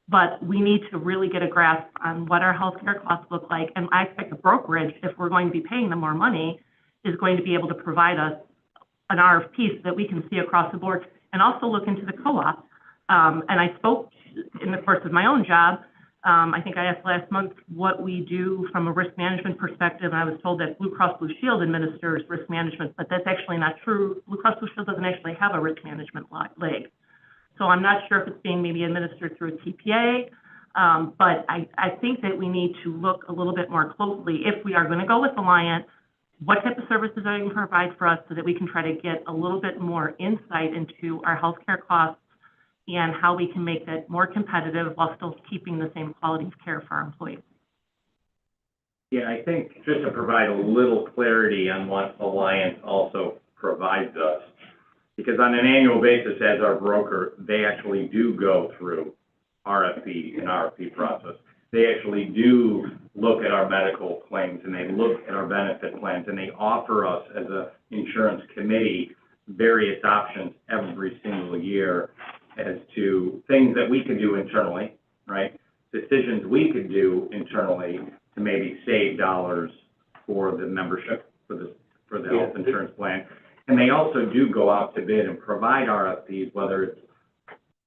but we need to really get a grasp on what our healthcare costs look like. And I expect the brokerage, if we're going to be paying them more money, is going to be able to provide us an RFP so that we can see across the board, and also look into the co-op. And I spoke in the course of my own job. I think I asked last month what we do from a risk management perspective, and I was told that Blue Cross Blue Shield administers risk management, but that's actually not true. Blue Cross Blue Shield doesn't actually have a risk management leg. So I'm not sure if it's being maybe administered through a TPA, but I think that we need to look a little bit more closely, if we are going to go with Alliant, what type of services are you going to provide for us so that we can try to get a little bit more insight into our healthcare costs and how we can make that more competitive while still keeping the same quality of care for our employees. Yeah, I think just to provide a little clarity on what Alliance also provides us, because on an annual basis as our broker, they actually do go through RFP and RFP process. They actually do look at our medical claims, and they look at our benefit plans, and they offer us as an insurance committee various options every single year as to things that we can do internally, right? Decisions we could do internally to maybe save dollars for the membership, for the health insurance plan. And they also do go out to bid and provide RFPs, whether it's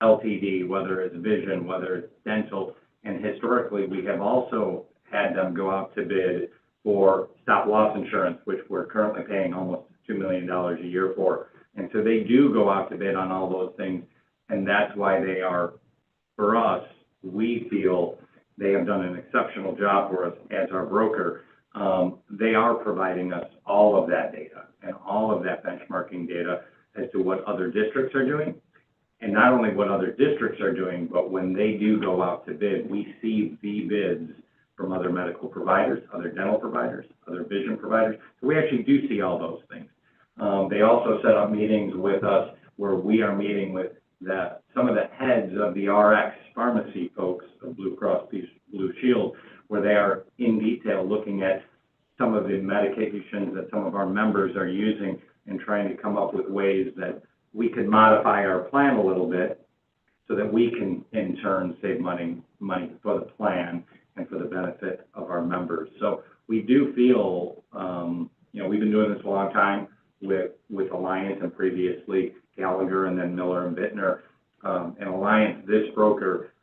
LTD, whether it's vision, whether it's dental. And historically, we have also had them go out to bid for stop-loss insurance, which we're currently paying almost $2 million a year for. And so they do go out to bid on all those things, and that's why they are, for us, we feel they have done an exceptional job for us as our broker. They are providing us all of that data and all of that benchmarking data as to what other districts are doing. And not only what other districts are doing, but when they do go out to bid, we see the bids from other medical providers, other dental providers, other vision providers. So we actually do see all those things. They also set up meetings with us where we are meeting with some of the heads of the RX pharmacy folks of Blue Cross Blue Shield, where they are in detail looking at some of the medications that some of our members are using and trying to come up with ways that we could modify our plan a little bit so that we can in turn save money for the plan and for the benefit of our members. So we do feel, we've been doing this a long time with Alliance and previously Gallagher and then Miller and Bittner. And Alliance, this broker,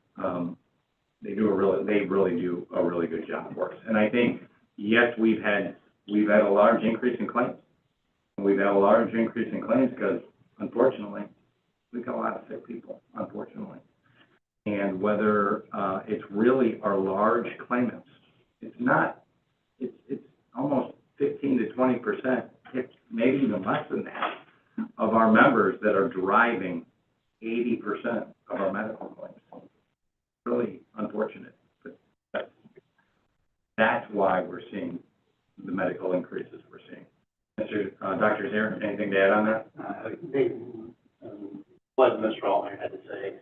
they really do a really good job for us. And I think, yes, we've had a large increase in claims. We've had a large increase in claims because, unfortunately, we've got a lot of sick people, unfortunately. And whether it's really our large claimants, it's almost 15 to 20%, it's maybe even less than that, of our members that are driving 80% of our medical claims. Really unfortunate, but that's why we're seeing the medical increases we're seeing. Dr. Zarin, anything to add on that? What Mr. Allmeyer had to say,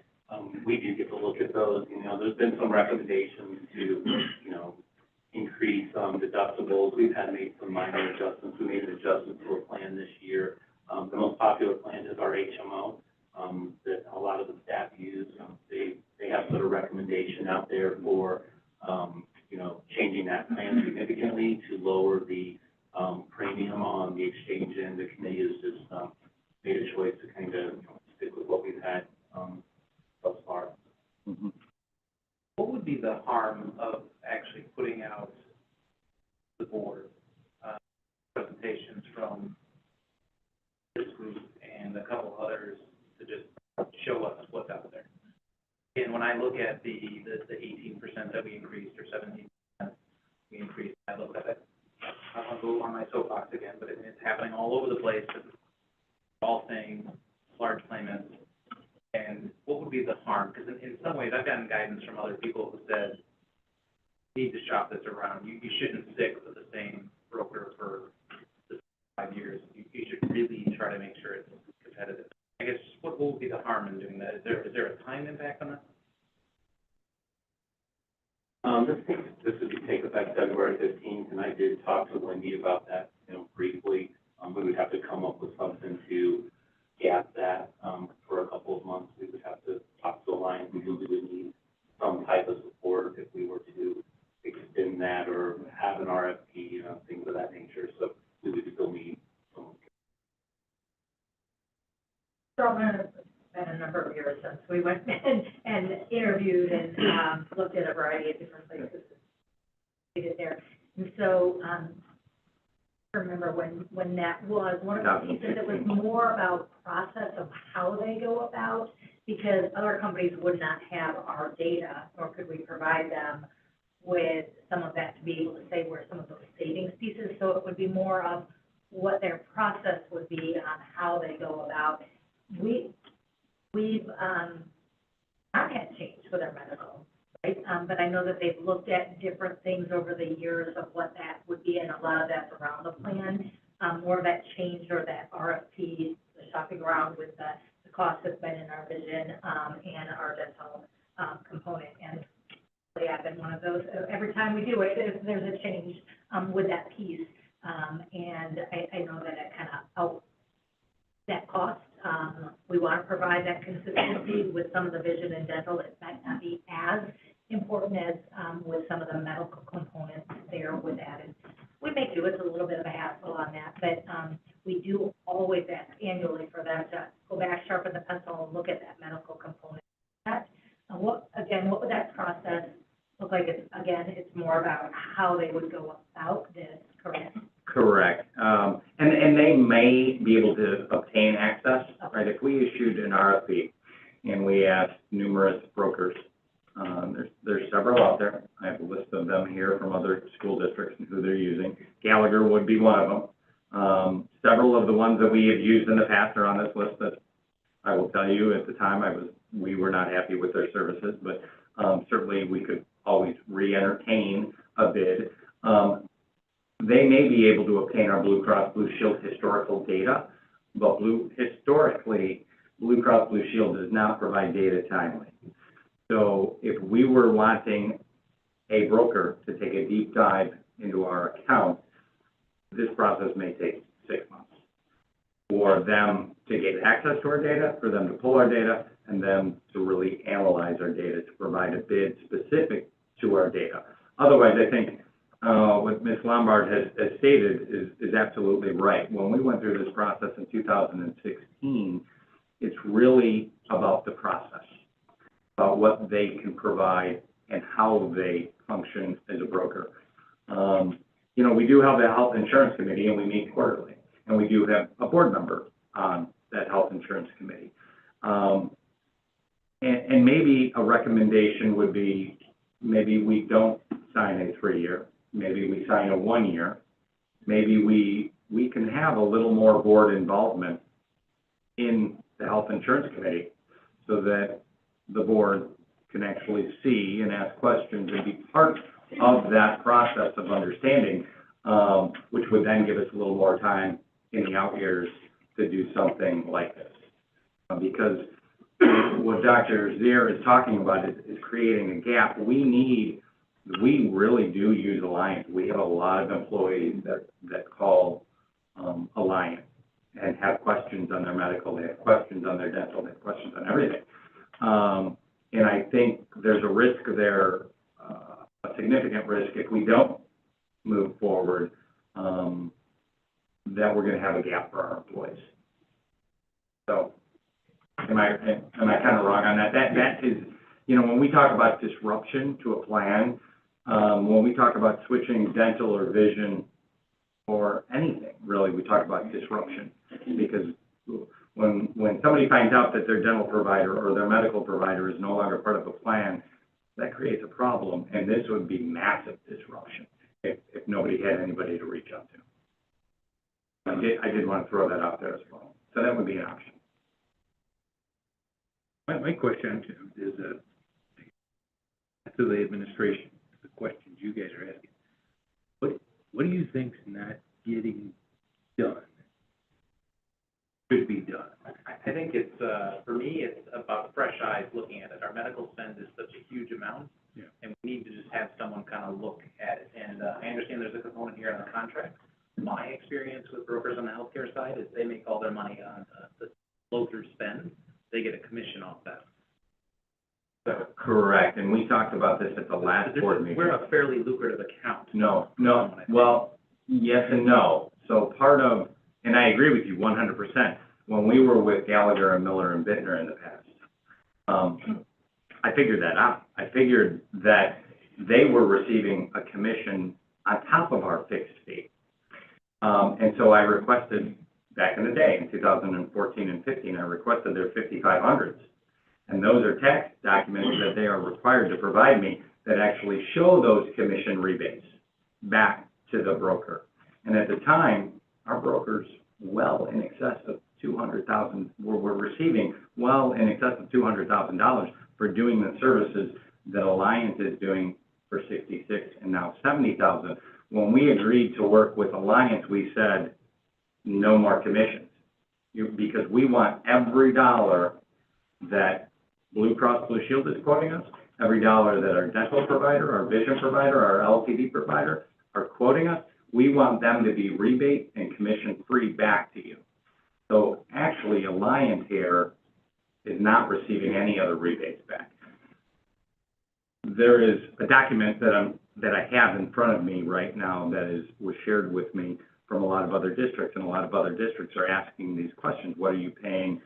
we do get to look at those. There's been some recommendations to, increase deductibles. We've had made some minor adjustments. We made an adjustment to a plan this year. The most popular plan is our HMO that a lot of the staff use. They have put a recommendation out there for, changing that plan significantly to lower the premium on the exchange, and the committee has just made a choice to kind of stick with what we've had thus far. Mm-hmm. What would be the harm of actually putting out the board presentations from this group and a couple others to just show us what's out there? And when I look at the 18% that we increased, or 17% we increased, I look at it. I don't want to go on my soapbox again, but it's happening all over the place. All saying large claimants. And what would be the harm? Because in some ways, I've gotten guidance from other people who said, you need to shop this around. You shouldn't stick with the same broker for the 5 years, you should really try to make sure it's competitive. I guess, what will be the harm in doing that? Is there a time impact on that? This would take effect February 15th, and I did talk to Wendy about that, briefly. We would have to come up with something to gap that, for a couple of months. We would have to talk to Alliance, and we would need some type of support if we were to extend that or have an RFP, things of that nature. So we would still need some. So it's been a number of years since we went and interviewed and looked at a variety of different places we did there. And so I remember when that was, one of the pieces that was more about process of how they go about, because other companies would not have our data, nor could we provide them with some of that to be able to say where some of those savings pieces. So it would be more of what their process would be on how they go about. We've not had change with our medical, right? But I know that they've looked at different things over the years of what that would be, and a lot of that's around the plan. More of that change or that RFP, the shopping around with the cost that's been in our vision, and our dental component. And I've been one of those. Every time we do it, there's a change with that piece. And I know that it kind of that cost. We want to provide that consistency with some of the vision and dental. It might not be as important as with some of the medical components there with that. And we may do, it's a little bit of a hassle on that, but we do always ask annually for them to go back, sharpen the pencil, and look at that medical component. What would that process look like? It's more about how they would go about this, correct? Correct. And they may be able to obtain access, right? If we issued an RFP and we asked numerous brokers, there's several out there. I have a list of them here from other school districts and who they're using. Gallagher would be one of them. Several of the ones that we have used in the past are on this list that I will tell you at the time we were not happy with their services, but certainly we could always re-entertain a bid. They may be able to obtain our Blue Cross Blue Shield historical data, but historically, Blue Cross Blue Shield does not provide data timely. So if we were wanting a broker to take a deep dive into our account, this process may take 6 months for them to get access to our data, for them to pull our data, and them to really analyze our data to provide a bid specific to our data. Otherwise, I think what Ms. Lombard has stated is absolutely right. When we went through this process in 2016, it's really about the process, about what they can provide and how they function as a broker. We do have a health insurance committee, and we meet quarterly, and we do have a board member on that health insurance committee. And maybe a recommendation would be, maybe we don't sign a 3-year, maybe we sign a 1-year, maybe we can have a little more board involvement in the health insurance committee so that the board can actually see and ask questions and be part of that process of understanding, which would then give us a little more time in the out years to do something like this. Because what Dr. Zier is talking about is creating a gap. We really do use Alliance. We have a lot of employees that call Alliance and have questions on their medical, they have questions on their dental, they have questions on everything. And I think there's a risk there, a significant risk if we don't move forward, that we're going to have a gap for our employees. So, am I kind of wrong on that? That is, when we talk about disruption to a plan, when we talk about switching dental or vision or anything, really, we talk about disruption. Because when somebody finds out that their dental provider or their medical provider is no longer part of a plan, that creates a problem, and this would be massive disruption if nobody had anybody to reach out to. I did want to throw that out there as well. So that would be an option. My question is, to the administration, the questions you guys are asking. what do you think's not getting done? Could be done? I think it's, for me, it's about fresh eyes looking at it. Our medical spend is such a huge amount. Yeah. And we need to just have someone kind of look at it. And, I understand there's a component here on the contract. My experience with brokers on the healthcare side is they make all their money on, the flow-through spend. They get a commission off that. Correct, and we talked about this at the last board meeting. We're a fairly lucrative account. No, well, yes and no. So part of, and I agree with you 100%. When we were with Gallagher and Miller and Bittner in the past, I figured that out. I figured that they were receiving a commission on top of our fixed fee. And so I requested, back in the day, in 2014 and 15, I requested their 5500s. And those are tax documents that they are required to provide me that actually show those commission rebates back to the broker. And at the time, our brokers well in excess of $200,000 were receiving well in excess of $200,000 for doing the services that Alliance is doing for 66 and now 70,000. When we agreed to work with Alliance, we said no more commissions, because we want every dollar that Blue Cross Blue Shield is quoting us, every dollar that our dental provider, our vision provider, our LTD provider are quoting us, we want them to be rebate and commission free back to you. So actually, Alliance here is not receiving any other rebates back. There is a document that I have in front of me right now that was shared with me from a lot of other districts, and a lot of other districts are asking these questions. What are you paying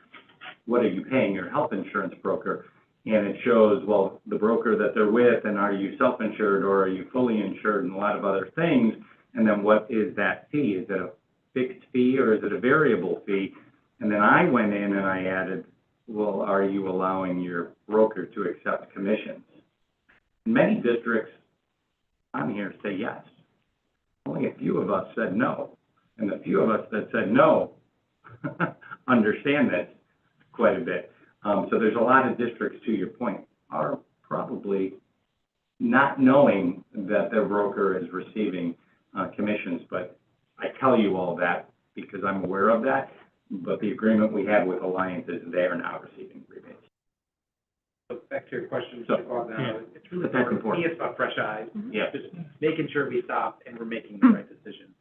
your health insurance broker? And it shows, well, the broker that they're with, and are you self-insured or are you fully insured, and a lot of other things. And then what is that fee? Is it a fixed fee or is it a variable fee? And then I went in and I added, well, are you allowing your broker to accept commissions? Many districts on here say yes. Only a few of us said no. And the few of us that said no understand this quite a bit. So there's a lot of districts, to your point, are probably not knowing that their broker is receiving commissions. But I tell you all that because I'm aware of that. But the agreement we have with Alliance is they are now receiving rebates. So back to your question, Mr. Bogdan, it's really That's important. important. For me, it's about fresh eyes. Yeah. Just making sure we stop and we're making the right decision.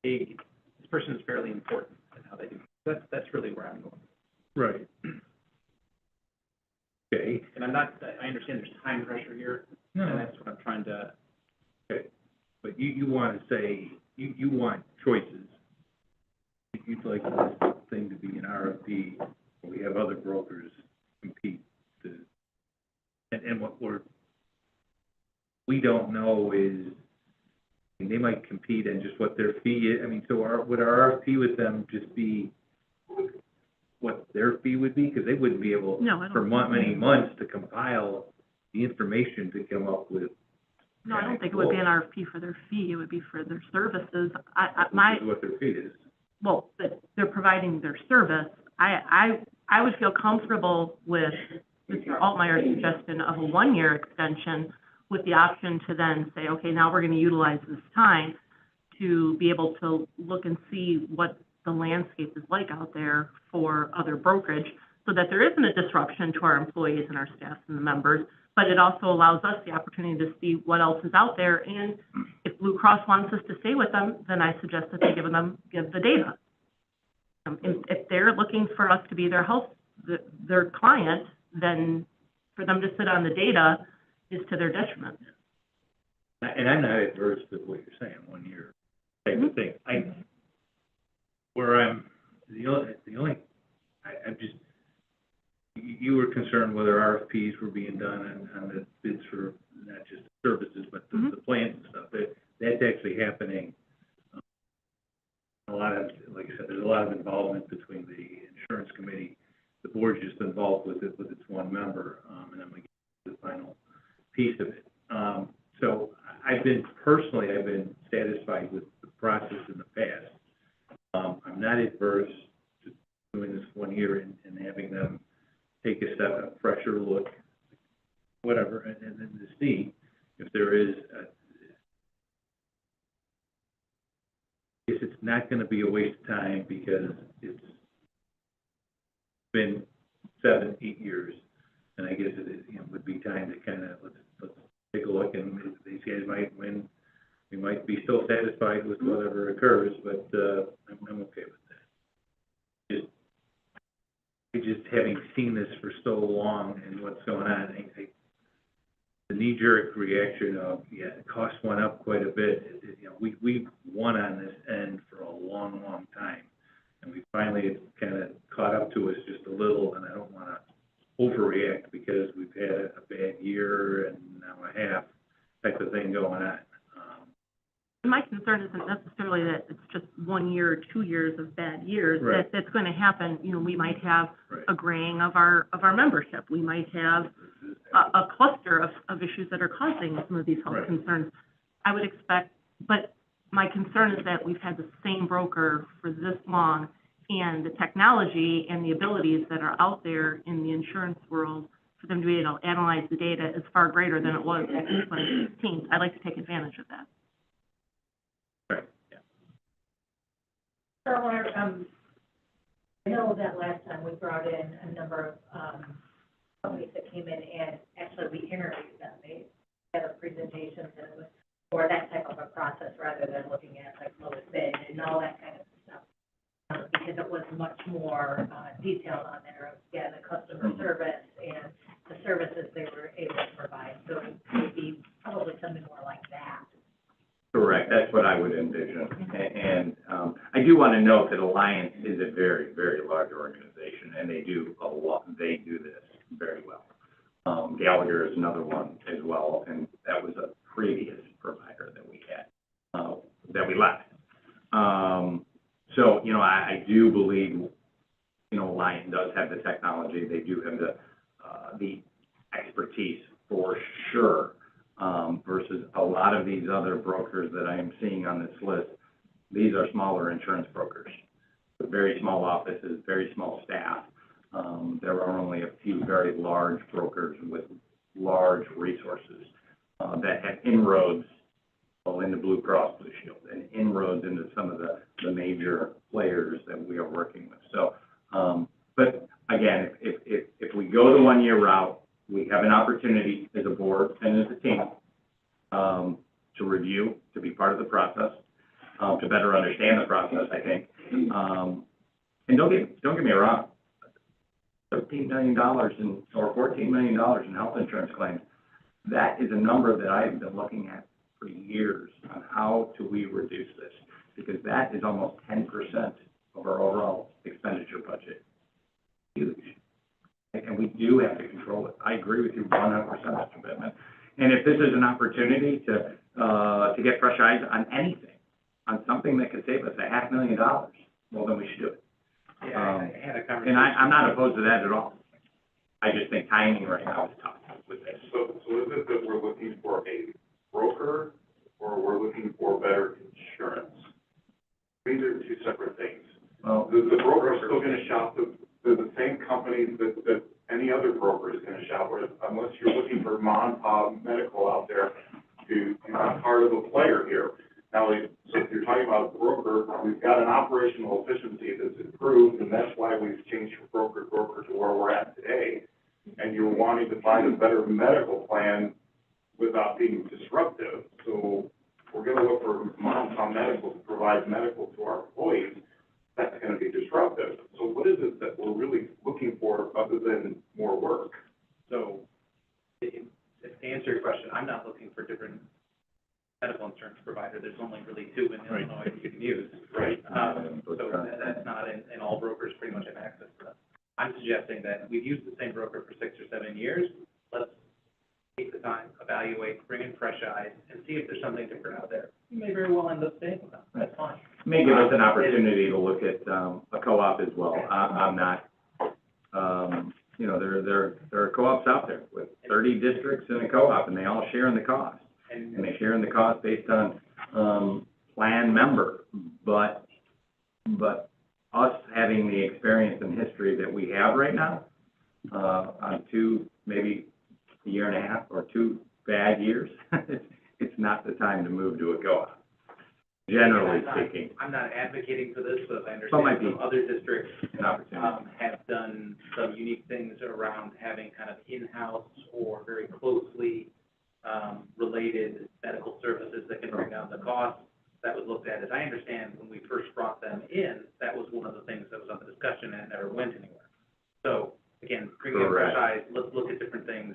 This person is fairly important in how they do. That's really where I'm going. Right. Okay. And I understand there's time pressure here, and that's what I'm trying to. Okay. But you want to say, you want choices. You'd like this thing to be an RFP, where we have other brokers compete to, and what we don't know is, I mean, they might compete on just what their fee is. I mean, so would our RFP with them just be what their fee would be? Because they wouldn't be able, for many months, to compile the information to come up with. No, I don't think it would be an RFP for their fee, it would be for their services. This is what their fee is. Well, that they're providing their service. I would feel comfortable with Mr. Altmeier's suggestion of a 1-year extension with the option to then say, okay, now we're going to utilize this time to be able to look and see what the landscape is like out there for other brokerage, so that there isn't a disruption to our employees and our staff and the members, but it also allows us the opportunity to see what else is out there. And if Blue Cross wants us to stay with them, then I suggest that they give the data. If they're looking for us to be their client, then for them to sit on the data is to their detriment. And I'm not adverse to what you're saying, 1 year type of thing. I'm just, you were concerned whether RFPs were being done on the bids for not just the services, but the plans and stuff. That's actually happening. A lot of, like I said, there's a lot of involvement between the insurance committee. The board's just involved with it, with its one member, and I'm going to get the final piece of it. So I've been satisfied with the process in the past. I'm not adverse to doing this 1 year and having them take a fresher look, whatever, and then to see if there is not gonna be a waste of time because it's been 7, 8 years. And I guess it, would be time to kind of, let's take a look, and these guys might win. We might be still satisfied with whatever occurs, but, I'm okay with that. Just having seen this for so long and what's going on, the knee-jerk reaction of, the cost went up quite a bit. We've won on this end for a long, long time. And we finally, it's kind of caught up to us just a little, and I don't want to overreact because we've had a bad year and now a half type of thing going on. My concern isn't necessarily that it's just 1 year or 2 years of bad years. Right. That's going to happen. We might have Right. a graying of our membership. We might have a cluster of issues that are causing some of these health Right. concerns. I would expect, but my concern is that we've had the same broker for this long, and the technology and the abilities that are out there in the insurance world for them to be able to analyze the data is far greater than it was back in 2016. I'd like to take advantage of that. Right, yeah. Sure, I know that last time we brought in a number of, companies that came in and actually we interviewed them. They had a presentation and it was for that type of a process rather than looking at like lowest bid and all that kind of stuff. Because it was much more, detailed on there, the customer service and the services they were able to provide. So it would be probably something more like that. Correct, that's what I would envision. And I do want to note that Alliance is a very, very large organization, and they do this very well. Gallagher is another one as well, and that was a previous provider that we had, that we left. So, I do believe, Alliance does have the technology, they do have the expertise for sure. Versus a lot of these other brokers that I am seeing on this list. These are smaller insurance brokers with very small offices, very small staff. There are only a few very large brokers with large resources that have inroads into Blue Cross Blue Shield and inroads into some of the major players that we are working with. So, but again, if we go the 1 year route, we have an opportunity as a board and as a team to review, to be part of the process, to better understand the process, I think. And don't get me wrong, $13 million or $14 million in health insurance claims, that is a number that I have been looking at for years on how do we reduce this, because that is almost 10% of our overall expenditure budget. Huge. And we do have to control it. I agree with you 100%, Mr. Bittman. And if this is an opportunity to get fresh eyes on anything, on something that could save us $500,000, well, then we should do it. Yeah, I had a conversation. And I'm not opposed to that at all. I just think timing right now is tough with this. So is it that we're looking for a broker or we're looking for better insurance? These are two separate things. Well, The broker is still gonna shop the same companies that any other broker is gonna shop with, unless you're looking for mom and pop medical out there to be part of a player here. Now, so if you're talking about a broker, we've got an operational efficiency that's improved, and that's why we've changed from broker to broker to where we're at today. And you're wanting to find a better medical plan without being disruptive. So we're gonna look for mom and pop medical to provide medical to our employees. That's gonna be disruptive. So what is it that we're really looking for other than more work? So, to answer your question, I'm not looking for different medical insurance provider. There's only really two in Illinois that you can use. Right. So that's not, and all brokers pretty much have access to that. I'm suggesting that we've used the same broker for 6 or 7 years. Let's take the time, evaluate, bring in fresh eyes, and see if there's something different out there. You may very well end up staying with them. That's fine. May give us an opportunity to look at a co-op as well. I'm not, there are co-ops out there with 30 districts in a co-op, and they all share in the cost. And they share in the cost based on plan member. But us having the experience and history that we have right now, on maybe a year and a half or 2 bad years, it's not the time to move to a co-op. generally speaking. I'm not advocating for this, but I Some might understand be some other districts, an opportunity. have done some unique things around having kind of in-house or very closely, related medical services that can bring down the cost. That was looked at, as I understand, when we first brought them in, that was one of the things that was on the discussion and never went anywhere. So, again, bringing in fresh eyes, let's look at different things.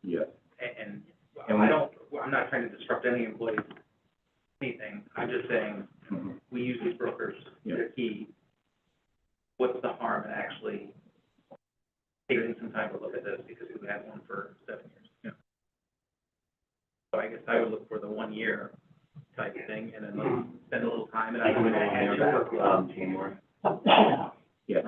Yes. And I'm not trying to disrupt any employees, anything. I'm just saying, we use these brokers, they're key. What's the harm in actually taking some time to look at this, because we've had one for 7 years. Yeah. So I guess I would look for the 1 year type of thing, and then let's spend a little time, and I I can would make add a your workload. January. Yes,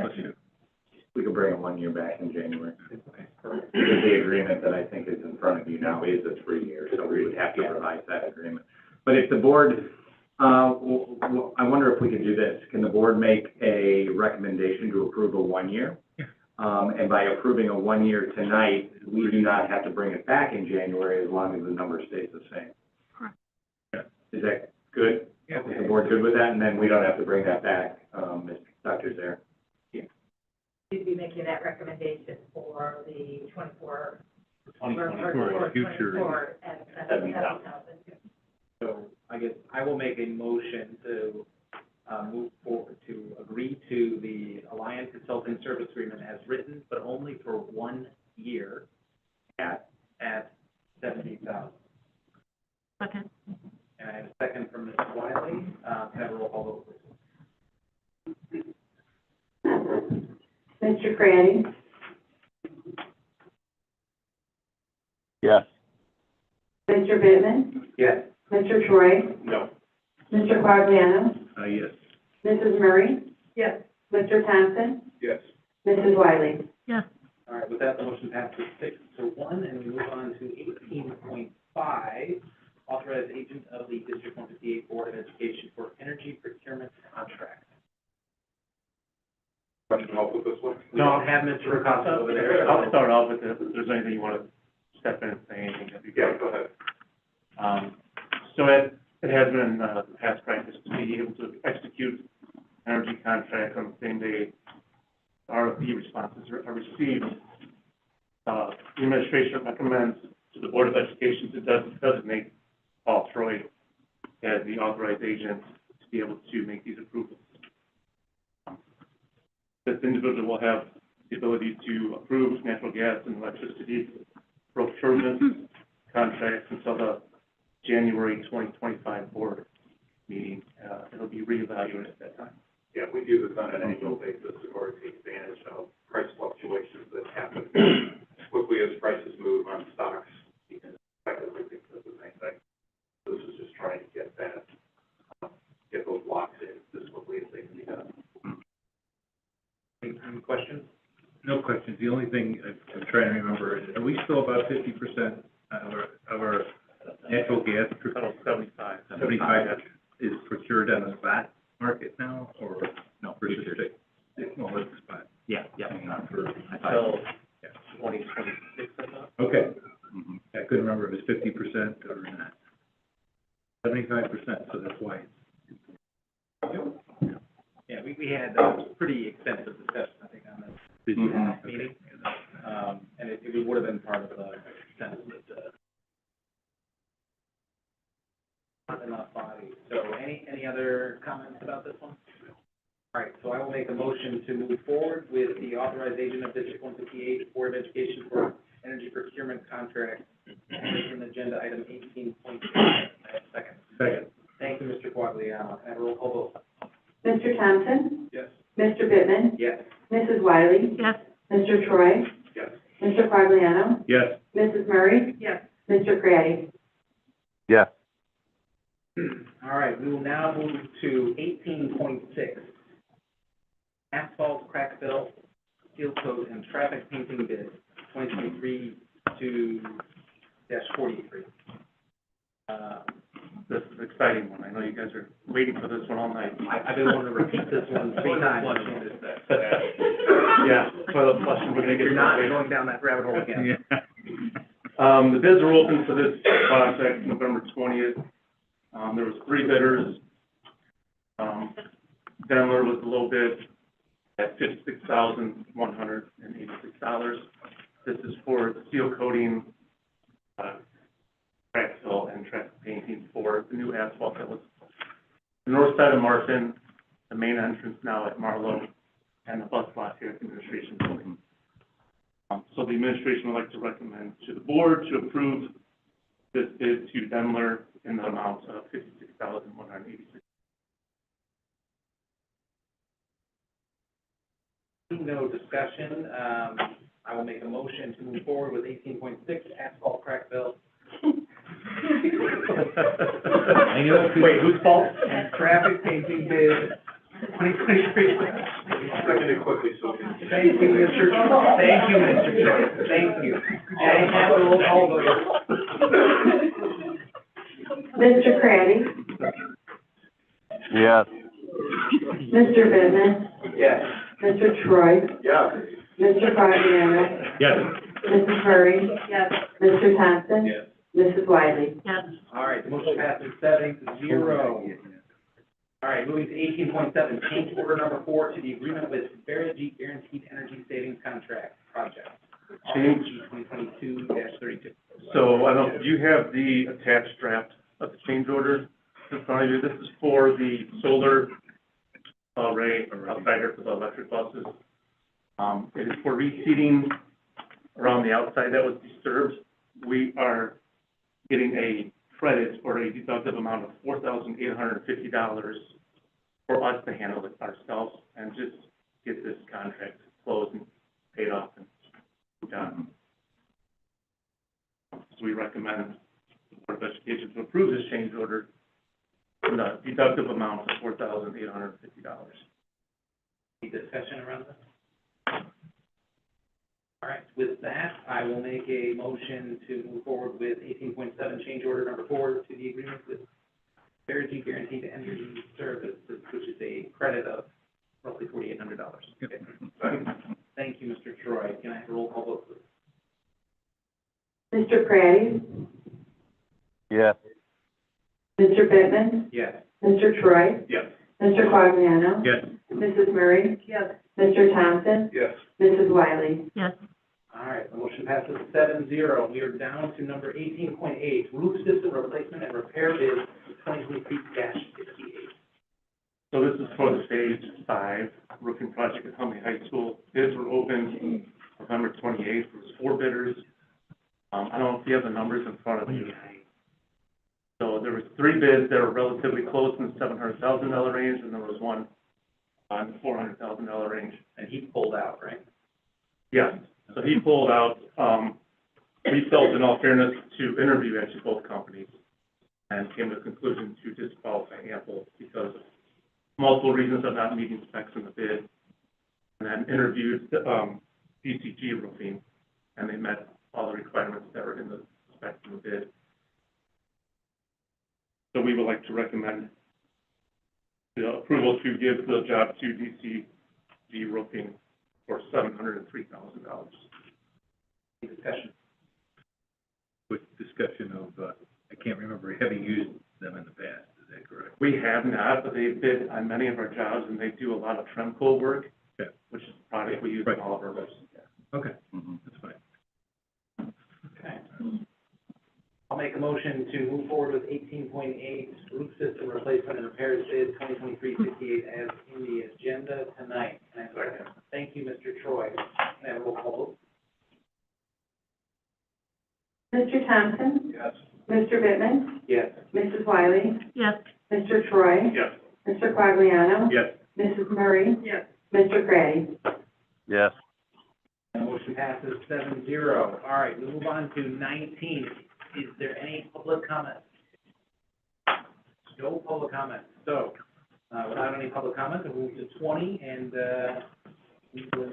we could bring a 1 year back in January. Because the agreement that I think is in front of you now is a 3 year, so we would have to revise that agreement. But if the board, I wonder if we could do this. Can the board make a recommendation to approve a 1 year? And by approving a 1 year tonight, we do not have to bring it back in January as long as the number stays the same. Correct. Is that good? Yeah. Is the board good with that? And then we don't have to bring that back, Dr. Zare? You'd be making that recommendation for the 24. For future. 24 at 70,000. So I guess I will make a motion to, move forward, to agree to the Alliance Consulting Service Agreement as written, but only for 1 year at $70,000. Okay. And I have a second from Ms. Wiley. Can I have a roll call vote, please? Mr. Craddy? Yes. Mr. Bittman, Yes. Mr. Troy? No. Mr. Quagliano? Yes. Mrs. Murray? Yes. Mr. Thompson? Yes. Mrs. Wiley? Yes. All right, with that, the motion passes 6-1, and we move on to 18.5, authorized agent of the District 158 Board of Education for energy procurement contract. Question help with this one? We don't have Mr. Ricotta over there. I'll start off with it. If there's anything you want to step in and say anything, that'd be Yeah, great. go ahead. So it has been, past practice to be able to execute energy contracts on the same day RFP responses are received. The administration recommends to the Board of Education to designate Paul Troy as the authorized agent to be able to make these approvals. This individual will have the ability to approve natural gas and electricity procurement contracts until the January 2025 board meeting. It'll be reevaluated at that time. Yeah, we do this on an annual basis in order to take advantage of price fluctuations that happen as quickly as prices move on stocks. You can effectively think of the same thing. This is just trying to get that, get those locks in as quickly as they can be done. Any questions? No questions. The only thing I'm trying to remember is, are we still about 50% of our natural gas? 75. 75 is procured on the spot market now, or No, versus futures. well, it's spot. Yeah, yeah. Until 2026, I thought. Okay. Mm-hmm. I couldn't remember if it was 50% or not. 75%, so that's why. Yeah, we had a pretty extensive discussion, I think, on this Mhm. meeting. And it would have been part of the consensus, not enough bodies. So any other comments about this one? All right, so I will make a motion to move forward with the authorized agent of District 158 Board of Education for energy procurement contract, in agenda item 18.6. I have a second. Second. Thank you, Mr. Quagliano. Can I have a roll call vote? Mr. Thompson? Yes. Mr. Bittman, Yes. Mrs. Wiley? Yes. Mr. Troy? Yes. Mr. Quagliano? Yes. Mrs. Murray? Yes. Mr. Craddy? Yes. All right, we will now move to 18.6. Asphalt crack fill, seal coat, and traffic painting bid, 2023 to -43. This is an exciting one. I know you guys are waiting for this one all night. I've been wanting to repeat this one 3 times. Yeah, toilet flushing, we're gonna get. You're not going down that rabbit hole again. Yeah. The bids were open for this project November 20th. There was 3 bidders. Denler was a low bid at $56,186. This is for the seal coating, crack fill and traffic painting for the new asphalt that was the north side of Martin, the main entrance now at Marlowe, and the bus lot here at the administration building. So the administration would like to recommend to the board to approve this bid to Denler in the amount of $56,186. No discussion, I will make a motion to move forward with 18.6 asphalt crack fill. I knew it. Wait, whose fault? And traffic painting bid 2023. Seconded quickly, so. Thank you, Mr. Troy. Thank you. And have a roll call vote. Mr. Craddy? Yes. Mr. Bennett? Yes. Mr. Troy? Yeah. Mr. Fabiano? Yes. Mrs. Murray? Yes. Mr. Thompson? Yes. Mrs. Wiley? Yes. All right, the motion passes 7-0. All right, moving to 18.7, change order number 4 to the agreement with Verigy Guaranteed Energy Savings Contract Project. Change. 2022-32. So I don't, do you have the attached draft of the change order in front of you? This is for the solar array outside here for the electric buses. It is for reseeding around the outside that was disturbed. We are getting a credit or a deductive amount of $4,850 for us to handle it ourselves and just get this contract closed and paid off and done. So we recommend the Board of Education to approve this change order in the deductive amount of $4,850. Any discussion around this? All right, with that, I will make a motion to move forward with 18.7, change order number 4 to the agreement with Verigy Guaranteed Energy Services, which is a credit of roughly $4,800. Okay. Thank you, Mr. Troy. Can I have a roll call vote, please? Mr. Craddy? Yes. Mr. Bittman? Yes. Mr. Troy? Yes. Mr. Quagliano? Yes. Mrs. Murray? Yes. Mr. Thompson? Yes. Mrs. Wiley? Yes. All right, the motion passes 7-0. We are down to number 18.8, roof system replacement and repair bid 2023-58. So this is for the Phase 5 roofing project at Huntley High School. Bids were opened November 28th. There was 4 bidders. I don't know if you have the numbers in front of you. So there was 3 bids that were relatively close in the $700,000 range, and there was one in the $400,000 range. And he pulled out, right? Yes, so he pulled out. We felt, in all fairness, to interview actually both companies and came to the conclusion to disqualify Ample because of multiple reasons of not meeting specs in the bid. And then interviewed DCG Roofing, and they met all the requirements that were in the specs in the bid. So we would like to recommend the approval to give the job to DCG Roofing for $703,000. Any discussion? With discussion of, I can't remember having used them in the past, is that correct? We have not, but they bid on many of our jobs, and they do a lot of Tremco work, Okay. which is a product we use in all of our roofs. Okay, that's fine. Okay. I'll make a motion to move forward with 18.8, roof system replacement and repairs bid 2023-58 as in the agenda tonight. Can I have a second? Thank you, Mr. Troy. Can I have a roll call vote? Mr. Thompson? Yes. Mr. Bittman? Yes. Mrs. Wiley? Yes. Mr. Troy? Yes. Mr. Quagliano? Yes. Mrs. Murray? Yes. Mr. Craddy? Yes. The motion passes 7-0. All right, we move on to 19. Is there any public comment? No public comment. So, without any public comment, we'll move to 20, and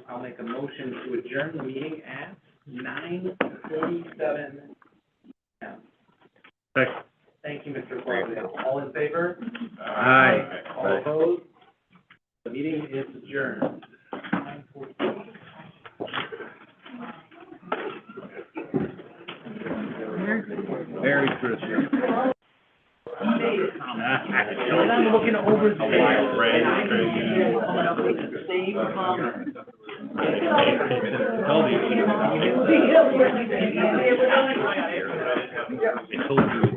I'll make a motion to adjourn the meeting at 9:47 p.m. Thanks. Thank you, Mr. Quagliano. All in favor? Aye. All opposed? The meeting is adjourned. 9:47. Merry Christmas. And I'm looking over the wild, right? Coming up with the same comment. I told you